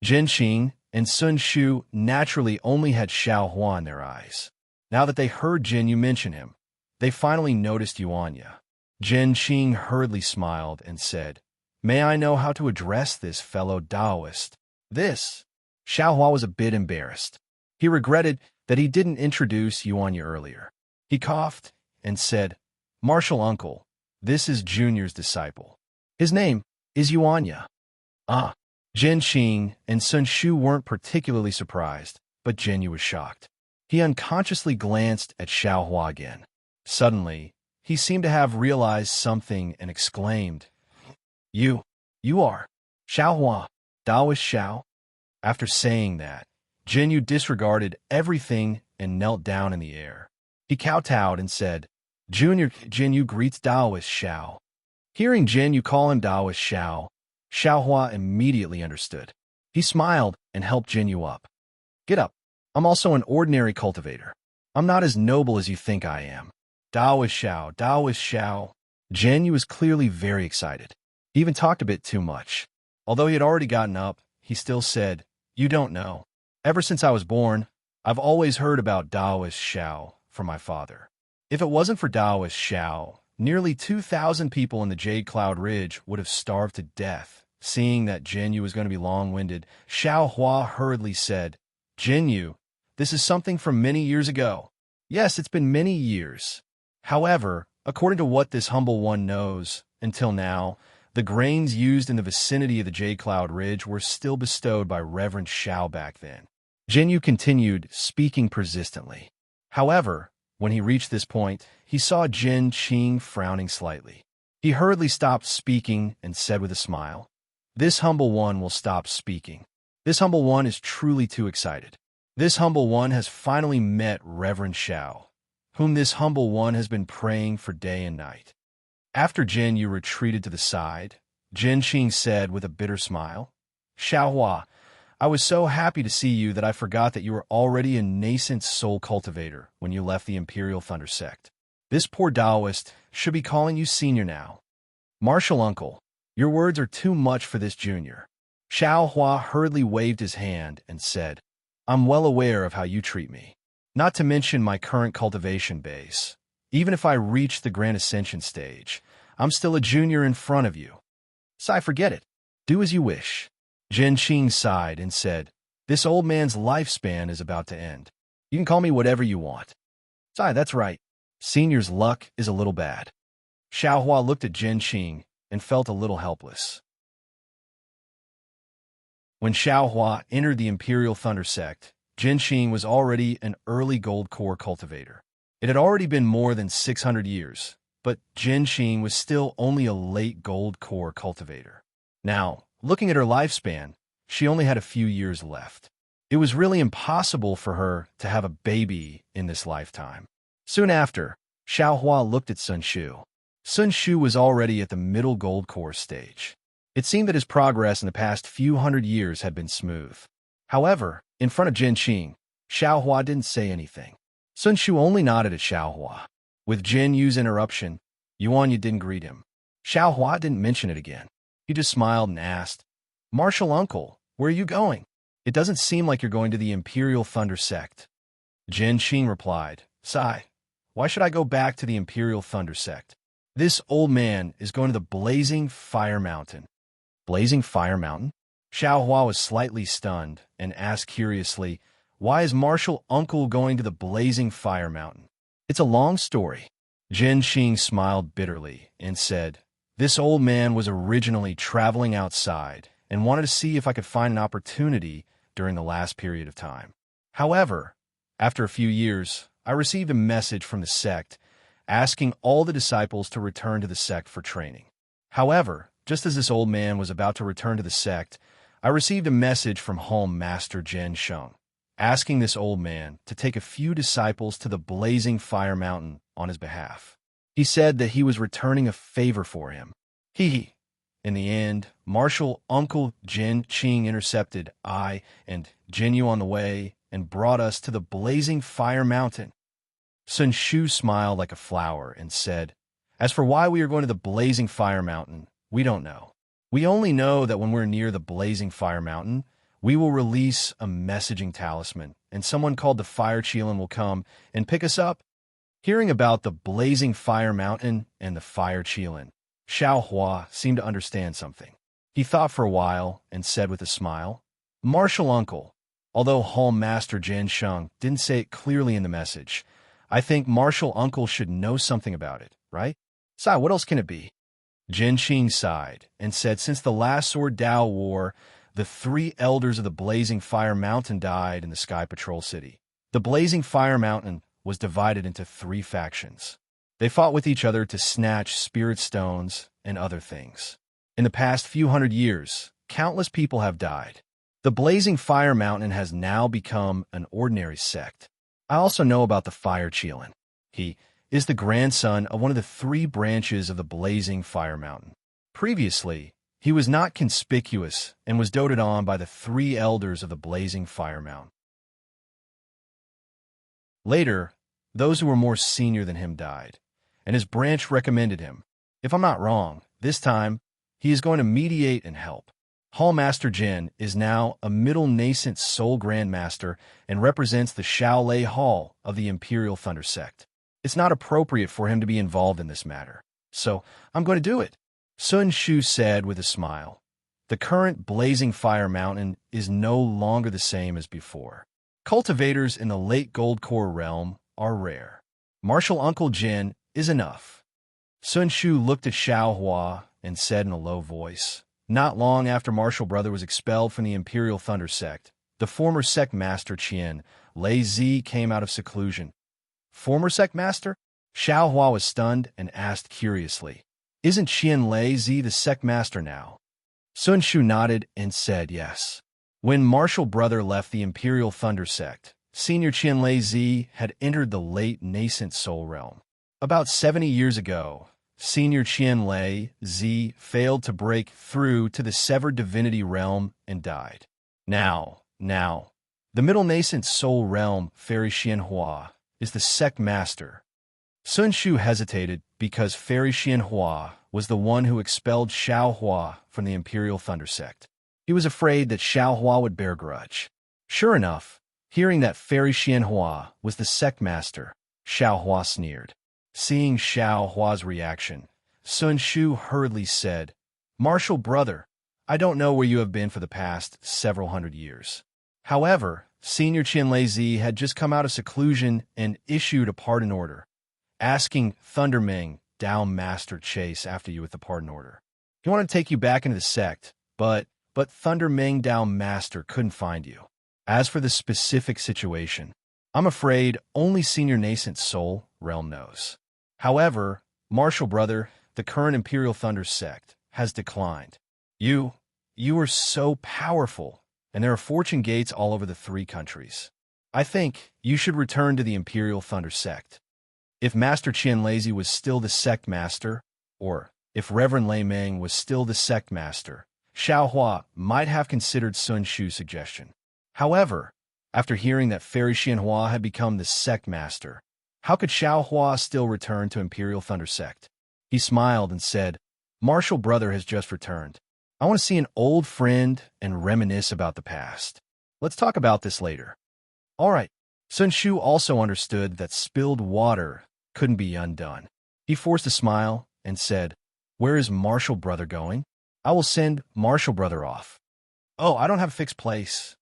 Jin Xing and Sun Shu naturally only had Xiao Hua in their eyes. Now that they heard Jin Yu mention him, they finally noticed Yuanya. Jin Xing hurriedly smiled and said, "May I know how to address this fellow Taoist?" "This." Xiao Hua was a bit embarrassed. He regretted that he didn't introduce Yuanya earlier. He coughed and said, "Martial Uncle, this is Junior's disciple. His name is Yuanya." "Ah." Jin Qing and Sun Shu weren't particularly surprised, but Jin Yu was shocked. He unconsciously glanced at Xiao Hua again. Suddenly, he seemed to have realized something and exclaimed, You are Xiao Hua, Taoist Xiao? After saying that, Jin Yu disregarded everything and knelt down in the air. He kowtowed and said, Junior Jin Yu greets Taoist Xiao. Hearing Jin Yu call him Taoist Xiao, Xiao Hua immediately understood. He smiled and helped Jin Yu up. Get up. I'm also an ordinary cultivator. I'm not as noble as you think I am. Taoist Xiao, Taoist Xiao. Jin Yu was clearly very excited. He even talked a bit too much. Although he had already gotten up, he still said, You don't know. Ever since I was born, I've always heard about Taoist Xiao from my father. If it wasn't for Taoist Xiao, nearly 2,000 people in the Jade Cloud Ridge would have starved to death. Seeing that Jin Yu was going to be long-winded, Xiao Hua hurriedly said, Jin Yu, this is something from many years ago. Yes, it's been many years. However, according to what this humble one knows, until now, the grains used in the vicinity of the Jade Cloud Ridge were still bestowed by Reverend Xiao back then. Jin Yu continued, speaking persistently. However, when he reached this point, he saw Jin Qing frowning slightly. He hurriedly stopped speaking and said with a smile, This humble one will stop speaking. This humble one is truly too excited. This humble one has finally met Reverend Xiao, whom this humble one has been praying for day and night. After Jin Yu retreated to the side, Jin Qing said with a bitter smile, Xiao Hua, I was so happy to see you that I forgot that you were already a nascent soul cultivator when you left the Imperial Thunder Sect. This poor Taoist should be calling you senior now. Martial uncle, your words are too much for this junior. Xiao Hua hurriedly waved his hand and said, I'm well aware of how you treat me. Not to mention my current cultivation base. Even if I reach the Grand Ascension stage, I'm still a junior in front of you. Sai, forget it. Do as you wish. Jin Qing sighed and said, This old man's lifespan is about to end. You can call me whatever you want. Sai, that's right. Senior's luck is a little bad. Xiao Hua looked at Jin Qing and felt a little helpless. When Xiao Hua entered the Imperial Thunder Sect, Jin Qing was already an early gold core cultivator. It had already been more than 600 years, but Jin Qing was still only a late gold core cultivator. Now, looking at her lifespan, she only had a few years left. It was really impossible for her to have a baby in this lifetime. Soon after, Xiao Hua looked at Sun Shu. Sun Shu was already at the middle gold core stage. It seemed that his progress in the past few hundred years had been smooth. However, in front of Jin Qing, Xiao Hua didn't say anything. Sun Shu only nodded at Xiao Hua. With Jin Yu's interruption, Yuan didn't greet him. Xiao Hua didn't mention it again. He just smiled and asked, Martial uncle, where are you going? It doesn't seem like you're going to the Imperial Thunder Sect. Jin Qing replied, Sai, why should I go back to the Imperial Thunder Sect? This old man is going to the Blazing Fire Mountain. Blazing Fire Mountain? Xiao Hua was slightly stunned and asked curiously, Why is Martial Uncle going to the Blazing Fire Mountain? It's a long story. Jin Qing smiled bitterly and said, This old man was originally traveling outside and wanted to see if I could find an opportunity during the last period of time. However, after a few years, I received a message from the sect asking all the disciples to return to the sect for training. However, just as this old man was about to return to the sect, I received a message from Home Master Jen Sheng, asking this old man to take a few disciples to the Blazing Fire Mountain on his behalf. He said that he was returning a favor for him. In the end, Martial Uncle Jin Qing intercepted I and Jin Yu on the way and brought us to the Blazing Fire Mountain. Sun Shu smiled like a flower and said, As for why we are going to the Blazing Fire Mountain, we don't know. We only know that when we're near the Blazing Fire Mountain, we will release a messaging talisman, and someone called the Fire Qilin will come and pick us up. Hearing about the Blazing Fire Mountain and the Fire Qilin, Xiao Hua seemed to understand something. He thought for a while and said with a smile, Martial Uncle, although Home Master Jen Sheng didn't say it clearly in the message, I think Martial Uncle should know something about it, right? Sai, what else can it be? Jin Qing sighed and said since the last Sword Dao War, the three elders of the Blazing Fire Mountain died in the Sky Patrol City. The Blazing Fire Mountain was divided into three factions. They fought with each other to snatch spirit stones and other things. In the past few hundred years, countless people have died. The Blazing Fire Mountain has now become an ordinary sect. I also know about the Fire Cheelin. He is the grandson of one of the three branches of the Blazing Fire Mountain. Previously, he was not conspicuous and was doted on by the three elders of the Blazing Fire Mountain. Later, those who were more senior than him died, and his branch recommended him. If I'm not wrong, this time, he is going to mediate and help. Hallmaster Jin is now a middle nascent Soul Grandmaster and represents the Shaolei Hall of the Imperial Thunder Sect. It's not appropriate for him to be involved in this matter, so I'm going to do it, Sun Shu said with a smile. The current Blazing Fire Mountain is no longer the same as before. Cultivators in the late Gold Core realm are rare. Martial Uncle Jin is enough. Sun Shu looked at Xiao Hua and said in a low voice, not long after Martial Brother was expelled from the Imperial Thunder Sect, the former sect master Qian Lei Zi came out of seclusion. Former sect master? Xiao Hua was stunned and asked curiously, isn't Qian Lei Zi the sect master now? Sun Shu nodded and said yes. When Martial Brother left the Imperial Thunder Sect, Senior Qian Lei Zi had entered the late nascent Soul Realm. About 70 years ago, Senior Qian Lei Zi failed to break through to the Severed Divinity Realm and died. Now, the middle nascent Soul Realm Fairy Xian Hua is the sect master. Sun Shu hesitated because Fairy Xian Hua was the one who expelled Xiao Hua from the Imperial Thunder Sect. He was afraid that Xiao Hua would bear grudge. Sure enough, hearing that Fairy Xian Hua was the sect master, Xiao Hua sneered. Seeing Xiao Hua's reaction, Sun Shu hurriedly said, Martial Brother, I don't know where you have been for the past several hundred years. However, Senior Qian Lei Zi had just come out of seclusion and issued a pardon order, asking Thunder Ming Dao Master chase after you with the pardon order. He wanted to take you back into the sect, but Thunder Ming Dao Master couldn't find you. As for the specific situation, I'm afraid only Senior Nascent Soul Realm knows. However, Martial Brother, the current Imperial Thunder Sect, has declined. You are so powerful, and there are fortune gates all over the three countries. I think you should return to the Imperial Thunder Sect. If Master Qian Lei Zi was still the sect master, or if Reverend Lei Ming was still the sect master, Xiao Hua might have considered Sun Shu's suggestion. However, after hearing that Fairy Xian Hua had become the sect master, how could Xiao Hua still return to Imperial Thunder Sect? He smiled and said, Martial Brother has just returned. I want to see an old friend and reminisce about the past. Let's talk about this later. All right. Sun Shu also understood that spilled water couldn't be undone. He forced a smile and said, Where is Martial Brother going? I will send Martial Brother off. Oh, I don't have a fixed place.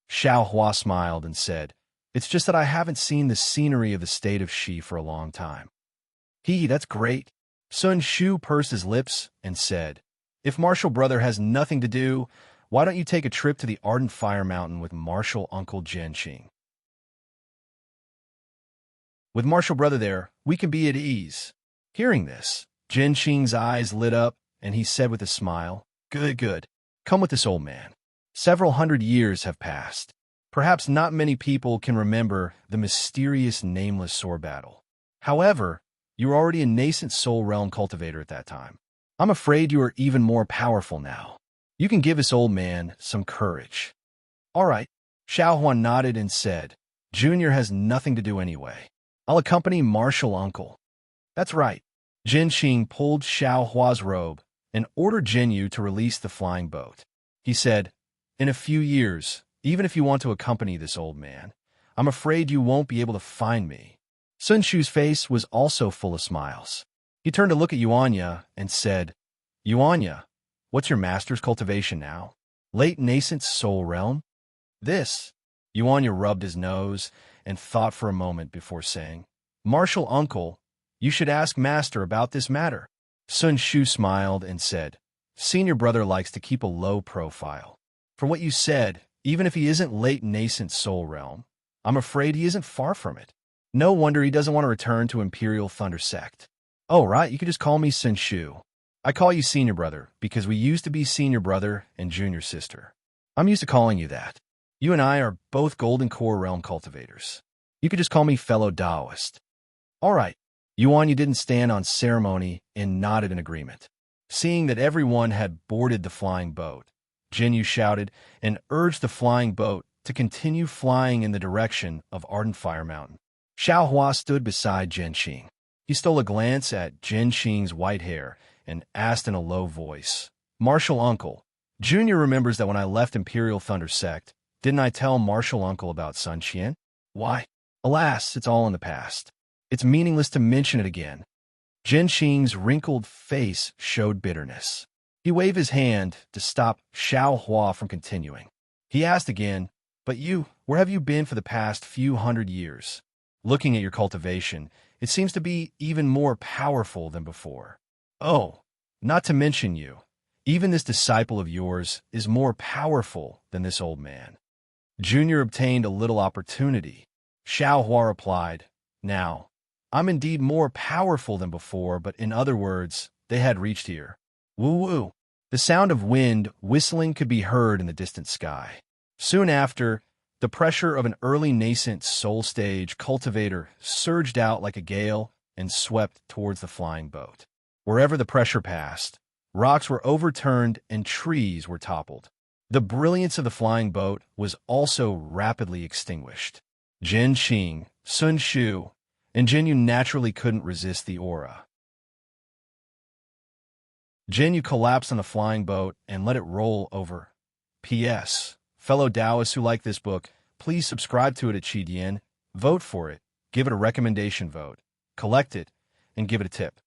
Xiao Hua smiled and said, It's just that I haven't seen the scenery of the state of Shi for a long time. That's great. Sun Shu pursed his lips and said, If Martial Brother has nothing to do, why don't you take a trip to the Ardent Fire Mountain with Martial Uncle Jianqing? With Martial Brother there, we can be at ease. Hearing this, Jianqing's eyes lit up, and he said with a smile, Good. Come with this old man. Several hundred years have passed. Perhaps not many people can remember the mysterious nameless sword battle. However, you were already a nascent soul realm cultivator at that time. I'm afraid you are even more powerful now. You can give this old man some courage. All right. Xiao Huan nodded and said, Junior has nothing to do anyway. I'll accompany Martial Uncle. That's right. Jianqing pulled Xiao Hua's robe and ordered Jinyu to release the flying boat. He said, In a few years, even if you want to accompany this old man, I'm afraid you won't be able to find me. Sun Shu's face was also full of smiles. He turned to look at Yuanya and said, Yuanya, what's your master's cultivation now? Late nascent soul realm? This. Yuanya rubbed his nose and thought for a moment before saying, Martial Uncle, you should ask Master about this matter. Sun Shu smiled and said, Senior Brother likes to keep a low profile. For what you said, even if he isn't late nascent soul realm, I'm afraid he isn't far from it. No wonder he doesn't want to return to Imperial Thunder Sect. Oh, right, you can just call me Senshu. I call you senior brother because we used to be senior brother and junior sister. I'm used to calling you that. You and I are both Golden Core Realm cultivators. You could just call me fellow Taoist. All right. Yuan, you didn't stand on ceremony and nodded in agreement. Seeing that everyone had boarded the flying boat, Jinyu shouted and urged the flying boat to continue flying in the direction of Ardent Fire Mountain. Xiao Hua stood beside Zhen Xing. He stole a glance at Zhen Xing's white hair and asked in a low voice, Martial Uncle, Junior remembers that when I left Imperial Thunder Sect, didn't I tell Martial Uncle about Sun Qian? Why? Alas, it's all in the past. It's meaningless to mention it again. Zhen Xing's wrinkled face showed bitterness. He waved his hand to stop Xiao Hua from continuing. He asked again, But you, where have you been for the past few hundred years? Looking at your cultivation, it seems to be even more powerful than before. Oh, not to mention you. Even this disciple of yours is more powerful than this old man. Junior obtained a little opportunity. Xiao Hua replied, Now, I'm indeed more powerful than before, but in other words, they had reached here. Woo-woo. The sound of wind whistling could be heard in the distant sky. Soon after, the pressure of an early nascent soul stage cultivator surged out like a gale and swept towards the flying boat. Wherever the pressure passed, rocks were overturned and trees were toppled. The brilliance of the flying boat was also rapidly extinguished. Zhen Xing, Sun Shu, and Jinyu naturally couldn't resist the aura. Jinyu collapsed on the flying boat and let it roll over. P.S. Fellow Taoists who like this book, please subscribe to it at Qidian, vote for it, give it a recommendation vote, collect it, and give it a tip.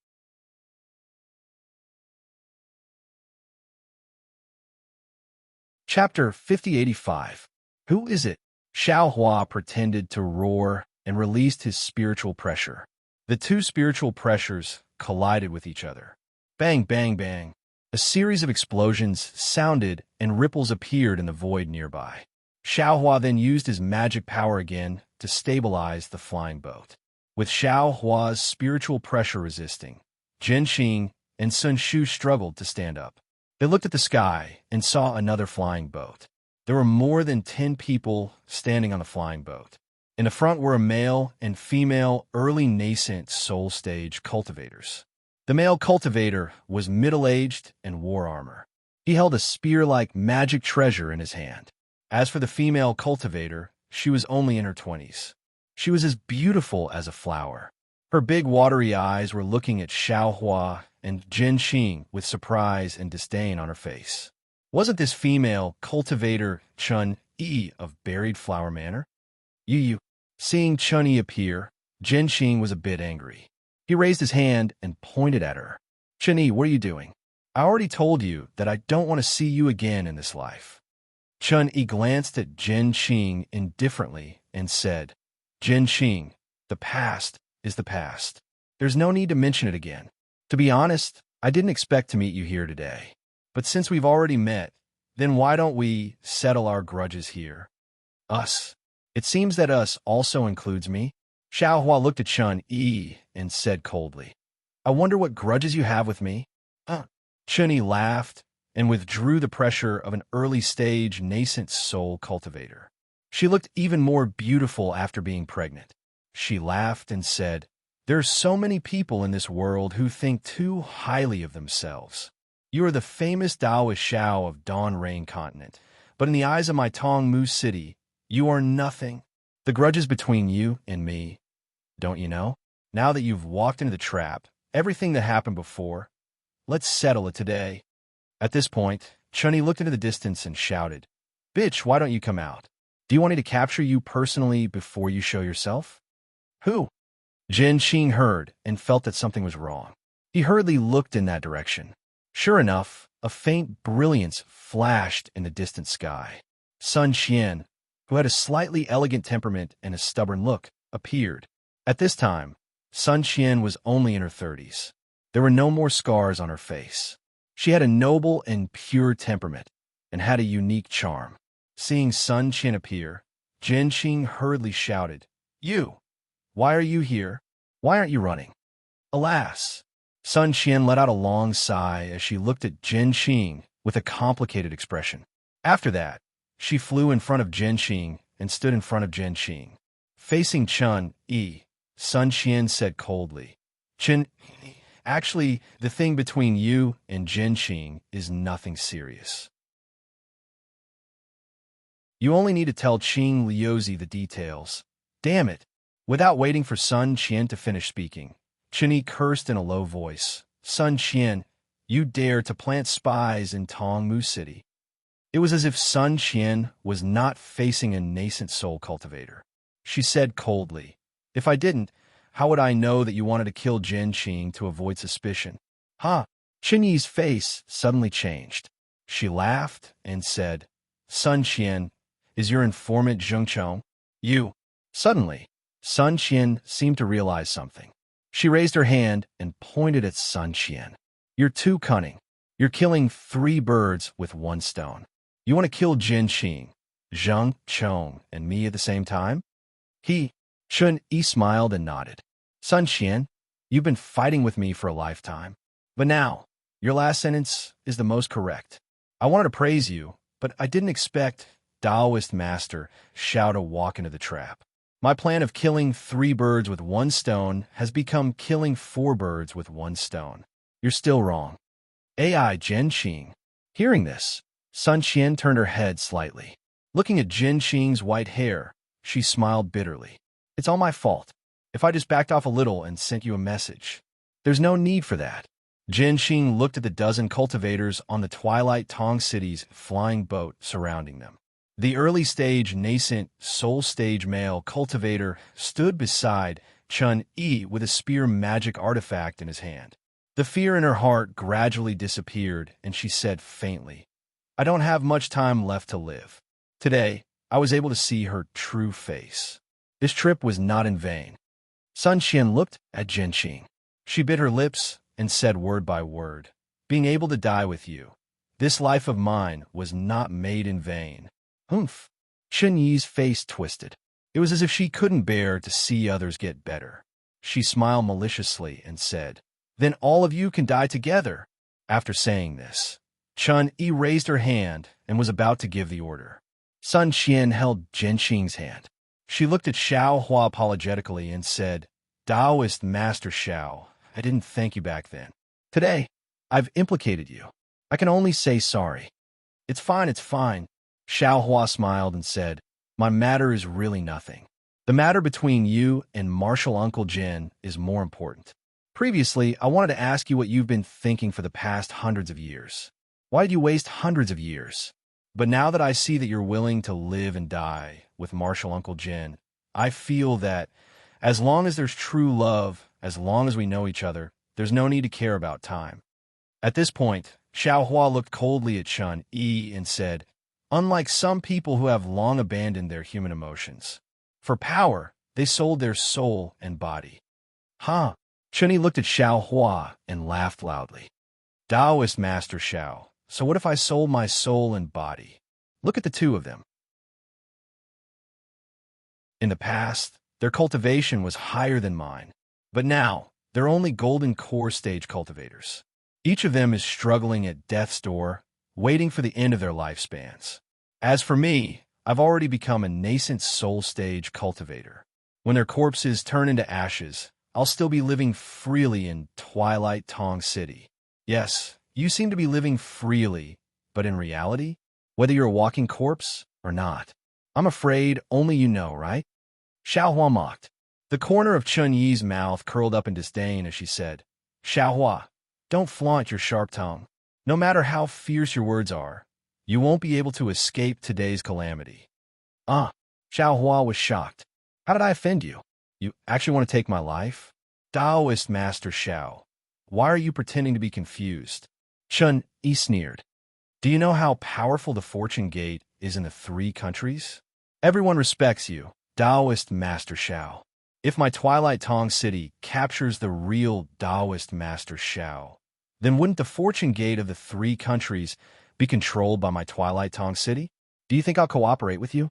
Chapter 5085. Who is it? Xiao Hua pretended to roar and released his spiritual pressure. The two spiritual pressures collided with each other. Bang, bang, bang. A series of explosions sounded and ripples appeared in the void nearby. Xiao Hua then used his magic power again to stabilize the flying boat. With Xiao Hua's spiritual pressure resisting, Zhen Xing and Sun Shu struggled to stand up. They looked at the sky and saw another flying boat. There were more than 10 people standing on the flying boat. In the front were a male and female early nascent soul stage cultivators. The male cultivator was middle-aged and wore armor. He held a spear-like magic treasure in his hand. As for the female cultivator, she was only in her 20s. She was as beautiful as a flower. Her big watery eyes were looking at Xiao Hua and Zhen Xing with surprise and disdain on her face. Wasn't this female cultivator Chun-Yi of Buried Flower Manor? Yu. Seeing Chun-Yi appear, Zhen Xing was a bit angry. He raised his hand and pointed at her. Chun-Yi, what are you doing? I already told you that I don't want to see you again in this life. Chun-Yi glanced at Zhen Xing indifferently and said, Zhen Xing, the past is the past. There's no need to mention it again. To be honest, I didn't expect to meet you here today. But since we've already met, then why don't we settle our grudges here? Us. It seems that us also includes me. Xiao Hua looked at Chun-Yi and said coldly, I wonder what grudges you have with me? Chun-Yi laughed and withdrew the pressure of an early-stage nascent soul cultivator. She looked even more beautiful after being pregnant. She laughed and said, There are so many people in this world who think too highly of themselves. You are the famous Taoist Xiao of Dawn Rain Continent, but in the eyes of my Tongmu city, you are nothing. The grudges between you and me, don't you know? Now that you've walked into the trap, everything that happened before, let's settle it today. At this point, Chun-Yi looked into the distance and shouted, Bitch, why don't you come out? Do you want me to capture you personally before you show yourself? Who? Zhen Xing heard and felt that something was wrong. He hurriedly looked in that direction. Sure enough, a faint brilliance flashed in the distant sky. Sun Qian, who had a slightly elegant temperament and a stubborn look, appeared. At this time, Sun Qian was only in her 30s. There were no more scars on her face. She had a noble and pure temperament. and had a unique charm. Seeing Sun Qian appear, Jin Qing hurriedly shouted, "You! Why are you here? Why aren't you running?" Alas! Sun Qian let out a long sigh as she looked at Jin Qing with a complicated expression. After that, she flew in front of Jin Qing and stood in front of Jin Qing. Facing Chun Yi, Sun Qian said coldly, "Qin, actually, the thing between you and Jin Qing is nothing serious. You only need to tell Qing Liuzi the details." Damn it! Without waiting for Sun Qian to finish speaking, Qin Yi cursed in a low voice, "Sun Qian, you dare to plant spies in Tongmu City." It was as if Sun Qian was not facing a nascent soul cultivator. She said coldly, "If I didn't, how would I know that you wanted to kill Jin Qing to avoid suspicion?" Huh? Qin Yi's face suddenly changed. She laughed and said, "Sun Qian, is your informant Zheng Chong? You?" Suddenly, Sun Qian seemed to realize something. She raised her hand and pointed at Sun Qian. "You're too cunning. You're killing 3 birds with 1 stone. You want to kill Jin Qing, Zheng Chong, and me at the same time?" Chun Yi smiled and nodded. "Sun Qian, you've been fighting with me for a lifetime. But now, your last sentence is the most correct. I wanted to praise you, but I didn't expect Taoist Master Xiao to walk into the trap. My plan of killing 3 birds with 1 stone has become killing 4 birds with 1 stone. You're still wrong." AI Jin Qing. Hearing this, Sun Qian turned her head slightly. Looking at Jin Qing's white hair, she smiled bitterly. "It's all my fault. If I just backed off a little and sent you a message. There's no need for that." Jin Qing looked at the dozen cultivators on the Twilight Tong City's flying boat surrounding them. The early-stage, nascent, soul-stage male cultivator stood beside Chun Yi with a spear magic artifact in his hand. The fear in her heart gradually disappeared, and she said faintly, "I don't have much time left to live." Today, I was able to see her true face. This trip was not in vain. Sun Qian looked at Jin Qing. She bit her lips and said word by word, "Being able to die with you, this life of mine was not made in vain." Humph! Qin Yi's face twisted. It was as if she couldn't bear to see others get better. She smiled maliciously and said, "Then all of you can die together." After saying this, Chun Yi raised her hand and was about to give the order. Sun Qian held Jin Qing's hand. She looked at Xiao Hua apologetically and said, "Taoist Master Xiao, I didn't thank you back then. Today, I've implicated you. I can only say sorry." It's fine, it's fine." Xiao Hua smiled and said, "My matter is really nothing. The matter between you and Martial Uncle Jin is more important. Previously, I wanted to ask you what you've been thinking for the past hundreds of years. Why did you waste hundreds of years? But now that I see that you're willing to live and die with Martial Uncle Jin, I feel that as long as there's true love, as long as we know each other, there's no need to care about time." At this point, Xiao Hua looked coldly at Chun Yi and said, "Unlike some people who have long abandoned their human emotions. For power, they sold their soul and body." Huh? Chun Yi looked at Xiao Hua and laughed loudly. "Taoist Master Xiao, so what if I sold my soul and body? Look at the 2 of them. In the past, their cultivation was higher than mine, but now they're only golden core stage cultivators. Each of them is struggling at death's door, waiting for the end of their lifespans. As for me, I've already become a nascent soul stage cultivator. When their corpses turn into ashes, I'll still be living freely in Twilight Tong City. Yes, you seem to be living freely, but in reality, whether you're a walking corpse or not, I'm afraid only you know, right?" Xiao Hua mocked. The corner of Chun Yi's mouth curled up in disdain as she said, "Xiao Hua, don't flaunt your sharp tongue. No matter how fierce your words are, you won't be able to escape today's calamity." Xiao Hua was shocked. "How did I offend you? You actually want to take my life? Taoist Master Xiao, why are you pretending to be confused?" Chun Yi sneered. "Do you know how powerful the Fortune Gate is in the 3 countries? Everyone respects you, Taoist Master Xiao. If my Twilight Tong City captures the real Taoist Master Xiao, then wouldn't the Fortune Gate of the 3 countries Be controlled by my Twilight Tongue City? Do you think I'll cooperate with you?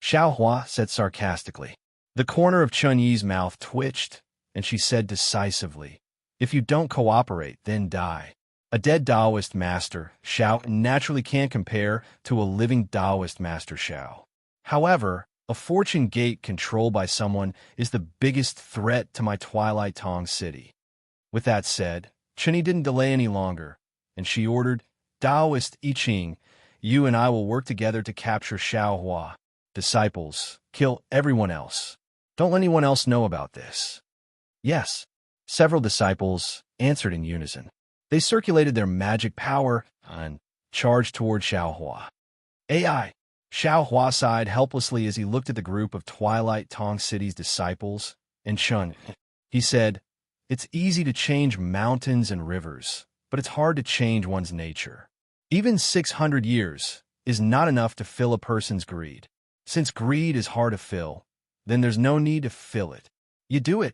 Xiao Hua said sarcastically. The corner of Chun Yi's mouth twitched, and she said decisively, if you don't cooperate, then die. A dead Taoist master, Xiao, naturally can't compare to a living Taoist master, Xiao. However, a fortune gate controlled by someone is the biggest threat to my Twilight Tongue City. With that said, Chun-Yi didn't delay any longer, and she ordered, Taoist I Ching, you and I will work together to capture Xiao Hua. Disciples, kill everyone else. Don't let anyone else know about this. Yes, several disciples answered in unison. They circulated their magic power and charged toward Xiao Hua. AI. Xiao Hua sighed helplessly as he looked at the group of Twilight Tongue City's disciples. And Chun, he said, it's easy to change mountains and rivers, but it's hard to change one's nature. Even 600 years is not enough to fill a person's greed. Since greed is hard to fill, then there's no need to fill it. You do it.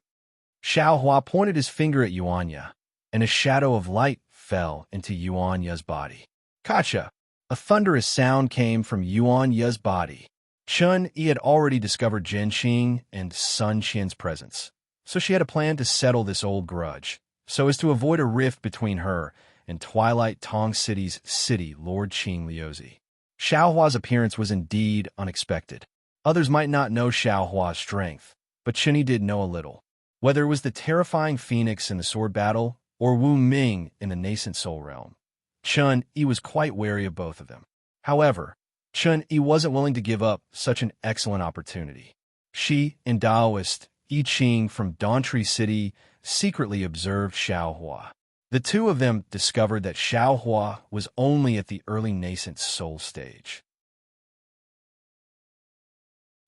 Xiao Hua pointed his finger at Yuanya, and a shadow of light fell into Yuanya's body. Kacha! A thunderous sound came from Yuanya's body. Chun-Yi had already discovered Jin Qing and Sun Qian's presence, so she had a plan to settle this old grudge, so as to avoid a rift between her and Twilight Tongue City's city Lord Qing Liuzi. Xiao Hua's appearance was indeed unexpected. Others might not know Xiao Hua's strength, but Chun-Yi did know a little. Whether it was the terrifying phoenix in the sword battle, or Wu Ming in the nascent soul realm, Chun-Yi was quite wary of both of them. However, Chun-Yi wasn't willing to give up such an excellent opportunity. She and Taoist I Ching from Dawntree City secretly observed Xiao Hua. The two of them discovered that Xiao Hua was only at the early nascent soul stage.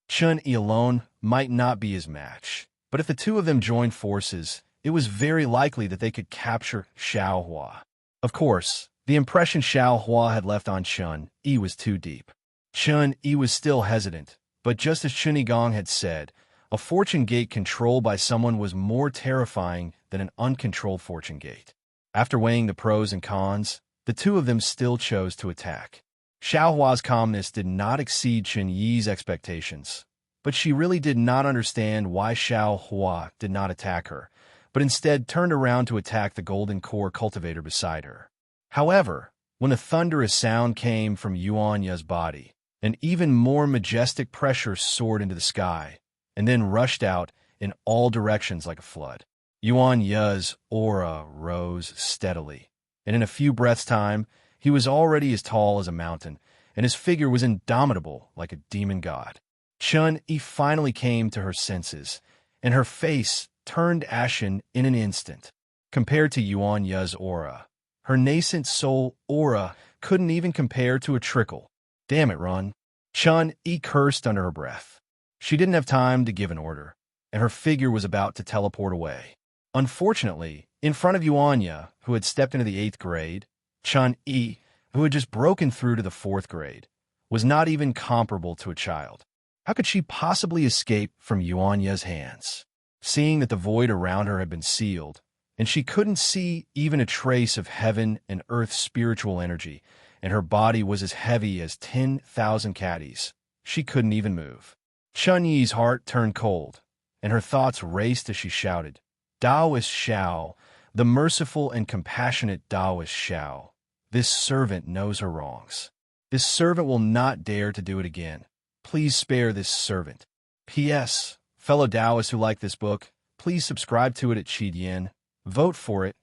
Chun-Yi alone might not be his match, but if the two of them joined forces, it was very likely that they could capture Xiao Hua. Of course, the impression Xiao Hua had left on Chun-Yi was too deep. Chun-Yi was still hesitant, but just as Chun-Yi Gong had said, a fortune gate controlled by someone was more terrifying than an uncontrolled fortune gate. After weighing the pros and cons, the two of them still chose to attack. Xiao Hua's calmness did not exceed Chun-Yi's expectations, but she really did not understand why Xiao Hua did not attack her, but instead turned around to attack the golden core cultivator beside her. However, when a thunderous sound came from Yuanya's body, an even more majestic pressure soared into the sky, and then rushed out in all directions like a flood. Yuanya's aura rose steadily, and in a few breaths' time, he was already as tall as a mountain, and his figure was indomitable like a demon god. Chun-Yi finally came to her senses, and her face turned ashen in an instant. Compared to Yuanya's aura, her nascent soul aura couldn't even compare to a trickle. Damn it, Run. Chun-Yi cursed under her breath. She didn't have time to give an order, and her figure was about to teleport away. Unfortunately, in front of Yuanya, who had stepped into the 8th grade, Chun-Yi, who had just broken through to the 4th grade, was not even comparable to a child. How could she possibly escape from Yuanya's hands? Seeing that the void around her had been sealed, and she couldn't see even a trace of heaven and earth's spiritual energy, and her body was as heavy as 10,000 caddies, she couldn't even move. Chun-Yi's heart turned cold, and her thoughts raced as she shouted, Taoist Xiao, the merciful and compassionate Taoist Xiao. This servant knows her wrongs. This servant will not dare to do it again. Please spare this servant. P.S. Fellow Taoists who like this book, please subscribe to it at Qidian. Vote for it,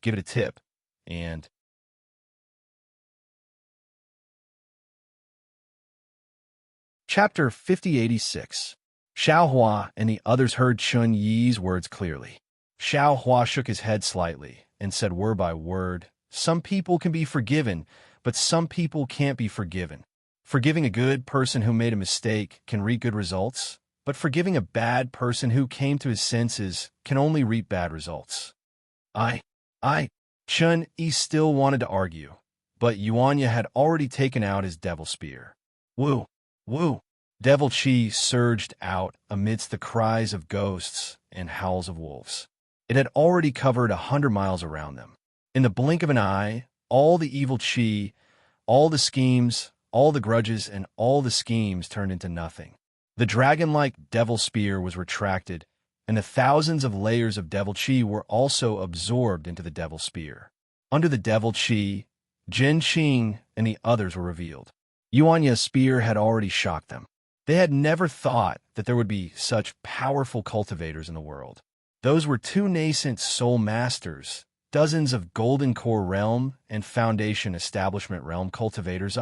give it a tip, and... Chapter 5086. Xiao Hua and the others heard Chun-Yi's words clearly. Xiao Hua shook his head slightly and said word by word, some people can be forgiven, but some people can't be forgiven. Forgiving a good person who made a mistake can reap good results, but forgiving a bad person who came to his senses can only reap bad results. Chun-Yi still wanted to argue, but Yuanya had already taken out his devil spear. Woo! Woo! Devil Chi surged out amidst the cries of ghosts and howls of wolves. It had already covered 100 miles around them. In the blink of an eye, all the evil chi, all the schemes, all the grudges, and all the schemes turned into nothing. The dragon-like devil spear was retracted, and the thousands of layers of devil chi were also absorbed into the devil spear. Under the devil chi, Jin Qing and the others were revealed. Yuanya's spear had already shocked them. They had never thought that there would be such powerful cultivators in the world. Those were two nascent soul masters, dozens of Golden Core Realm and Foundation Establishment Realm cultivators.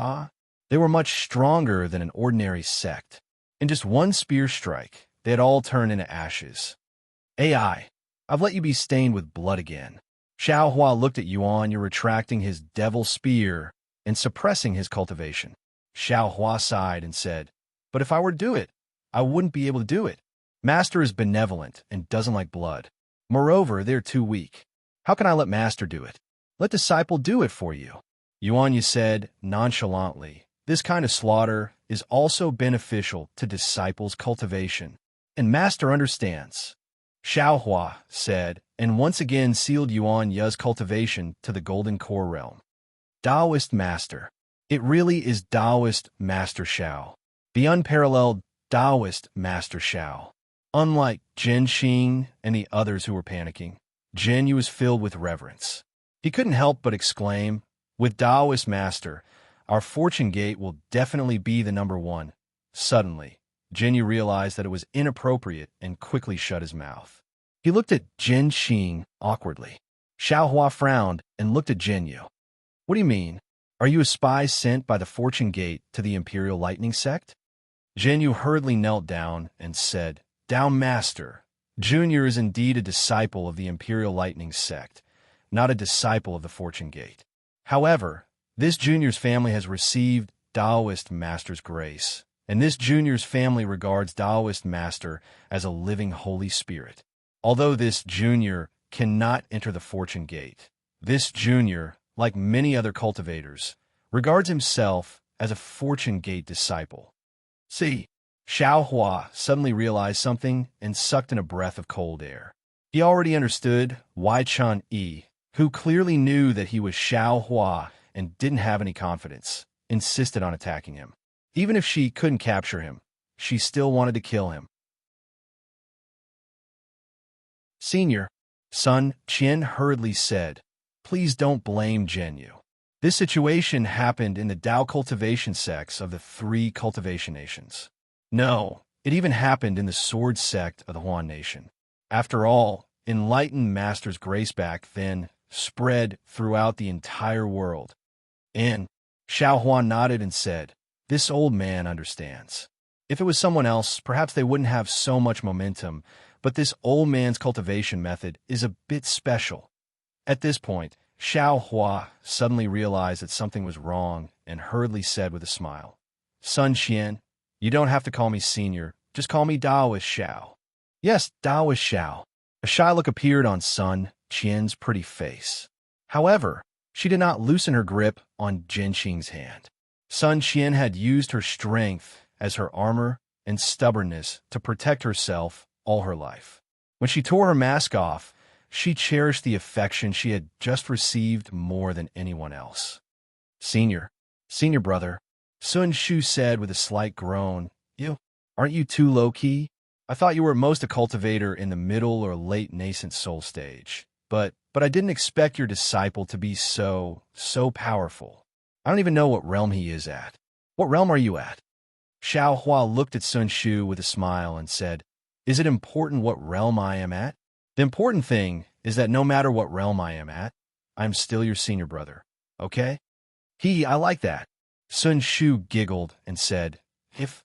They were much stronger than an ordinary sect. In just one spear strike, they had all turned into ashes. I've let you be stained with blood again. Xiao Hua looked at Yuan, retracting his devil spear and suppressing his cultivation. Xiao Hua sighed and said, "But if I were to do it, I wouldn't be able to do it. Master is benevolent and doesn't like blood. Moreover, they're too weak. How can I let Master do it? Let disciple do it for you." Yuan said nonchalantly, "This kind of slaughter is also beneficial to disciples' cultivation, and Master understands." Xiao Hua said, and once again sealed Yuan Ya's cultivation to the Golden Core Realm. Taoist Master. It really is Taoist Master Xiao. The unparalleled Taoist Master Xiao. Unlike Jin Qing and the others who were panicking, Jin Yu was filled with reverence. He couldn't help but exclaim, "With Taoist Master, our fortune gate will definitely be the number one." Suddenly, Jin Yu realized that it was inappropriate and quickly shut his mouth. He looked at Jin Qing awkwardly. Xiao Hua frowned and looked at Jin Yu. "What do you mean? Are you a spy sent by the fortune gate to the Imperial Lightning Sect?" Jin Yu hurriedly knelt down and said, "Down, Master. Junior is indeed a disciple of the Imperial Lightning Sect, not a disciple of the Fortune Gate. However, this junior's family has received Taoist Master's grace, and this junior's family regards Taoist Master as a living Holy Spirit. Although this junior cannot enter the Fortune Gate, this junior, like many other cultivators, regards himself as a Fortune Gate disciple." See, Xiao Hua suddenly realized something and sucked in a breath of cold air. He already understood why Chun Yi, who clearly knew that he was Xiao Hua and didn't have any confidence, insisted on attacking him. Even if she couldn't capture him, she still wanted to kill him. "Senior," Sun Qian hurriedly said, "please don't blame Jinyu. This situation happened in the Dao cultivation sects of the 3 cultivation nations. No, it even happened in the sword sect of the Huan nation. After all, enlightened Master's grace back then spread throughout the entire world." And Xiao Huan nodded and said, "This old man understands. If it was someone else, perhaps they wouldn't have so much momentum, but this old man's cultivation method is a bit special." At this point, Xiao Hua suddenly realized that something was wrong and hurriedly said with a smile, "Sun Qian, you don't have to call me senior, just call me Taoist Xiao." "Yes, Taoist Xiao." A shy look appeared on Sun Qian's pretty face. However, she did not loosen her grip on Jin Qing's hand. Sun Qian had used her strength as her armor and stubbornness to protect herself all her life. When she tore her mask off, she cherished the affection she had just received more than anyone else. Senior brother," Sun Shu said with a slight groan, aren't you too low-key? I thought you were at most a cultivator in the middle or late nascent soul stage. But I didn't expect your disciple to be so powerful. I don't even know what realm he is at. What realm are you at?" Xiao Hua looked at Sun Shu with a smile and said, "Is it important what realm I am at? The important thing is that no matter what realm I am at, I'm still your senior brother, okay?" I like that." Sun Shu giggled and said, "If..."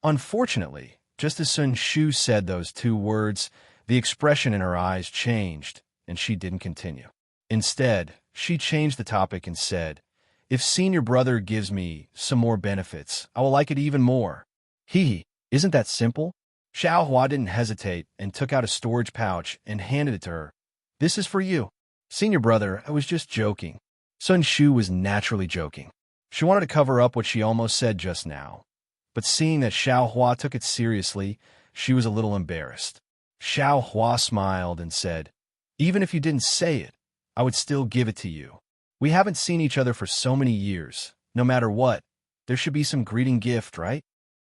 Unfortunately, just as Sun Shu said those 2 words, the expression in her eyes changed, and she didn't continue. Instead, she changed the topic and said, "If senior brother gives me some more benefits, I will like it even more." Isn't that simple?" Xiao Hua didn't hesitate and took out a storage pouch and handed it to her. "This is for you." "Senior brother, I was just joking." Sun Shu was naturally joking. She wanted to cover up what she almost said just now. But seeing that Xiao Hua took it seriously, she was a little embarrassed. Xiao Hua smiled and said, "Even if you didn't say it, I would still give it to you." We haven't seen each other for so many years. No matter what, there should be some greeting gift, right?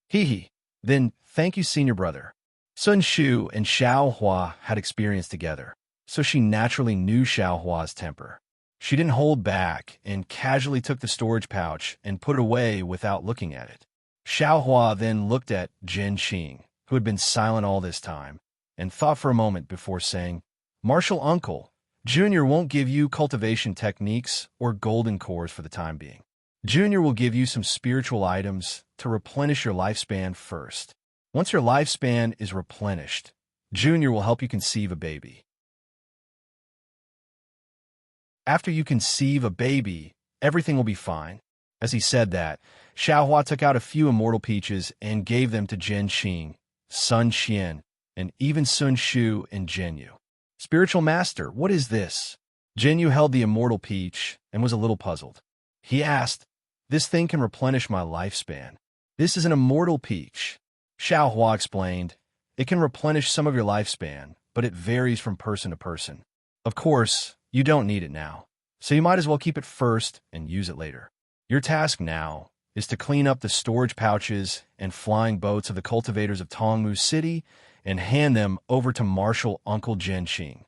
Hee hee. Then, thank you, senior brother. Sun Shu and Xiao Hua had experience together, so she naturally knew Xiao Hua's temper. She didn't hold back and casually took the storage pouch and put it away without looking at it. Xiao Hua then looked at Jin Qing, who had been silent all this time, and thought for a moment before saying, Martial Uncle, Junior won't give you cultivation techniques or golden cores for the time being. Junior will give you some spiritual items to replenish your lifespan first. Once your lifespan is replenished, Junior will help you conceive a baby. After you conceive a baby, everything will be fine. As he said that, Xiao Hua took out a few immortal peaches and gave them to Jin Qing, Sun Xian, and even Sun Shu and Jinyu. Spiritual Master, what is this? Jinyu held the immortal peach and was a little puzzled. He asked, This thing can replenish my lifespan. This is an immortal peach. Xiao Hua explained, It can replenish some of your lifespan, but it varies from person to person. Of course, you don't need it now, so you might as well keep it first and use it later. Your task now is to clean up the storage pouches and flying boats of the cultivators of Tongmu City and hand them over to Martial Uncle Jin Qing.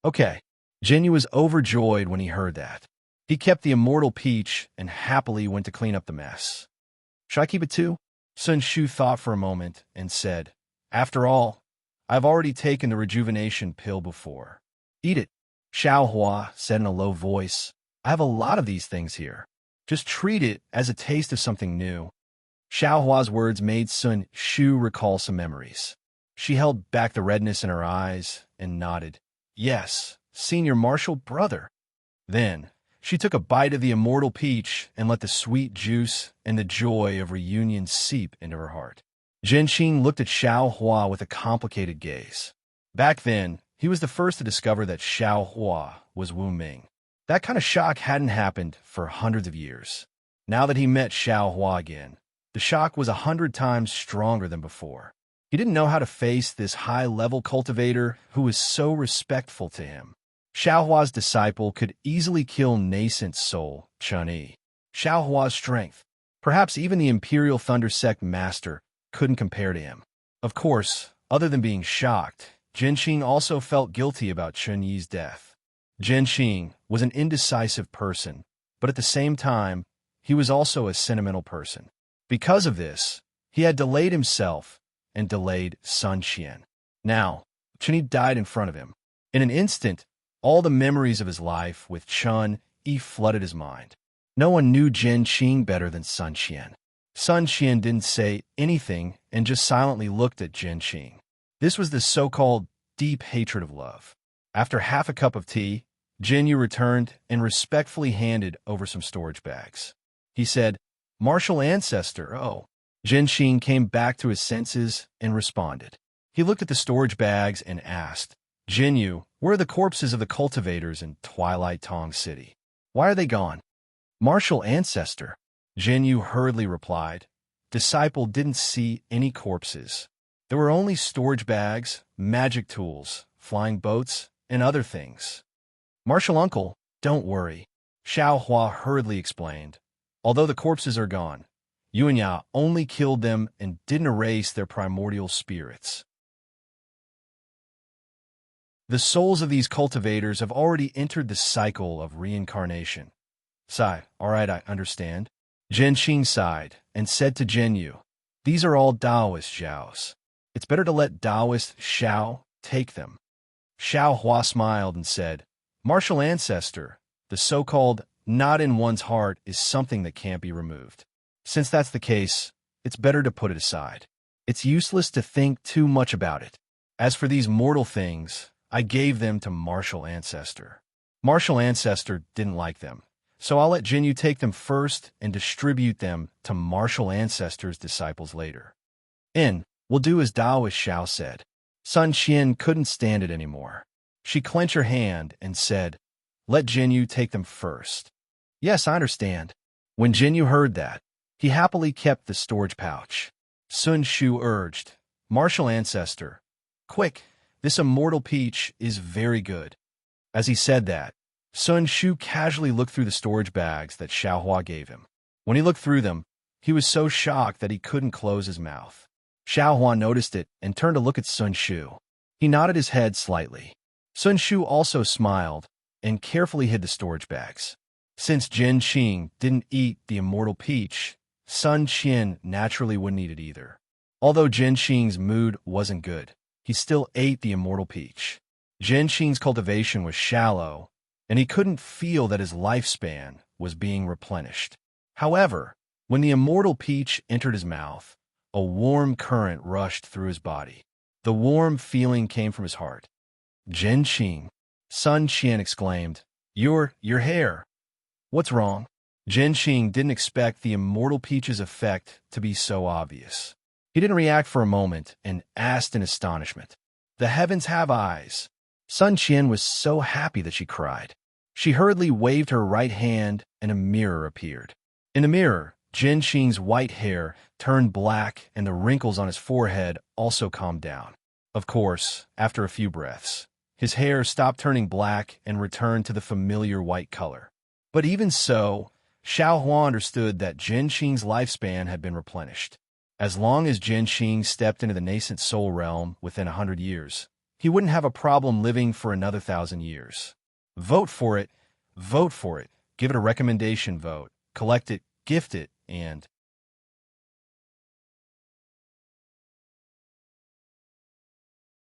Okay, Jinyu was overjoyed when he heard that. He kept the immortal peach and happily went to clean up the mess. Should I keep it too? Sun Shu thought for a moment and said, After all, I've already taken the rejuvenation pill before. Eat it. Xiao Hua said in a low voice, I have a lot of these things here. Just treat it as a taste of something new. Xiao Hua's words made Sun Shu recall some memories. She held back the redness in her eyes and nodded. Yes, senior martial brother. Then, she took a bite of the immortal peach and let the sweet juice and the joy of reunion seep into her heart. Jin Qing looked at Xiao Hua with a complicated gaze. Back then, he was the first to discover that Xiao Hua was Wu Ming. That kind of shock hadn't happened for hundreds of years. Now that he met Xiao Hua again, the shock was 100 times stronger than before. He didn't know how to face this high-level cultivator who was so respectful to him. Xiao Hua's disciple could easily kill nascent soul, Chun-Yi. Xiao Hua's strength, perhaps even the Imperial Thunder Sect master, couldn't compare to him. Of course, other than being shocked, Jin Qing also felt guilty about Chun-Yi's death. Jin Qing was an indecisive person, but at the same time, he was also a sentimental person. Because of this, he had delayed himself and delayed Sun Xian. Now, Chun-Yi died in front of him. In an instant, all the memories of his life with Chun-Yi flooded his mind. No one knew Jin Qing better than Sun Xian. Sun Xian didn't say anything and just silently looked at Jin Qing. This was the so-called deep hatred of love. After half a cup of tea, Jinyu returned and respectfully handed over some storage bags. He said, Martial Ancestor, oh. Jin Qing came back to his senses and responded. He looked at the storage bags and asked, Jinyu, where are the corpses of the cultivators in Twilight Tong City? Why are they gone? Martial Ancestor, Jinyu hurriedly replied. Disciple didn't see any corpses. There were only storage bags, magic tools, flying boats, and other things. Martial Uncle, don't worry, Xiao Hua hurriedly explained. Although the corpses are gone, Yuan Ya only killed them and didn't erase their primordial spirits. The souls of these cultivators have already entered the cycle of reincarnation. Sigh, all right, I understand. Jin Qing sighed and said to Jinyu, These are all Taoist Xiaos. It's better to let Taoist Xiao take them. Xiao Hua smiled and said, Martial Ancestor, the so-called not in one's heart is something that can't be removed. Since that's the case, it's better to put it aside. It's useless to think too much about it. As for these mortal things, I gave them to Martial Ancestor. Martial Ancestor didn't like them, so I'll let Jinyu take them first and distribute them to Martial Ancestor's disciples later. We'll do as Taoist Xiao said. Sun Xian couldn't stand it anymore. She clenched her hand and said, Let Jinyu take them first. Yes, I understand. When Jinyu heard that, he happily kept the storage pouch. Sun Shu urged, Martial Ancestor, quick, this immortal peach is very good. As he said that, Sun Shu casually looked through the storage bags that Xiaohua gave him. When he looked through them, he was so shocked that he couldn't close his mouth. Xiaohua noticed it and turned to look at Sun Shu. He nodded his head slightly. Sun Shu also smiled and carefully hid the storage bags. Since Jin Qing didn't eat the immortal peach, Sun Qian naturally wouldn't eat it either. Although Jin Qing's mood wasn't good, he still ate the immortal peach. Jin Qing's cultivation was shallow, and he couldn't feel that his lifespan was being replenished. However, when the immortal peach entered his mouth, a warm current rushed through his body. The warm feeling came from his heart. Jin Qing, Sun Qian exclaimed, Your hair. What's wrong? Jin Qing didn't expect the immortal peach's effect to be so obvious. He didn't react for a moment and asked in astonishment, The heavens have eyes. Sun Qian was so happy that she cried. She hurriedly waved her right hand and a mirror appeared. In the mirror, Jin Qing's white hair turned black and the wrinkles on his forehead also calmed down. Of course, after a few breaths, his hair stopped turning black and returned to the familiar white color. But even so, Xiaohua understood that Jin Qing's lifespan had been replenished. As long as Jin Qing stepped into the nascent soul realm within 100 years, he wouldn't have a problem living for another 1,000 years. Vote for it, give it a recommendation vote, collect it, gift it, and...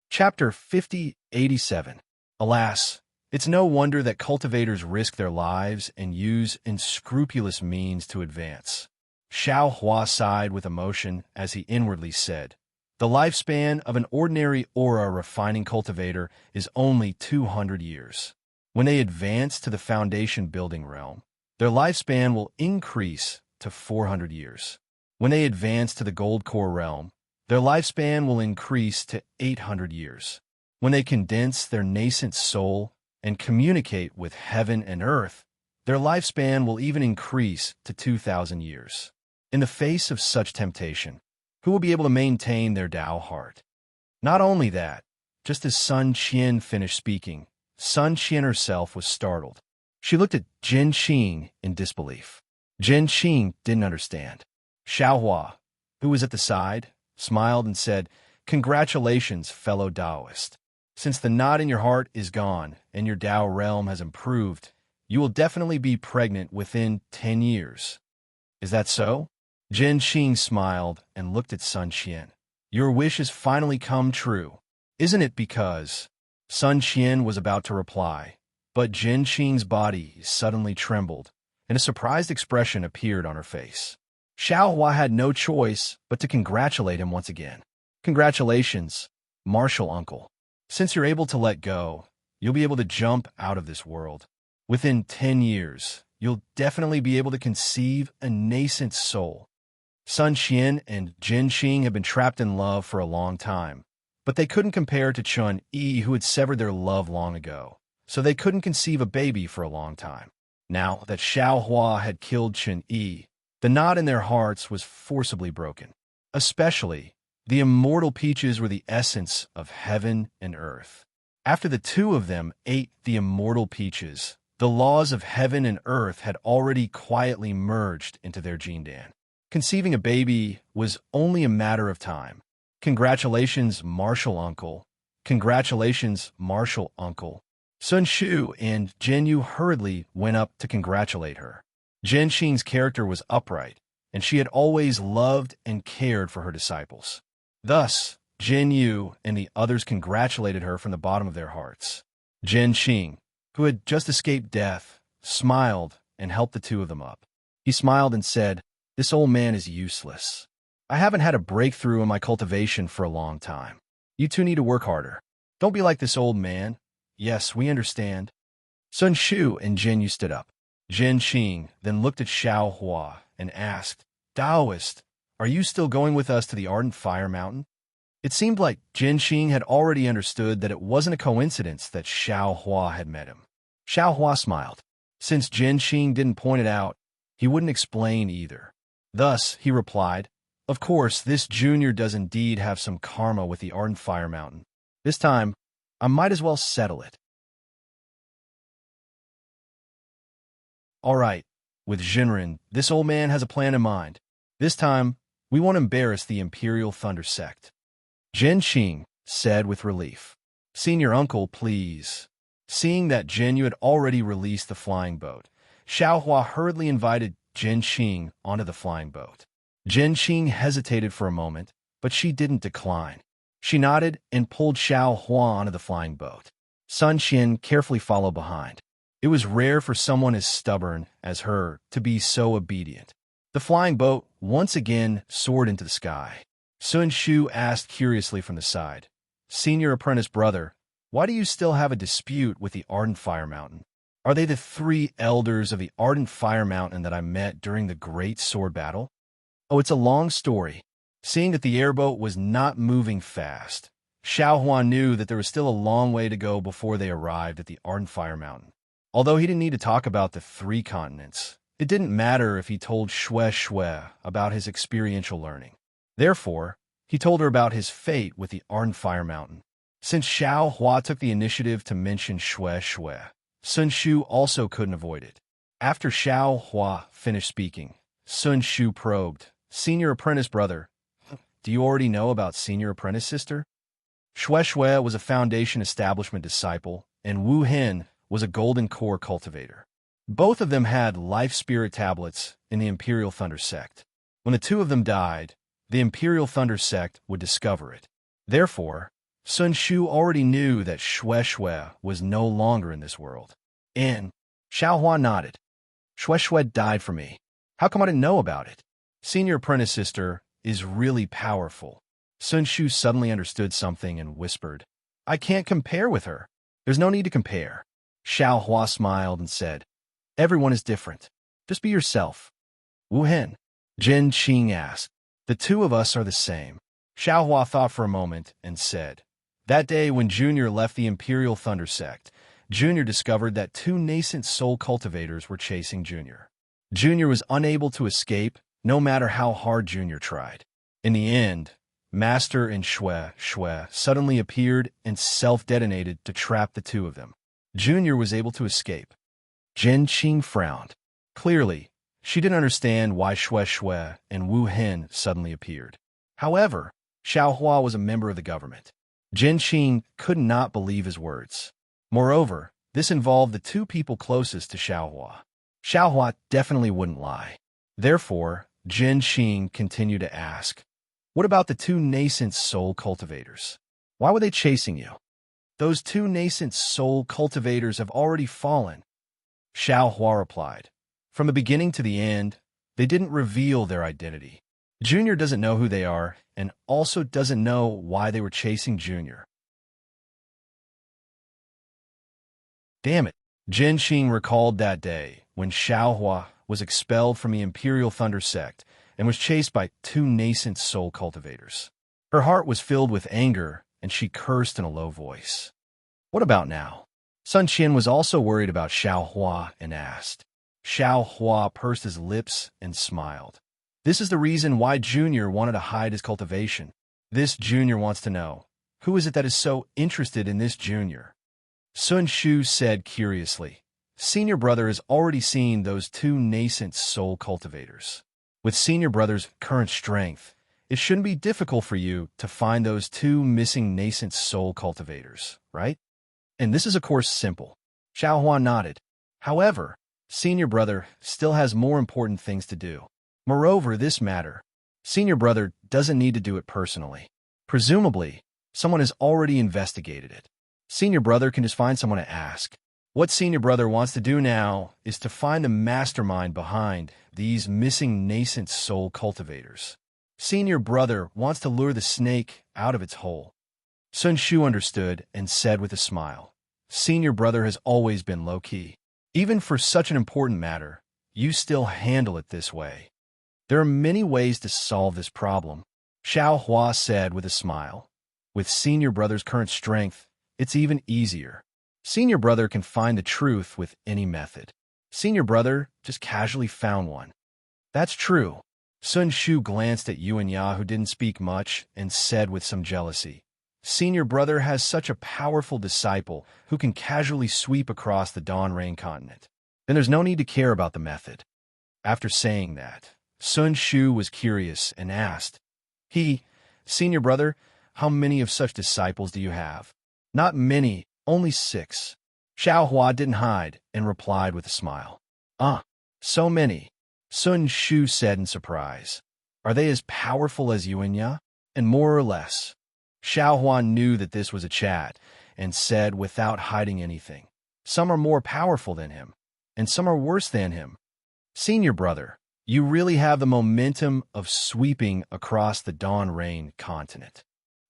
Chapter 5087. Alas, it's no wonder that cultivators risk their lives and use unscrupulous means to advance. Xiaohua sighed with emotion as he inwardly said, The lifespan of an ordinary aura refining cultivator is only 200 years. When they advance to the foundation building realm, their lifespan will increase to 400 years. When they advance to the gold core realm, their lifespan will increase to 800 years. When they condense their nascent soul and communicate with heaven and earth, their lifespan will even increase to 2,000 years. In the face of such temptation, who will be able to maintain their Tao heart? Not only that, just as Sun Qian finished speaking, Sun Qian herself was startled. She looked at Jin Qing in disbelief. Jin Qing didn't understand. Xiaohua, who was at the side, smiled and said, Congratulations, fellow Taoist. Since the knot in your heart is gone and your Tao realm has improved, you will definitely be pregnant within 10 years. Is that so? Jin Qing smiled and looked at Sun Qian. Your wish has finally come true. Isn't it because... Sun Qian was about to reply, but Jin Qing's body suddenly trembled, and a surprised expression appeared on her face. Xiaohua had no choice but to congratulate him once again. Congratulations, Martial Uncle. Since you're able to let go, you'll be able to jump out of this world. Within 10 years, you'll definitely be able to conceive a nascent soul. Sun Qian and Jin Qing have been trapped in love for a long time, but they couldn't compare to Chun Yi, who had severed their love long ago, so they couldn't conceive a baby for a long time. Now that Xiaohua had killed Chun Yi, the knot in their hearts was forcibly broken. Especially, the immortal peaches were the essence of heaven and earth. After the two of them ate the immortal peaches, the laws of heaven and earth had already quietly merged into their Jindan. Conceiving a baby was only a matter of time. Congratulations, Martial Uncle. Congratulations, Martial Uncle. Sun Shu and Jin Yu hurriedly went up to congratulate her. Jin Qing's character was upright, and she had always loved and cared for her disciples. Thus, Jin Yu and the others congratulated her from the bottom of their hearts. Jin Qing, who had just escaped death, smiled and helped the two of them up. He smiled and said, This old man is useless. I haven't had a breakthrough in my cultivation for a long time. You two need to work harder. Don't be like this old man. Yes, we understand. Sun Shu and Jin Yu stood up. Jin Qing then looked at Xiaohua and asked, Taoist, are you still going with us to the Ardent Fire Mountain? It seemed like Jin Qing had already understood that it wasn't a coincidence that Xiaohua had met him. Xiaohua smiled. Since Jin Qing didn't point it out, he wouldn't explain either. Thus, he replied, Of course, this junior does indeed have some karma with the Ardent Fire Mountain. This time, I might as well settle it. All right, with Jinren, this old man has a plan in mind. This time, we won't embarrass the Imperial Thunder Sect. Jin Qing said with relief. Senior uncle, please. Seeing that Jinyu had already released the flying boat, Xiaohua hurriedly invited Jin Qing onto the flying boat. Jin Qing hesitated for a moment, but she didn't decline. She nodded and pulled Xiaohua onto the flying boat. Sun Qian carefully followed behind. It was rare for someone as stubborn as her to be so obedient. The flying boat once again soared into the sky. Sun Shu asked curiously from the side, Senior apprentice brother, why do you still have a dispute with the Ardent Fire Mountain? Are they the 3 elders of the Ardent Fire Mountain that I met during the Great Sword Battle? Oh, it's a long story. Seeing that the airboat was not moving fast, Xiaohua knew that there was still a long way to go before they arrived at the Ardent Fire Mountain. Although he didn't need to talk about the 3 continents, it didn't matter if he told Shui about his experiential learning. Therefore, he told her about his fate with the Ardent Fire Mountain. Since Xiaohua took the initiative to mention Shui, Sun Shu also couldn't avoid it. After Xiaohua finished speaking, Sun Shu probed, Senior apprentice brother, do you already know about senior apprentice sister? Shui was a foundation establishment disciple, and Wu Hen was a golden core cultivator. Both of them had life spirit tablets in the Imperial Thunder Sect. When the 2 of them died, the Imperial Thunder Sect would discover it. Therefore, Sun Shu already knew that Shui was no longer in this world. And Xiaohua nodded. Shui died for me. How come I didn't know about it? Senior apprentice sister is really powerful. Sun Shu suddenly understood something and whispered, I can't compare with her. There's no need to compare. Xiaohua smiled and said, everyone is different. Just be yourself. Wu Hen, Jin Qing asked. The 2 of us are the same. Xiaohua thought for a moment and said, that day when Junior left the Imperial Thunder Sect, Junior discovered that 2 nascent soul cultivators were chasing Junior. Junior was unable to escape, no matter how hard Junior tried. In the end, Master and Shui suddenly appeared and self-detonated to trap the 2 of them. Junior was able to escape. Jin Qing frowned. Clearly, she didn't understand why Shui and Wu Hen suddenly appeared. However, Xiaohua was a member of the government. Jin Qing could not believe his words. Moreover, this involved the 2 people closest to Xiaohua. Xiaohua definitely wouldn't lie. Therefore, Jin Qing continued to ask, what about the 2 nascent soul cultivators? Why were they chasing you? Those 2 nascent soul cultivators have already fallen. Xiaohua replied, from the beginning to the end, they didn't reveal their identity. Junior doesn't know who they are and also doesn't know why they were chasing Junior. Damn it. Jin Qing recalled that day when Xiaohua was expelled from the Imperial Thunder Sect and was chased by 2 nascent soul cultivators. Her heart was filled with anger, and she cursed in a low voice. What about now? Sun Qian was also worried about Xiaohua and asked. Xiaohua pursed his lips and smiled. This is the reason why Junior wanted to hide his cultivation. This Junior wants to know, who is it that is so interested in this Junior? Sun Shu said curiously, Senior brother has already seen those 2 nascent soul cultivators. With Senior brother's current strength, it shouldn't be difficult for you to find those 2 missing nascent soul cultivators, right? And this is of course simple. Xiaohua nodded. However, Senior brother still has more important things to do. Moreover, this matter, Senior brother doesn't need to do it personally. Presumably, someone has already investigated it. Senior brother can just find someone to ask. What Senior brother wants to do now is to find the mastermind behind these missing nascent soul cultivators. Senior brother wants to lure the snake out of its hole. Sun Shu understood and said with a smile, Senior brother has always been low-key. Even for such an important matter, you still handle it this way. There are many ways to solve this problem, Xiaohua said with a smile. With Senior brother's current strength, it's even easier. Senior brother can find the truth with any method. Senior brother just casually found one. That's true. Sun Shu glanced at Yuan Ya, who didn't speak much, and said with some jealousy, Senior brother has such a powerful disciple who can casually sweep across the Dawn Rain continent. then there's no need to care about the method. After saying that, Sun Shu was curious and asked, Senior brother, how many of such disciples do you have? Not many, only 6. Xiao Hua didn't hide and replied with a smile. So many, Sun Shu said in surprise. Are they as powerful as Yuanya? And more or less? Xiao Hua knew that this was a chat and said without hiding anything. Some are more powerful than him, and some are worse than him. Senior brother, you really have the momentum of sweeping across the Dawn Rain continent.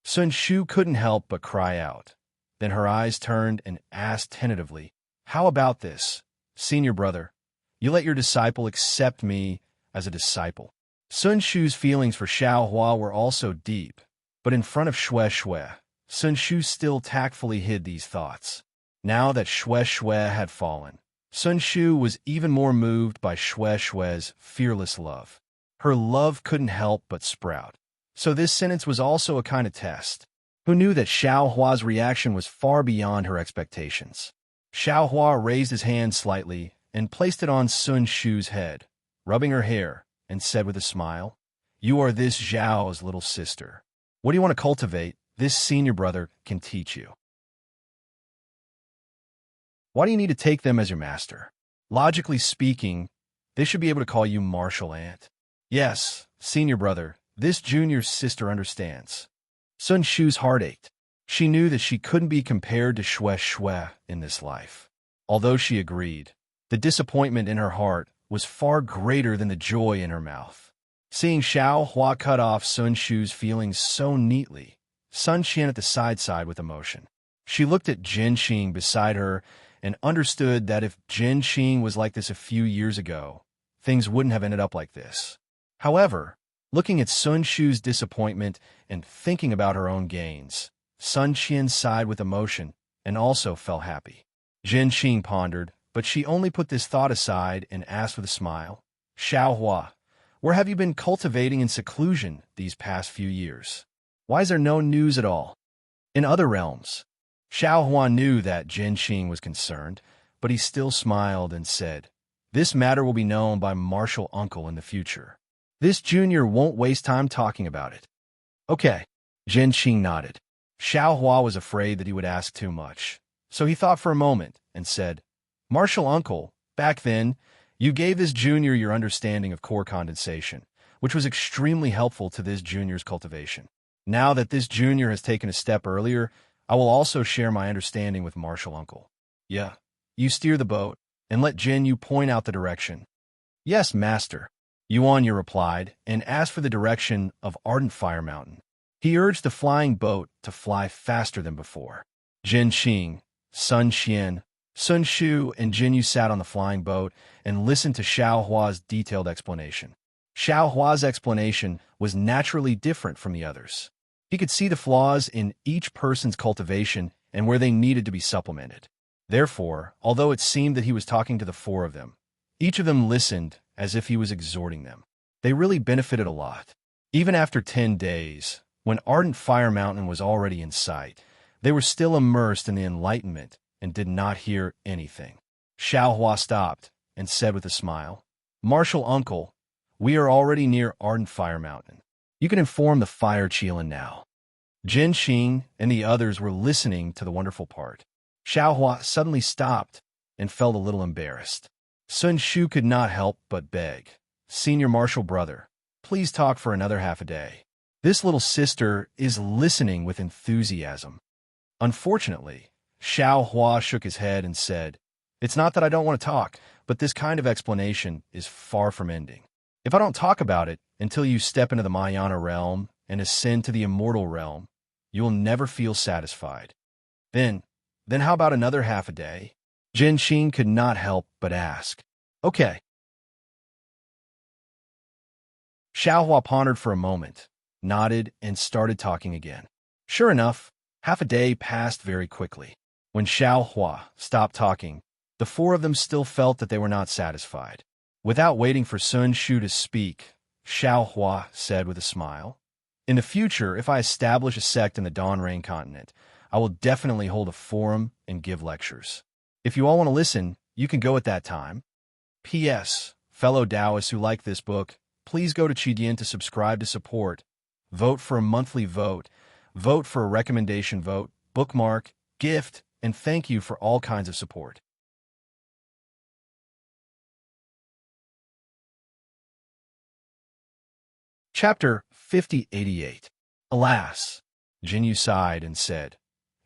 Sun Shu couldn't help but cry out. Then her eyes turned and asked tentatively, How about this, senior brother? You let your disciple accept me as a disciple. Sun Shu's feelings for Xiao Hua were also deep, but in front of Xue, Sun Shu still tactfully hid these thoughts. Now that Xue had fallen, Sun Shu was even more moved by Xue's fearless love. Her love couldn't help but sprout. So this sentence was also a kind of test. Who knew that Xiao Hua's reaction was far beyond her expectations? Xiao Hua raised his hand slightly and placed it on Sun Shu's head, rubbing her hair, and said with a smile, You are this Zhao's little sister. What do you want to cultivate? This senior brother can teach you. Why do you need to take them as your master? Logically speaking, they should be able to call you martial aunt. Yes, senior brother, this junior sister understands. Sun Shu's heart ached. She knew that she couldn't be compared to Xue in this life. Although she agreed, the disappointment in her heart was far greater than the joy in her mouth. Seeing Xiao Hua cut off Sun Shu's feelings so neatly, Sun Qian at the side with emotion. She looked at Jin Xing beside her and understood that if Jin Xing was like this a few years ago, things wouldn't have ended up like this. However, looking at Sun Shu's disappointment and thinking about her own gains, Sun Qian sighed with emotion and also felt happy. Jin Xing pondered, but she only put this thought aside and asked with a smile, Xiao Hua, where have you been cultivating in seclusion these past few years? Why is there no news at all? In other realms, Xiao Hua knew that Jin Xing was concerned, but he still smiled and said, This matter will be known by martial uncle in the future. This junior won't waste time talking about it. Okay, Jin Xing nodded. Xiao Hua was afraid that he would ask too much, so he thought for a moment and said, Martial uncle, back then, you gave this junior your understanding of core condensation, which was extremely helpful to this junior's cultivation. Now that this junior has taken a step earlier, I will also share my understanding with Martial uncle. Yeah, you steer the boat, and let Jin Yu point out the direction. Yes, master. Yuanya replied, and asked for the direction of Ardent Fire Mountain. He urged the flying boat to fly faster than before. Jin Xing, Sun Qian, Sun Shu, and Jin Yu sat on the flying boat and listened to Xiao Hua's detailed explanation. Xiao Hua's explanation was naturally different from the others. He could see the flaws in each person's cultivation and where they needed to be supplemented. Therefore, although it seemed that he was talking to the 4 of them, each of them listened as if he was exhorting them. They really benefited a lot. Even after 10 days, when Ardent Fire Mountain was already in sight, they were still immersed in the enlightenment and did not hear anything. Xiao Hua stopped and said with a smile, Martial uncle, we are already near Ardent Fire Mountain. You can inform the Fire Qilin now. Jin Xing and the others were listening to the wonderful part. Xiao Hua suddenly stopped and felt a little embarrassed. Sun Shu could not help but beg, Senior Martial brother, please talk for another half a day. This little sister is listening with enthusiasm. Unfortunately, Xiao Hua shook his head and said, It's not that I don't want to talk, but this kind of explanation is far from ending. If I don't talk about it until you step into the Mayana realm and ascend to the immortal realm, you will never feel satisfied. Then how about another half a day? Jin Xing could not help but ask. Okay. Xiao Hua pondered for a moment, nodded, and started talking again. Sure enough, half a day passed very quickly. When Xiao Hua stopped talking, the 4 of them still felt that they were not satisfied. Without waiting for Sun Shu to speak, Xiao Hua said with a smile, In the future, if I establish a sect in the Dawn Rain continent, I will definitely hold a forum and give lectures. If you all want to listen, you can go at that time. P.S. Fellow Taoists who like this book, please go to Qidian to subscribe to support. Vote for a monthly vote. Vote for a recommendation vote, bookmark, gift, and thank you for all kinds of support. Chapter 5088. Alas, Jinyu sighed and said,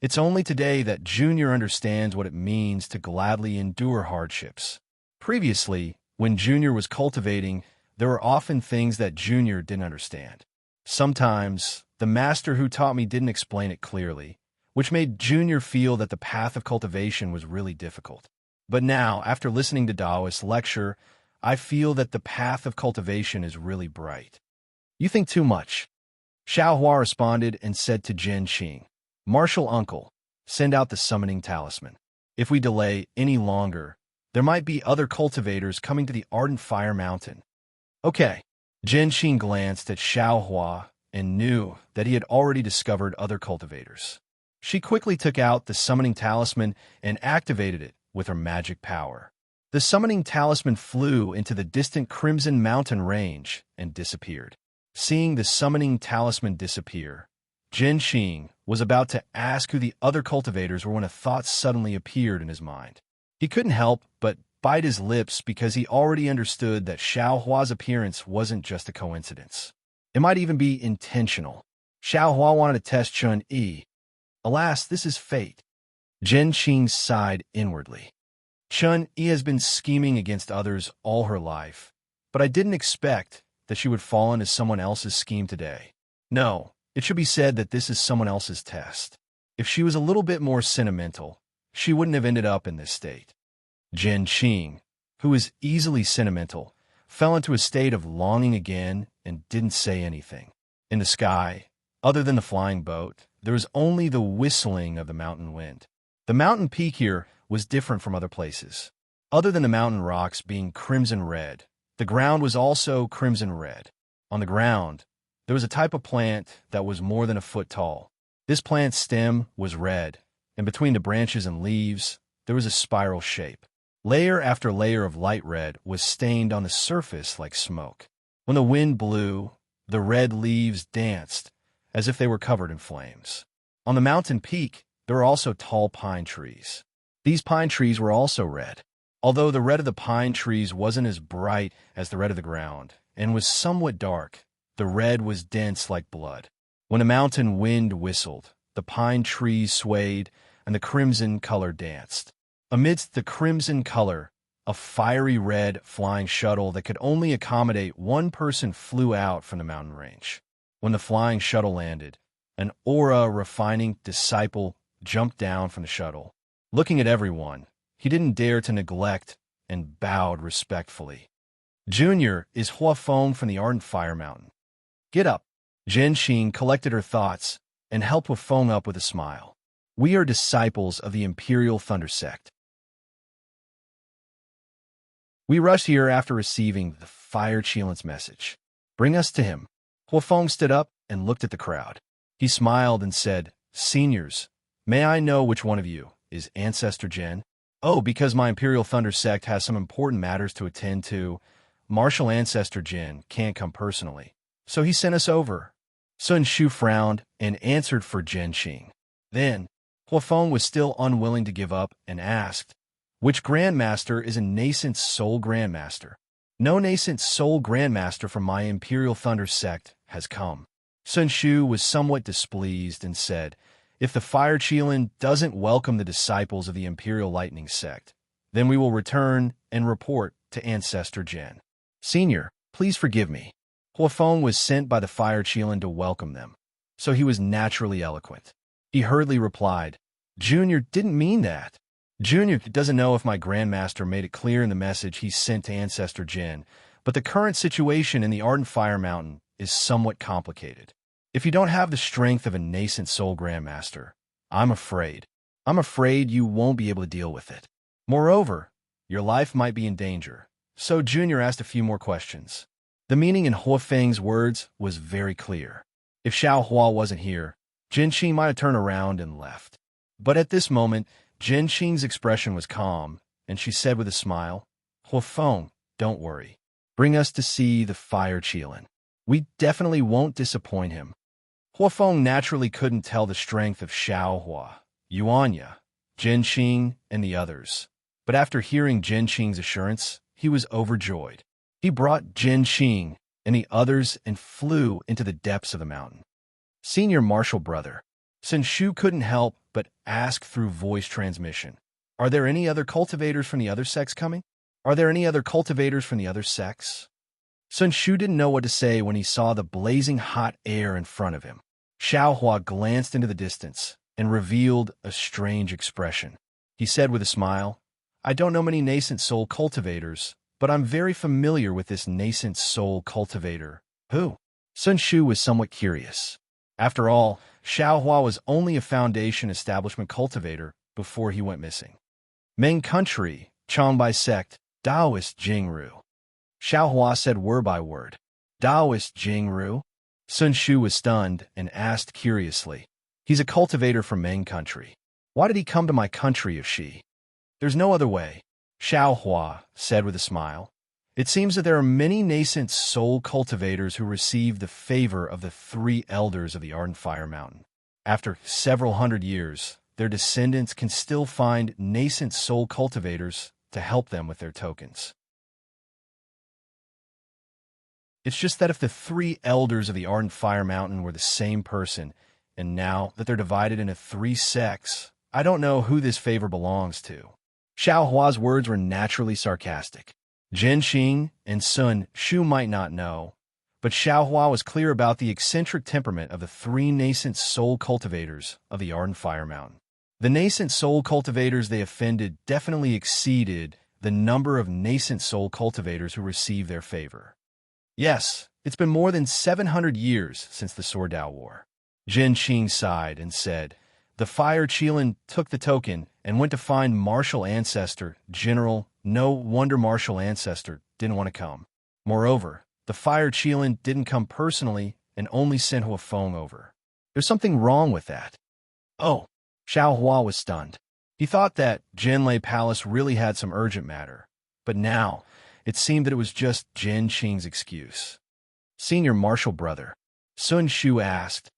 "It's only today that Junior understands what it means to gladly endure hardships. Previously, when Junior was cultivating, there were often things that Junior didn't understand. Sometimes, the master who taught me didn't explain it clearly, which made Junior feel that the path of cultivation was really difficult. But now, after listening to Taoist's lecture, I feel that the path of cultivation is really bright." "You think too much." Xiaohua responded and said to Jin Qing, "Martial uncle, send out the summoning talisman. If we delay any longer, there might be other cultivators coming to the Ardent Fire Mountain." "Okay." Jin Qing glanced at Xiaohua and knew that he had already discovered other cultivators. She quickly took out the summoning talisman and activated it with her magic power. The summoning talisman flew into the distant Crimson Mountain range and disappeared. Seeing the summoning talisman disappear, Jin Qing was about to ask who the other cultivators were when a thought suddenly appeared in his mind. He couldn't help but bite his lips because he already understood that Xiaohua's appearance wasn't just a coincidence. It might even be intentional. Xiaohua wanted to test Chun Yi. Alas, this is fate. Jin Qing sighed inwardly. Chun Yi has been scheming against others all her life, but I didn't expect that she would fall into someone else's scheme today. No, it should be said that this is someone else's test. If she was a little bit more sentimental, she wouldn't have ended up in this state. Jin Qing, who is easily sentimental, fell into a state of longing again and didn't say anything. In the sky, other than the flying boat, there was only the whistling of the mountain wind. The mountain peak here was different from other places. Other than the mountain rocks being crimson red, the ground was also crimson red. On the ground, there was a type of plant that was more than a foot tall. This plant's stem was red, and between the branches and leaves, there was a spiral shape. Layer after layer of light red was stained on the surface like smoke. When the wind blew, the red leaves danced as if they were covered in flames. On the mountain peak, there were also tall pine trees. These pine trees were also red. Although the red of the pine trees wasn't as bright as the red of the ground and was somewhat dark, the red was dense like blood. When a mountain wind whistled, the pine trees swayed and the crimson color danced. Amidst the crimson color, a fiery red flying shuttle that could only accommodate one person flew out from the mountain range. When the flying shuttle landed, an aura-refining disciple jumped down from the shuttle. Looking at everyone, he didn't dare to neglect and bowed respectfully. "Junior is Huafeng from the Ardent Fire Mountain." "Get up." Jin Qing collected her thoughts and helped Huafeng up with a smile. "We are disciples of the Imperial Thunder Sect. We rushed here after receiving the Fire Chelan's message. Bring us to him." Huafeng stood up and looked at the crowd. He smiled and said, "Seniors, may I know which one of you is Ancestor Jin?" "Oh, because my Imperial Thunder Sect has some important matters to attend to. Martial Ancestor Jin can't come personally, so he sent us over." Sun Shu frowned and answered for Jin Qing. Then, Huafeng was still unwilling to give up and asked, "Which Grandmaster is a nascent Soul Grandmaster?" "No nascent Soul Grandmaster from my Imperial Thunder Sect has come." Sun Shu was somewhat displeased and said, "If the Fire Chelan doesn't welcome the disciples of the Imperial Lightning Sect, then we will return and report to Ancestor Jin." "Senior, please forgive me." Huafeng was sent by the Fire Chelan to welcome them, so he was naturally eloquent. He hurriedly replied, "Junior didn't mean that. Junior doesn't know if my Grandmaster made it clear in the message he sent to Ancestor Jin, but the current situation in the Ardent Fire Mountain is somewhat complicated. If you don't have the strength of a nascent Soul Grandmaster, I'm afraid you won't be able to deal with it. Moreover, your life might be in danger." So Junior asked a few more questions. The meaning in Huafeng's words was very clear. If Xiaohua wasn't here, Jin Qing might have turned around and left. But at this moment, Jin Qing's expression was calm, and she said with a smile, Huafeng, don't worry. Bring us to see the fire Qilin. We definitely won't disappoint him. Huafeng naturally couldn't tell the strength of Xiaohua, Yuanya, Jinqing, and the others. But after hearing Jinqing's assurance, he was overjoyed. He brought Jinqing and the others and flew into the depths of the mountain. Senior Marshal Brother, Sun Shu couldn't help but ask through voice transmission, "Are there any other cultivators from the other sects coming? Are there any other cultivators from the other sects?" Sun Shu didn't know what to say when he saw the blazing hot air in front of him. Xiaohua glanced into the distance and revealed a strange expression. He said with a smile, "I don't know many nascent soul cultivators, but I'm very familiar with this nascent soul cultivator." Who? Sun Shu was somewhat curious. After all, Xiaohua was only a foundation establishment cultivator before he went missing. Ming country, Changbai sect, Taoist Jingru. Xiaohua said word by word. Taoist Jingru? Sun Shu was stunned and asked curiously. He's a cultivator from Ming country. Why did he come to my country if she? There's no other way, Xiaohua said with a smile. It seems that there are many nascent soul cultivators who receive the favor of the three elders of the Ardent Fire Mountain. After several hundred years, their descendants can still find nascent soul cultivators to help them with their tokens. It's just that if the three elders of the Ardent Fire Mountain were the same person, and now that they're divided into three sects, I don't know who this favor belongs to. Xiaohua's words were naturally sarcastic. Jinqing and Sun Shu might not know, but Xiaohua was clear about the eccentric temperament of the three nascent soul cultivators of the Ardent Fire Mountain. The nascent soul cultivators they offended definitely exceeded the number of nascent soul cultivators who received their favor. Yes, it's been more than 700 years since the Swordao War. Jinqing sighed and said, "The Fire Qilin took the token and went to find Martial Ancestor, General. No wonder Martial Ancestor didn't want to come. Moreover, the Fire Qilin didn't come personally and only sent Huafeng over. There's something wrong with that." Oh, Xiaohua was stunned. He thought that Jinlei Palace really had some urgent matter, but now it seemed that it was just Jinqing's excuse. Senior Marshal Brother, Sun Shu asked,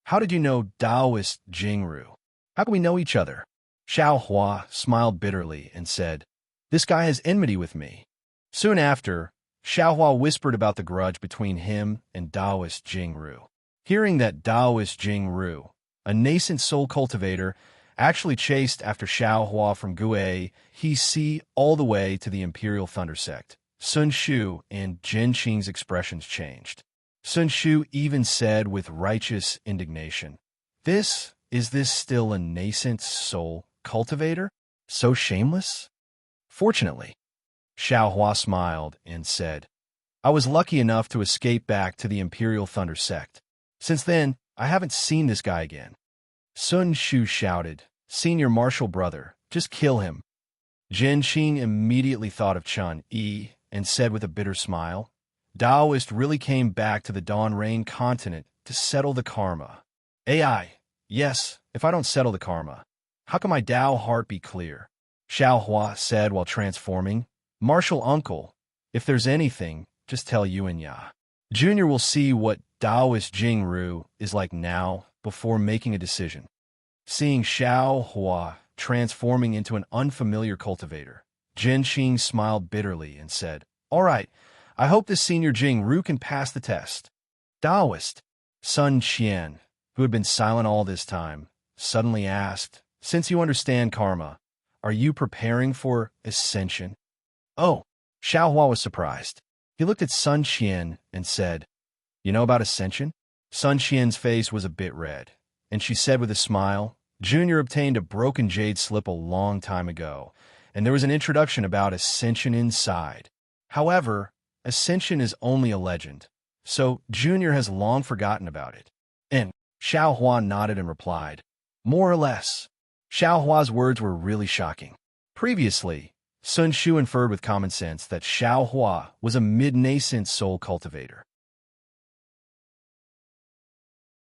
"How did you know Taoist Jingru? How can we know each other?" Xiaohua smiled bitterly and said, "This guy has enmity with me." Soon after, Xiaohua whispered about the grudge between him and Taoist Jingru. Hearing that Taoist Jingru, a nascent soul cultivator, actually chased after Xiaohua from Guei, he see all the way to the Imperial Thunder Sect, Sun Shu and Jinqing's expressions changed. Sun Shu even said with righteous indignation, Is this still a nascent soul cultivator? So shameless?" Fortunately, Xiaohua smiled and said, "I was lucky enough to escape back to the Imperial Thunder Sect. Since then, I haven't seen this guy again." Sun Shu shouted, "Senior Marshal Brother, just kill him." Jinqing immediately thought of Chun Yi and said with a bitter smile, "Taoist really came back to the Dawn Rain continent to settle the karma. AI, yes, if I don't settle the karma, how can my Tao heart be clear?" Xiaohua said while transforming, "Marshal Uncle, if there's anything, just tell Yuanya. Junior will see what Taoist Jingru is like now before making a decision." Seeing Xiaohua transforming into an unfamiliar cultivator, Jinqing smiled bitterly and said, "All right, I hope this senior Jingru can pass the test." Taoist Sun Qian, who had been silent all this time, suddenly asked, "Since you understand karma, are you preparing for ascension?" Oh, Xiaohua was surprised. He looked at Sun Qian and said, "You know about ascension?" Sun Qian's face was a bit red, and she said with a smile, "Junior obtained a broken jade slip a long time ago, and there was an introduction about ascension inside. However, ascension is only a legend, so Junior has long forgotten about it." And Xiaohua nodded and replied, "More or less." Xiaohua's words were really shocking. Previously, Sun Shu inferred with common sense that Xiaohua was a mid-nascent soul cultivator.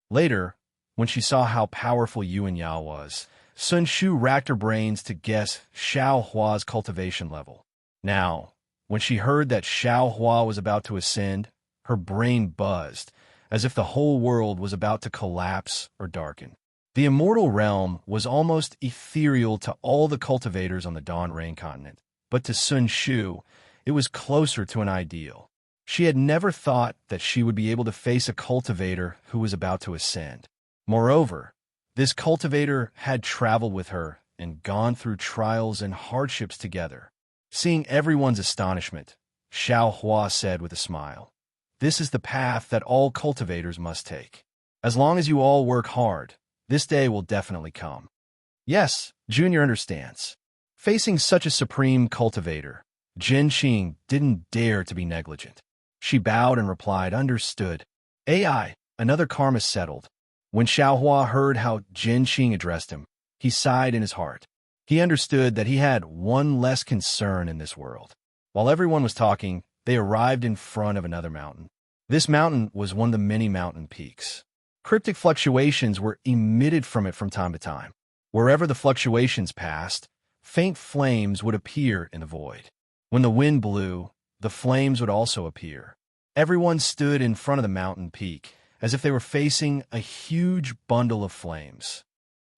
Later, when she saw how powerful Yuanya was, Sun Shu racked her brains to guess Xiaohua's cultivation level. Now, When she heard that Xiao Hua was about to ascend, her brain buzzed, as if the whole world was about to collapse or darken. The immortal realm was almost ethereal to all the cultivators on the Dawn Rain continent, but to Sun Shu, it was closer to an ideal. She had never thought that she would be able to face a cultivator who was about to ascend. Moreover, this cultivator had traveled with her and gone through trials and hardships together. Seeing everyone's astonishment, Xiao Hua said with a smile, "This is the path that all cultivators must take. As long as you all work hard, this day will definitely come." Yes, Junior understands. Facing such a supreme cultivator, Jin Qing didn't dare to be negligent. She bowed and replied, "Understood." AI, another karma settled. When Xiao Hua heard how Jin Qing addressed him, he sighed in his heart. He understood that he had one less concern in this world. While everyone was talking, they arrived in front of another mountain. This mountain was one of the many mountain peaks. Cryptic fluctuations were emitted from it from time to time. Wherever the fluctuations passed, faint flames would appear in the void. When the wind blew, the flames would also appear. Everyone stood in front of the mountain peak, as if they were facing a huge bundle of flames.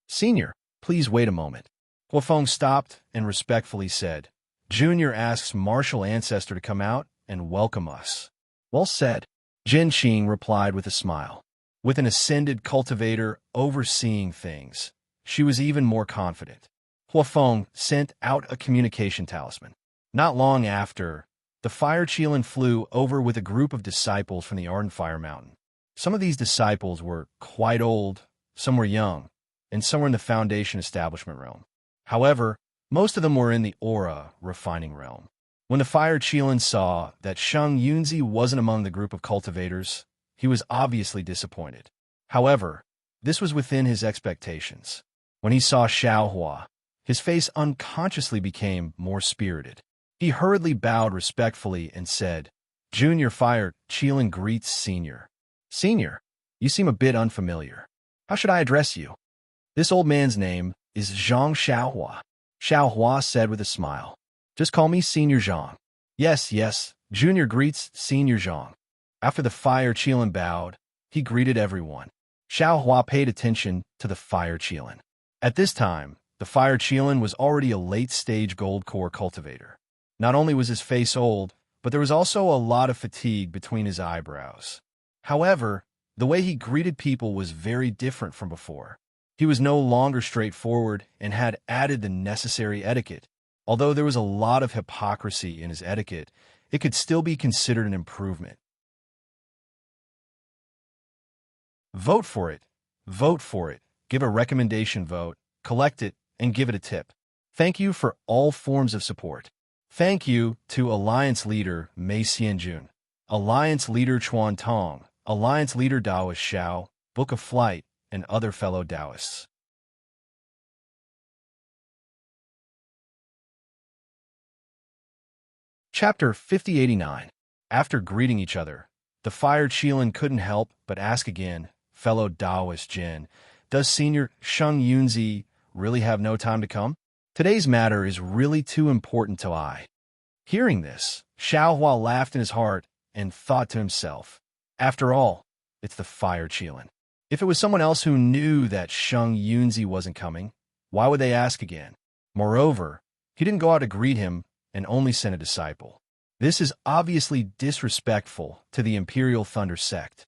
"Senior, please wait a moment." Huafeng stopped and respectfully said, "Junior asks martial ancestor to come out and welcome us." "Well said," Jin Qing replied with a smile. With an ascended cultivator overseeing things, she was even more confident. Huafeng sent out a communication talisman. Not long after, the fire Qilin flew over with a group of disciples from the Ardent Fire Mountain. Some of these disciples were quite old, some were young, and some were in the Foundation Establishment realm. However, most of them were in the Aura Refining realm. When the fire Qilin saw that Sheng Yunzi wasn't among the group of cultivators, he was obviously disappointed. However, this was within his expectations. When he saw Xiao Hua, his face unconsciously became more spirited. He hurriedly bowed respectfully and said, "Junior Fire Qilin greets Senior." "Senior, you seem a bit unfamiliar. How should I address you?" "This old man's name is Zhang Xiaohua," Xiao Hua said with a smile. "Just call me Senior Zhang." Yes, Junior greets Senior Zhang." After the fire Qilin bowed, he greeted everyone. Xiao Hua paid attention to the fire Qilin. At this time, the fire Qilin was already a late-stage gold core cultivator. Not only was his face old, but there was also a lot of fatigue between his eyebrows. However, the way he greeted people was very different from before. He was no longer straightforward and had added the necessary etiquette. Although there was a lot of hypocrisy in his etiquette, it could still be considered an improvement. Vote for it. Vote for it. Give a recommendation vote, collect it, and give it a tip. Thank you for all forms of support. Thank you to Alliance Leader Mei Xianjun, Alliance Leader Chuan Tong, Alliance Leader Taoist Xiao, Book of Flight, and other fellow Taoists. Chapter 5089. After greeting each other, the fire Qilin couldn't help but ask again, "Fellow Taoist Jin, does Senior Sheng Yunzi really have no time to come? Today's matter is really too important to I." Hearing this, Xiao Hua laughed in his heart and thought to himself, "After all, it's the fire Qilin. If it was someone else who knew that Sheng Yunzi wasn't coming, why would they ask again? Moreover, he didn't go out to greet him and only sent a disciple. This is obviously disrespectful to the Imperial Thunder sect."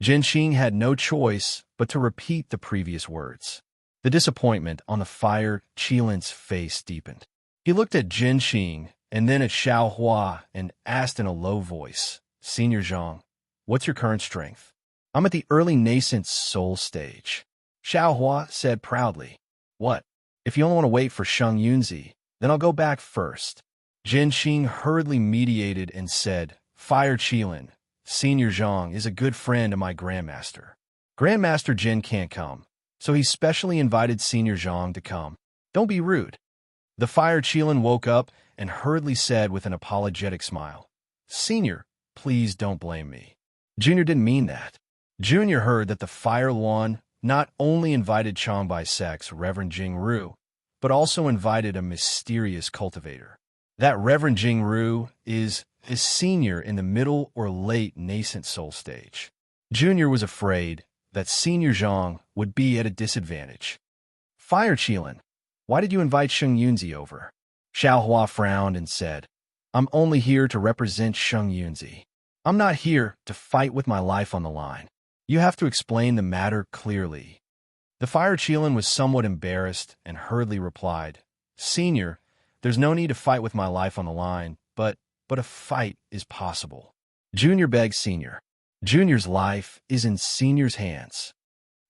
Jin Qing had no choice but to repeat the previous words. The disappointment on the fire Qilin's face deepened. He looked at Jin Qing and then at Xiao Hua and asked in a low voice, "Senior Zhang, what's your current strength?" "I'm at the early nascent soul stage," Xiao Hua said proudly. "What? If you only want to wait for Sheng Yunzi, then I'll go back first." Jin Qing hurriedly mediated and said, "Fire Qilin, Senior Zhang is a good friend of my Grandmaster. Grandmaster Jin can't come, so he specially invited Senior Zhang to come. Don't be rude." The fire Qilin woke up and hurriedly said with an apologetic smile, "Senior, please don't blame me. Junior didn't mean that." Junior heard that the Fire Luan not only invited Changbai Sect's Reverend Jing Ru, but also invited a mysterious cultivator. That Reverend Jing Ru is senior in the middle or late nascent soul stage. Junior was afraid that senior Zhang would be at a disadvantage. Fire Qilin, why did you invite Sheng Yunzi over? Xiao Hua frowned and said, I'm only here to represent Sheng Yunzi. I'm not here to fight with my life on the line. You have to explain the matter clearly. The Fire Qilin was somewhat embarrassed and hurriedly replied, Senior, there's no need to fight with my life on the line, but a fight is possible. Junior begged Senior. Junior's life is in Senior's hands.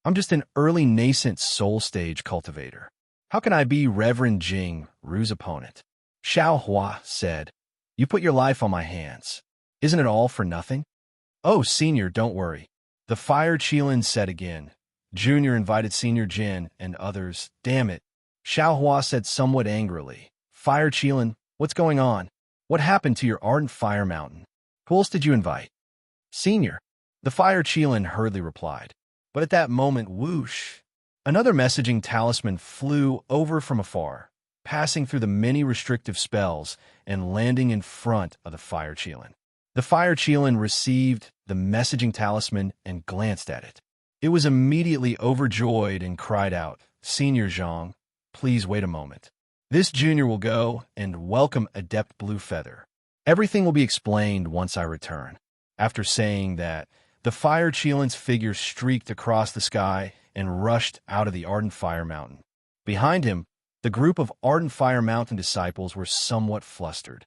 I'm just an early nascent soul stage cultivator. How can I be Reverend Jing Ru's opponent? Xiao Hua said, You put your life on my hands. Isn't it all for nothing? Oh, Senior, don't worry. The Fire Qilin said again. Junior invited Senior Jin and others. Damn it. Xiao Hua said somewhat angrily. Fire Qilin, what's going on? What happened to your ardent fire mountain? Who else did you invite? Senior. The Fire Qilin hurriedly replied. But at that moment, whoosh, another messaging talisman flew over from afar, passing through the many restrictive spells and landing in front of the Fire Qilin. The Fire Qilin received the messaging talisman and glanced at it. It was immediately overjoyed and cried out, Senior Zhang, please wait a moment. This junior will go and welcome Adept Blue Feather. Everything will be explained once I return. After saying that, the Fire Qilin's figure streaked across the sky and rushed out of the Ardent Fire Mountain. Behind him, the group of Ardent Fire Mountain disciples were somewhat flustered.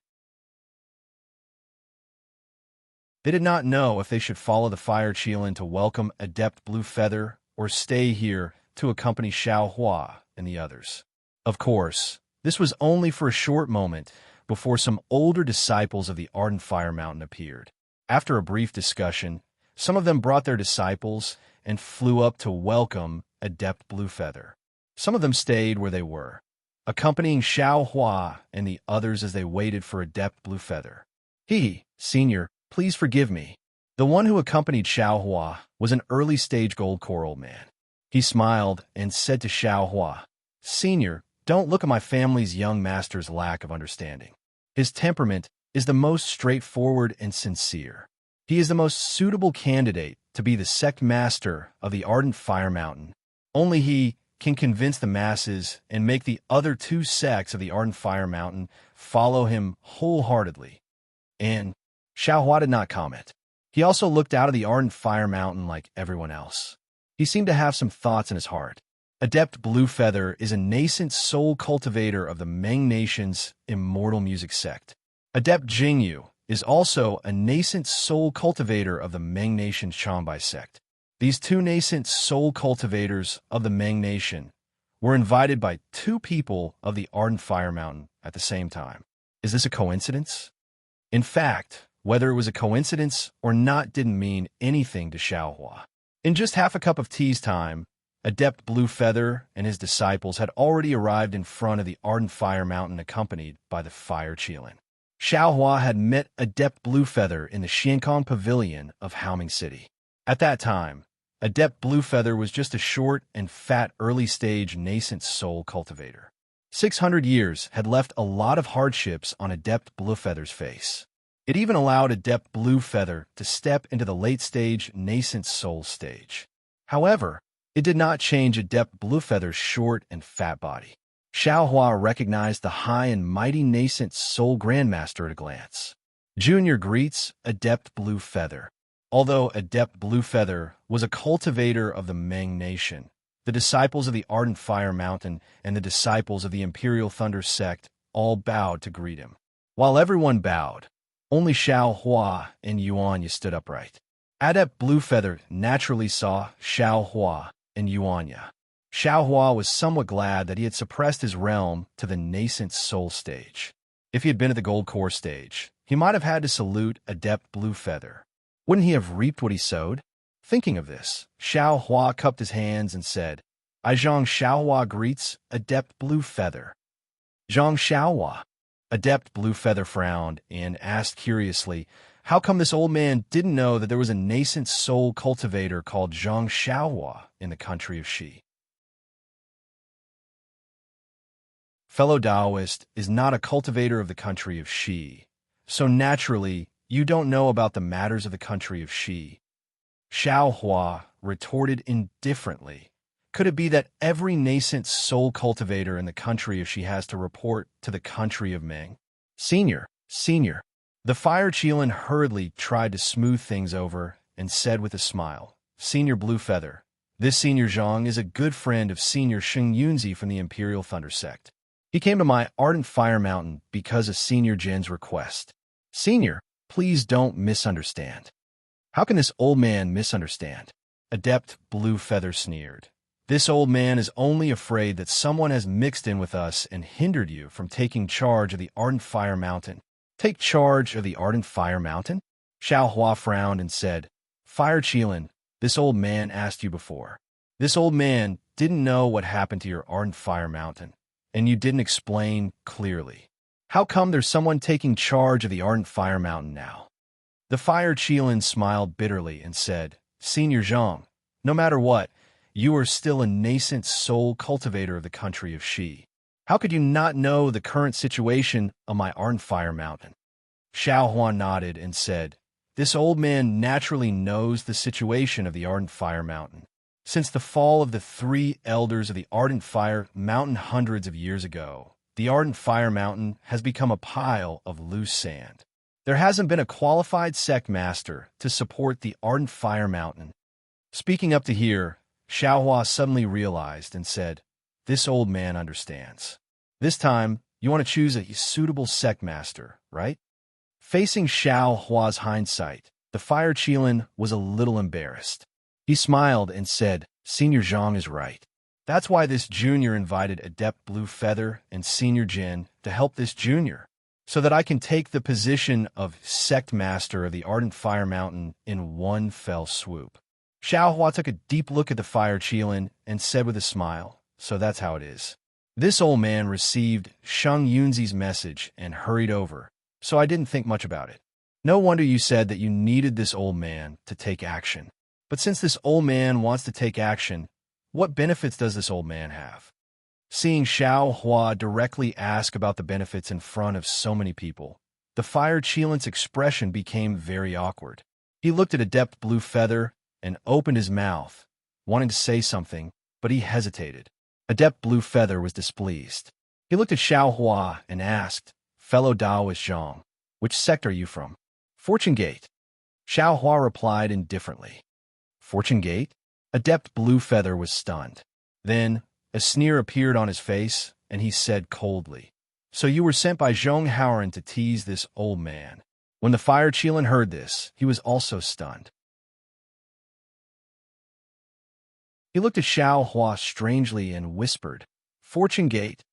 They did not know if they should follow the Fire Qilin to welcome Adept Blue Feather or stay here to accompany Xiao Hua and the others. Of course, this was only for a short moment before some older disciples of the Ardent Fire Mountain appeared. After a brief discussion, some of them brought their disciples and flew up to welcome Adept Blue Feather. Some of them stayed where they were, accompanying Xiao Hua and the others as they waited for Adept Blue Feather. Senior, please forgive me. The one who accompanied Xiao Hua was an early-stage gold coral man. He smiled and said to Xiao Hua, Senior, don't look at my family's young master's lack of understanding. His temperament is the most straightforward and sincere. He is the most suitable candidate to be the sect master of the Ardent Fire Mountain. Only he can convince the masses and make the other two sects of the Ardent Fire Mountain follow him wholeheartedly. And Xiao Hua did not comment. He also looked out of the Ardent Fire Mountain like everyone else. He seemed to have some thoughts in his heart. Adept Blue Feather is a nascent soul cultivator of the Meng Nation's immortal music sect. Adept Jingyu is also a nascent soul cultivator of the Meng Nation's Changbai sect. These two nascent soul cultivators of the Meng Nation were invited by two people of the Ardent Fire Mountain at the same time. Is this a coincidence? In fact, whether it was a coincidence or not didn't mean anything to Xiao Hua. In just half a cup of tea's time, Adept Blue Feather and his disciples had already arrived in front of the Ardent Fire Mountain accompanied by the Fire Qilin. Xiao Hua had met Adept Blue Feather in the Xiankong Pavilion of Haoming City. At that time, Adept Blue Feather was just a short and fat early-stage nascent soul cultivator. 600 years had left a lot of hardships on Adept Blue Feather's face. It even allowed Adept Blue Feather to step into the late-stage nascent soul stage. However, it did not change Adept Blue Feather's short and fat body. Xiao Hua recognized the high and mighty nascent soul grandmaster at a glance. Junior greets Adept Blue Feather. Although Adept Blue Feather was a cultivator of the Meng Nation, the disciples of the Ardent Fire Mountain and the disciples of the Imperial Thunder sect all bowed to greet him. While everyone bowed, only Xiao Hua and Yuanya stood upright. Adept Blue Feather naturally saw Xiao Hua and Yuanya. Xiao Hua was somewhat glad that he had suppressed his realm to the nascent soul stage. If he had been at the gold core stage, he might have had to salute Adept Blue Feather. Wouldn't he have reaped what he sowed? Thinking of this, Xiao Hua cupped his hands and said, I Zhang Xiao Hua greets Adept Blue Feather. Zhang Xiao Hua. Adept Blue Feather frowned and asked curiously, how come this old man didn't know that there was a nascent soul cultivator called Zhang Xiao Hua in the country of Xi? fellow Taoist, is not a cultivator of the country of Shi. So naturally, you don't know about the matters of the country of Shi. Xiao Hua retorted indifferently. Could it be that every nascent soul cultivator in the country of Shi has to report to the country of Ming? Senior. The fire Qilin hurriedly tried to smooth things over and said with a smile, Senior Blue Feather, this Senior Zhang is a good friend of Senior Sheng Yunzi from the Imperial Thunder Sect. He came to my Ardent Fire Mountain because of Senior Jin's request. Senior, please don't misunderstand. How can this old man misunderstand? Adept Blue Feather sneered. This old man is only afraid that someone has mixed in with us and hindered you from taking charge of the Ardent Fire Mountain. Take charge of the Ardent Fire Mountain? Xiao Hua frowned and said, Fire Qilin, this old man asked you before. This old man didn't know what happened to your Ardent Fire Mountain, and you didn't explain clearly. How come there's someone taking charge of the Ardent Fire Mountain now? The Fire Qilin smiled bitterly and said, Senior Zhang, no matter what, you are still a nascent soul cultivator of the country of Shi. How could you not know the current situation of my Ardent Fire Mountain? Xiao Hua nodded and said, This old man naturally knows the situation of the Ardent Fire Mountain. Since the fall of the 3 elders of the Ardent Fire Mountain hundreds of years ago, the Ardent Fire Mountain has become a pile of loose sand. There hasn't been a qualified sect master to support the Ardent Fire Mountain. Speaking up to here, Xiao Hua suddenly realized and said, This old man understands. This time, you want to choose a suitable sect master, right? Facing Xiao Hua's hindsight, the Fire Qilin was a little embarrassed. He smiled and said, Senior Zhang is right. That's why this junior invited Adept Blue Feather and Senior Jin to help this junior, so that I can take the position of sect master of the Ardent Fire Mountain in one fell swoop. Xiao Hua took a deep look at the Fire Qilin and said with a smile, So that's how it is. This old man received Sheng Yunzi's message and hurried over, so I didn't think much about it. No wonder you said that you needed this old man to take action. But since this old man wants to take action, what benefits does this old man have? Seeing Xiao Hua directly ask about the benefits in front of so many people, the Fire Qilin's expression became very awkward. He looked at Adept Blue Feather and opened his mouth, wanting to say something, but he hesitated. Adept Blue Feather was displeased. He looked at Xiao Hua and asked, Fellow Taoist Zhang, which sect are you from? Fortune Gate. Xiao Hua replied indifferently. Fortune Gate? Adept Blue Feather was stunned. Then, a sneer appeared on his face, and he said coldly, So you were sent by Zhong Haoran to tease this old man. When the Fire Qilin heard this, he was also stunned. He looked at Xiao Hua strangely and whispered, Fortune Gate.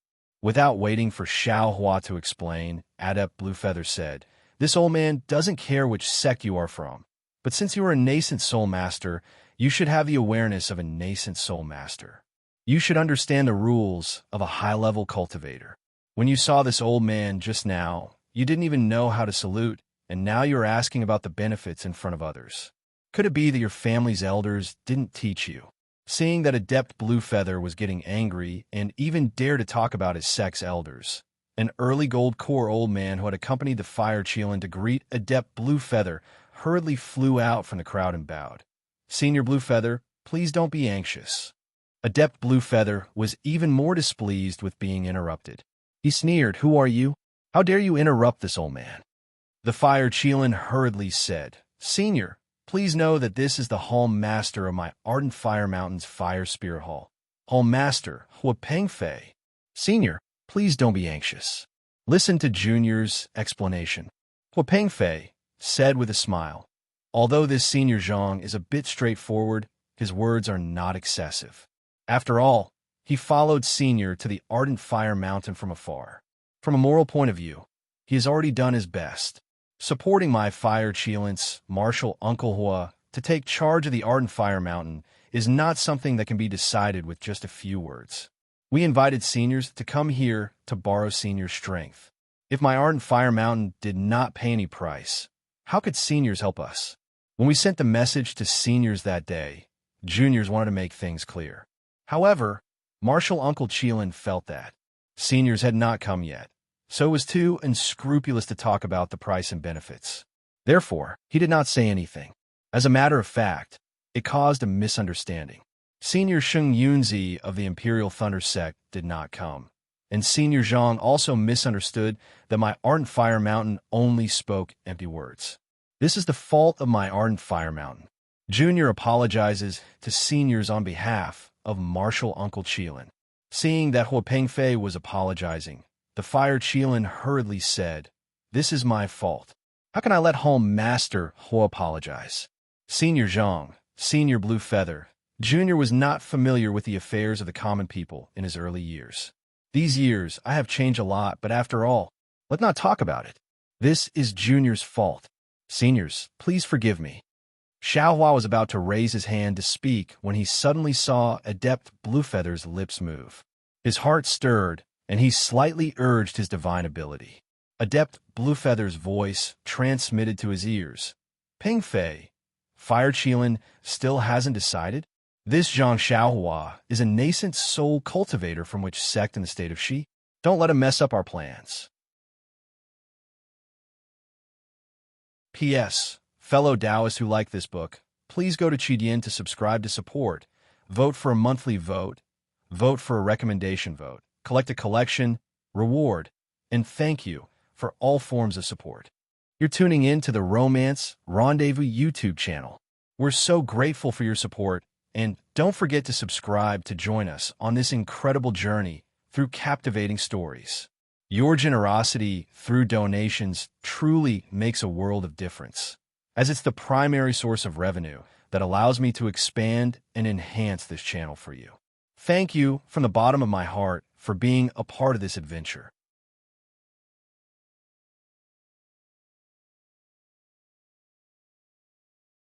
Without waiting for Xiao Hua to explain, Adept Blue Feather said, This old man doesn't care which sect you are from. But since you are a nascent soul master, you should have the awareness of a nascent soul master. You should understand the rules of a high-level cultivator. When you saw this old man just now, you didn't even know how to salute, and now you are asking about the benefits in front of others. Could it be that your family's elders didn't teach you? Seeing that Adept Blue Feather was getting angry and even dared to talk about his sect's elders, an early gold core old man who had accompanied the Fire Qilin to greet Adept Blue Feather hurriedly flew out from the crowd and bowed. Senior Blue Feather, please don't be anxious. Adept Blue Feather was even more displeased with being interrupted. He sneered, Who are you? How dare you interrupt this old man? The Fire Qilin hurriedly said, Senior, please know that this is the Hall Master of my Ardent Fire Mountain's Fire Spirit Hall. Hall Master, Hua Pengfei. Senior, please don't be anxious. Listen to Junior's explanation. Hua Pengfei said with a smile, Although this Senior Zhang is a bit straightforward, his words are not excessive. After all, he followed Senior to the Ardent Fire Mountain from afar. From a moral point of view, he has already done his best, supporting my Fire Qilin's martial Uncle Hua to take charge of the Ardent Fire Mountain is not something that can be decided with just a few words. We invited seniors to come here to borrow senior strength. If my Ardent Fire Mountain did not pay any price, how could seniors help us? When we sent the message to seniors that day, juniors wanted to make things clear. However, Martial Uncle Qilin felt that Seniors had not come yet, so was too unscrupulous to talk about the price and benefits. Therefore, he did not say anything. As a matter of fact, it caused a misunderstanding. Senior Sheng Yunzi of the Imperial Thunder sect did not come, and Senior Zhang also misunderstood that my Ardent Fire Mountain only spoke empty words. This is the fault of my Ardent Fire Mountain. Junior apologizes to seniors on behalf of Marshal Uncle Qilin. Seeing that Hua Pengfei was apologizing, the Fire Qilin hurriedly said, "This is my fault. How can I let Home Master Hua apologize?" Senior Zhang, Senior Blue Feather, Junior was not familiar with the affairs of the common people in his early years. These years, I have changed a lot, but after all, let's not talk about it. This is Junior's fault. Seniors, please forgive me. Xiaohua was about to raise his hand to speak when he suddenly saw Adept Bluefeather's lips move. His heart stirred, and he slightly urged his divine ability. Adept Bluefeather's voice transmitted to his ears. Pengfei, Fire Qilin still hasn't decided? This Zhang Xiaohua is a nascent soul cultivator from which sect in the state of Xi? Don't let him mess up our plans. P.S. Fellow Taoists who like this book, please go to Qidian to subscribe to support, vote for a monthly vote for a recommendation vote, collect a collection, reward, and thank you for all forms of support. You're tuning in to the Romance Rendezvous YouTube channel. We're so grateful for your support, and don't forget to subscribe to join us on this incredible journey through captivating stories. Your generosity through donations truly makes a world of difference, as it's the primary source of revenue that allows me to expand and enhance this channel for you. Thank you from the bottom of my heart for being a part of this adventure.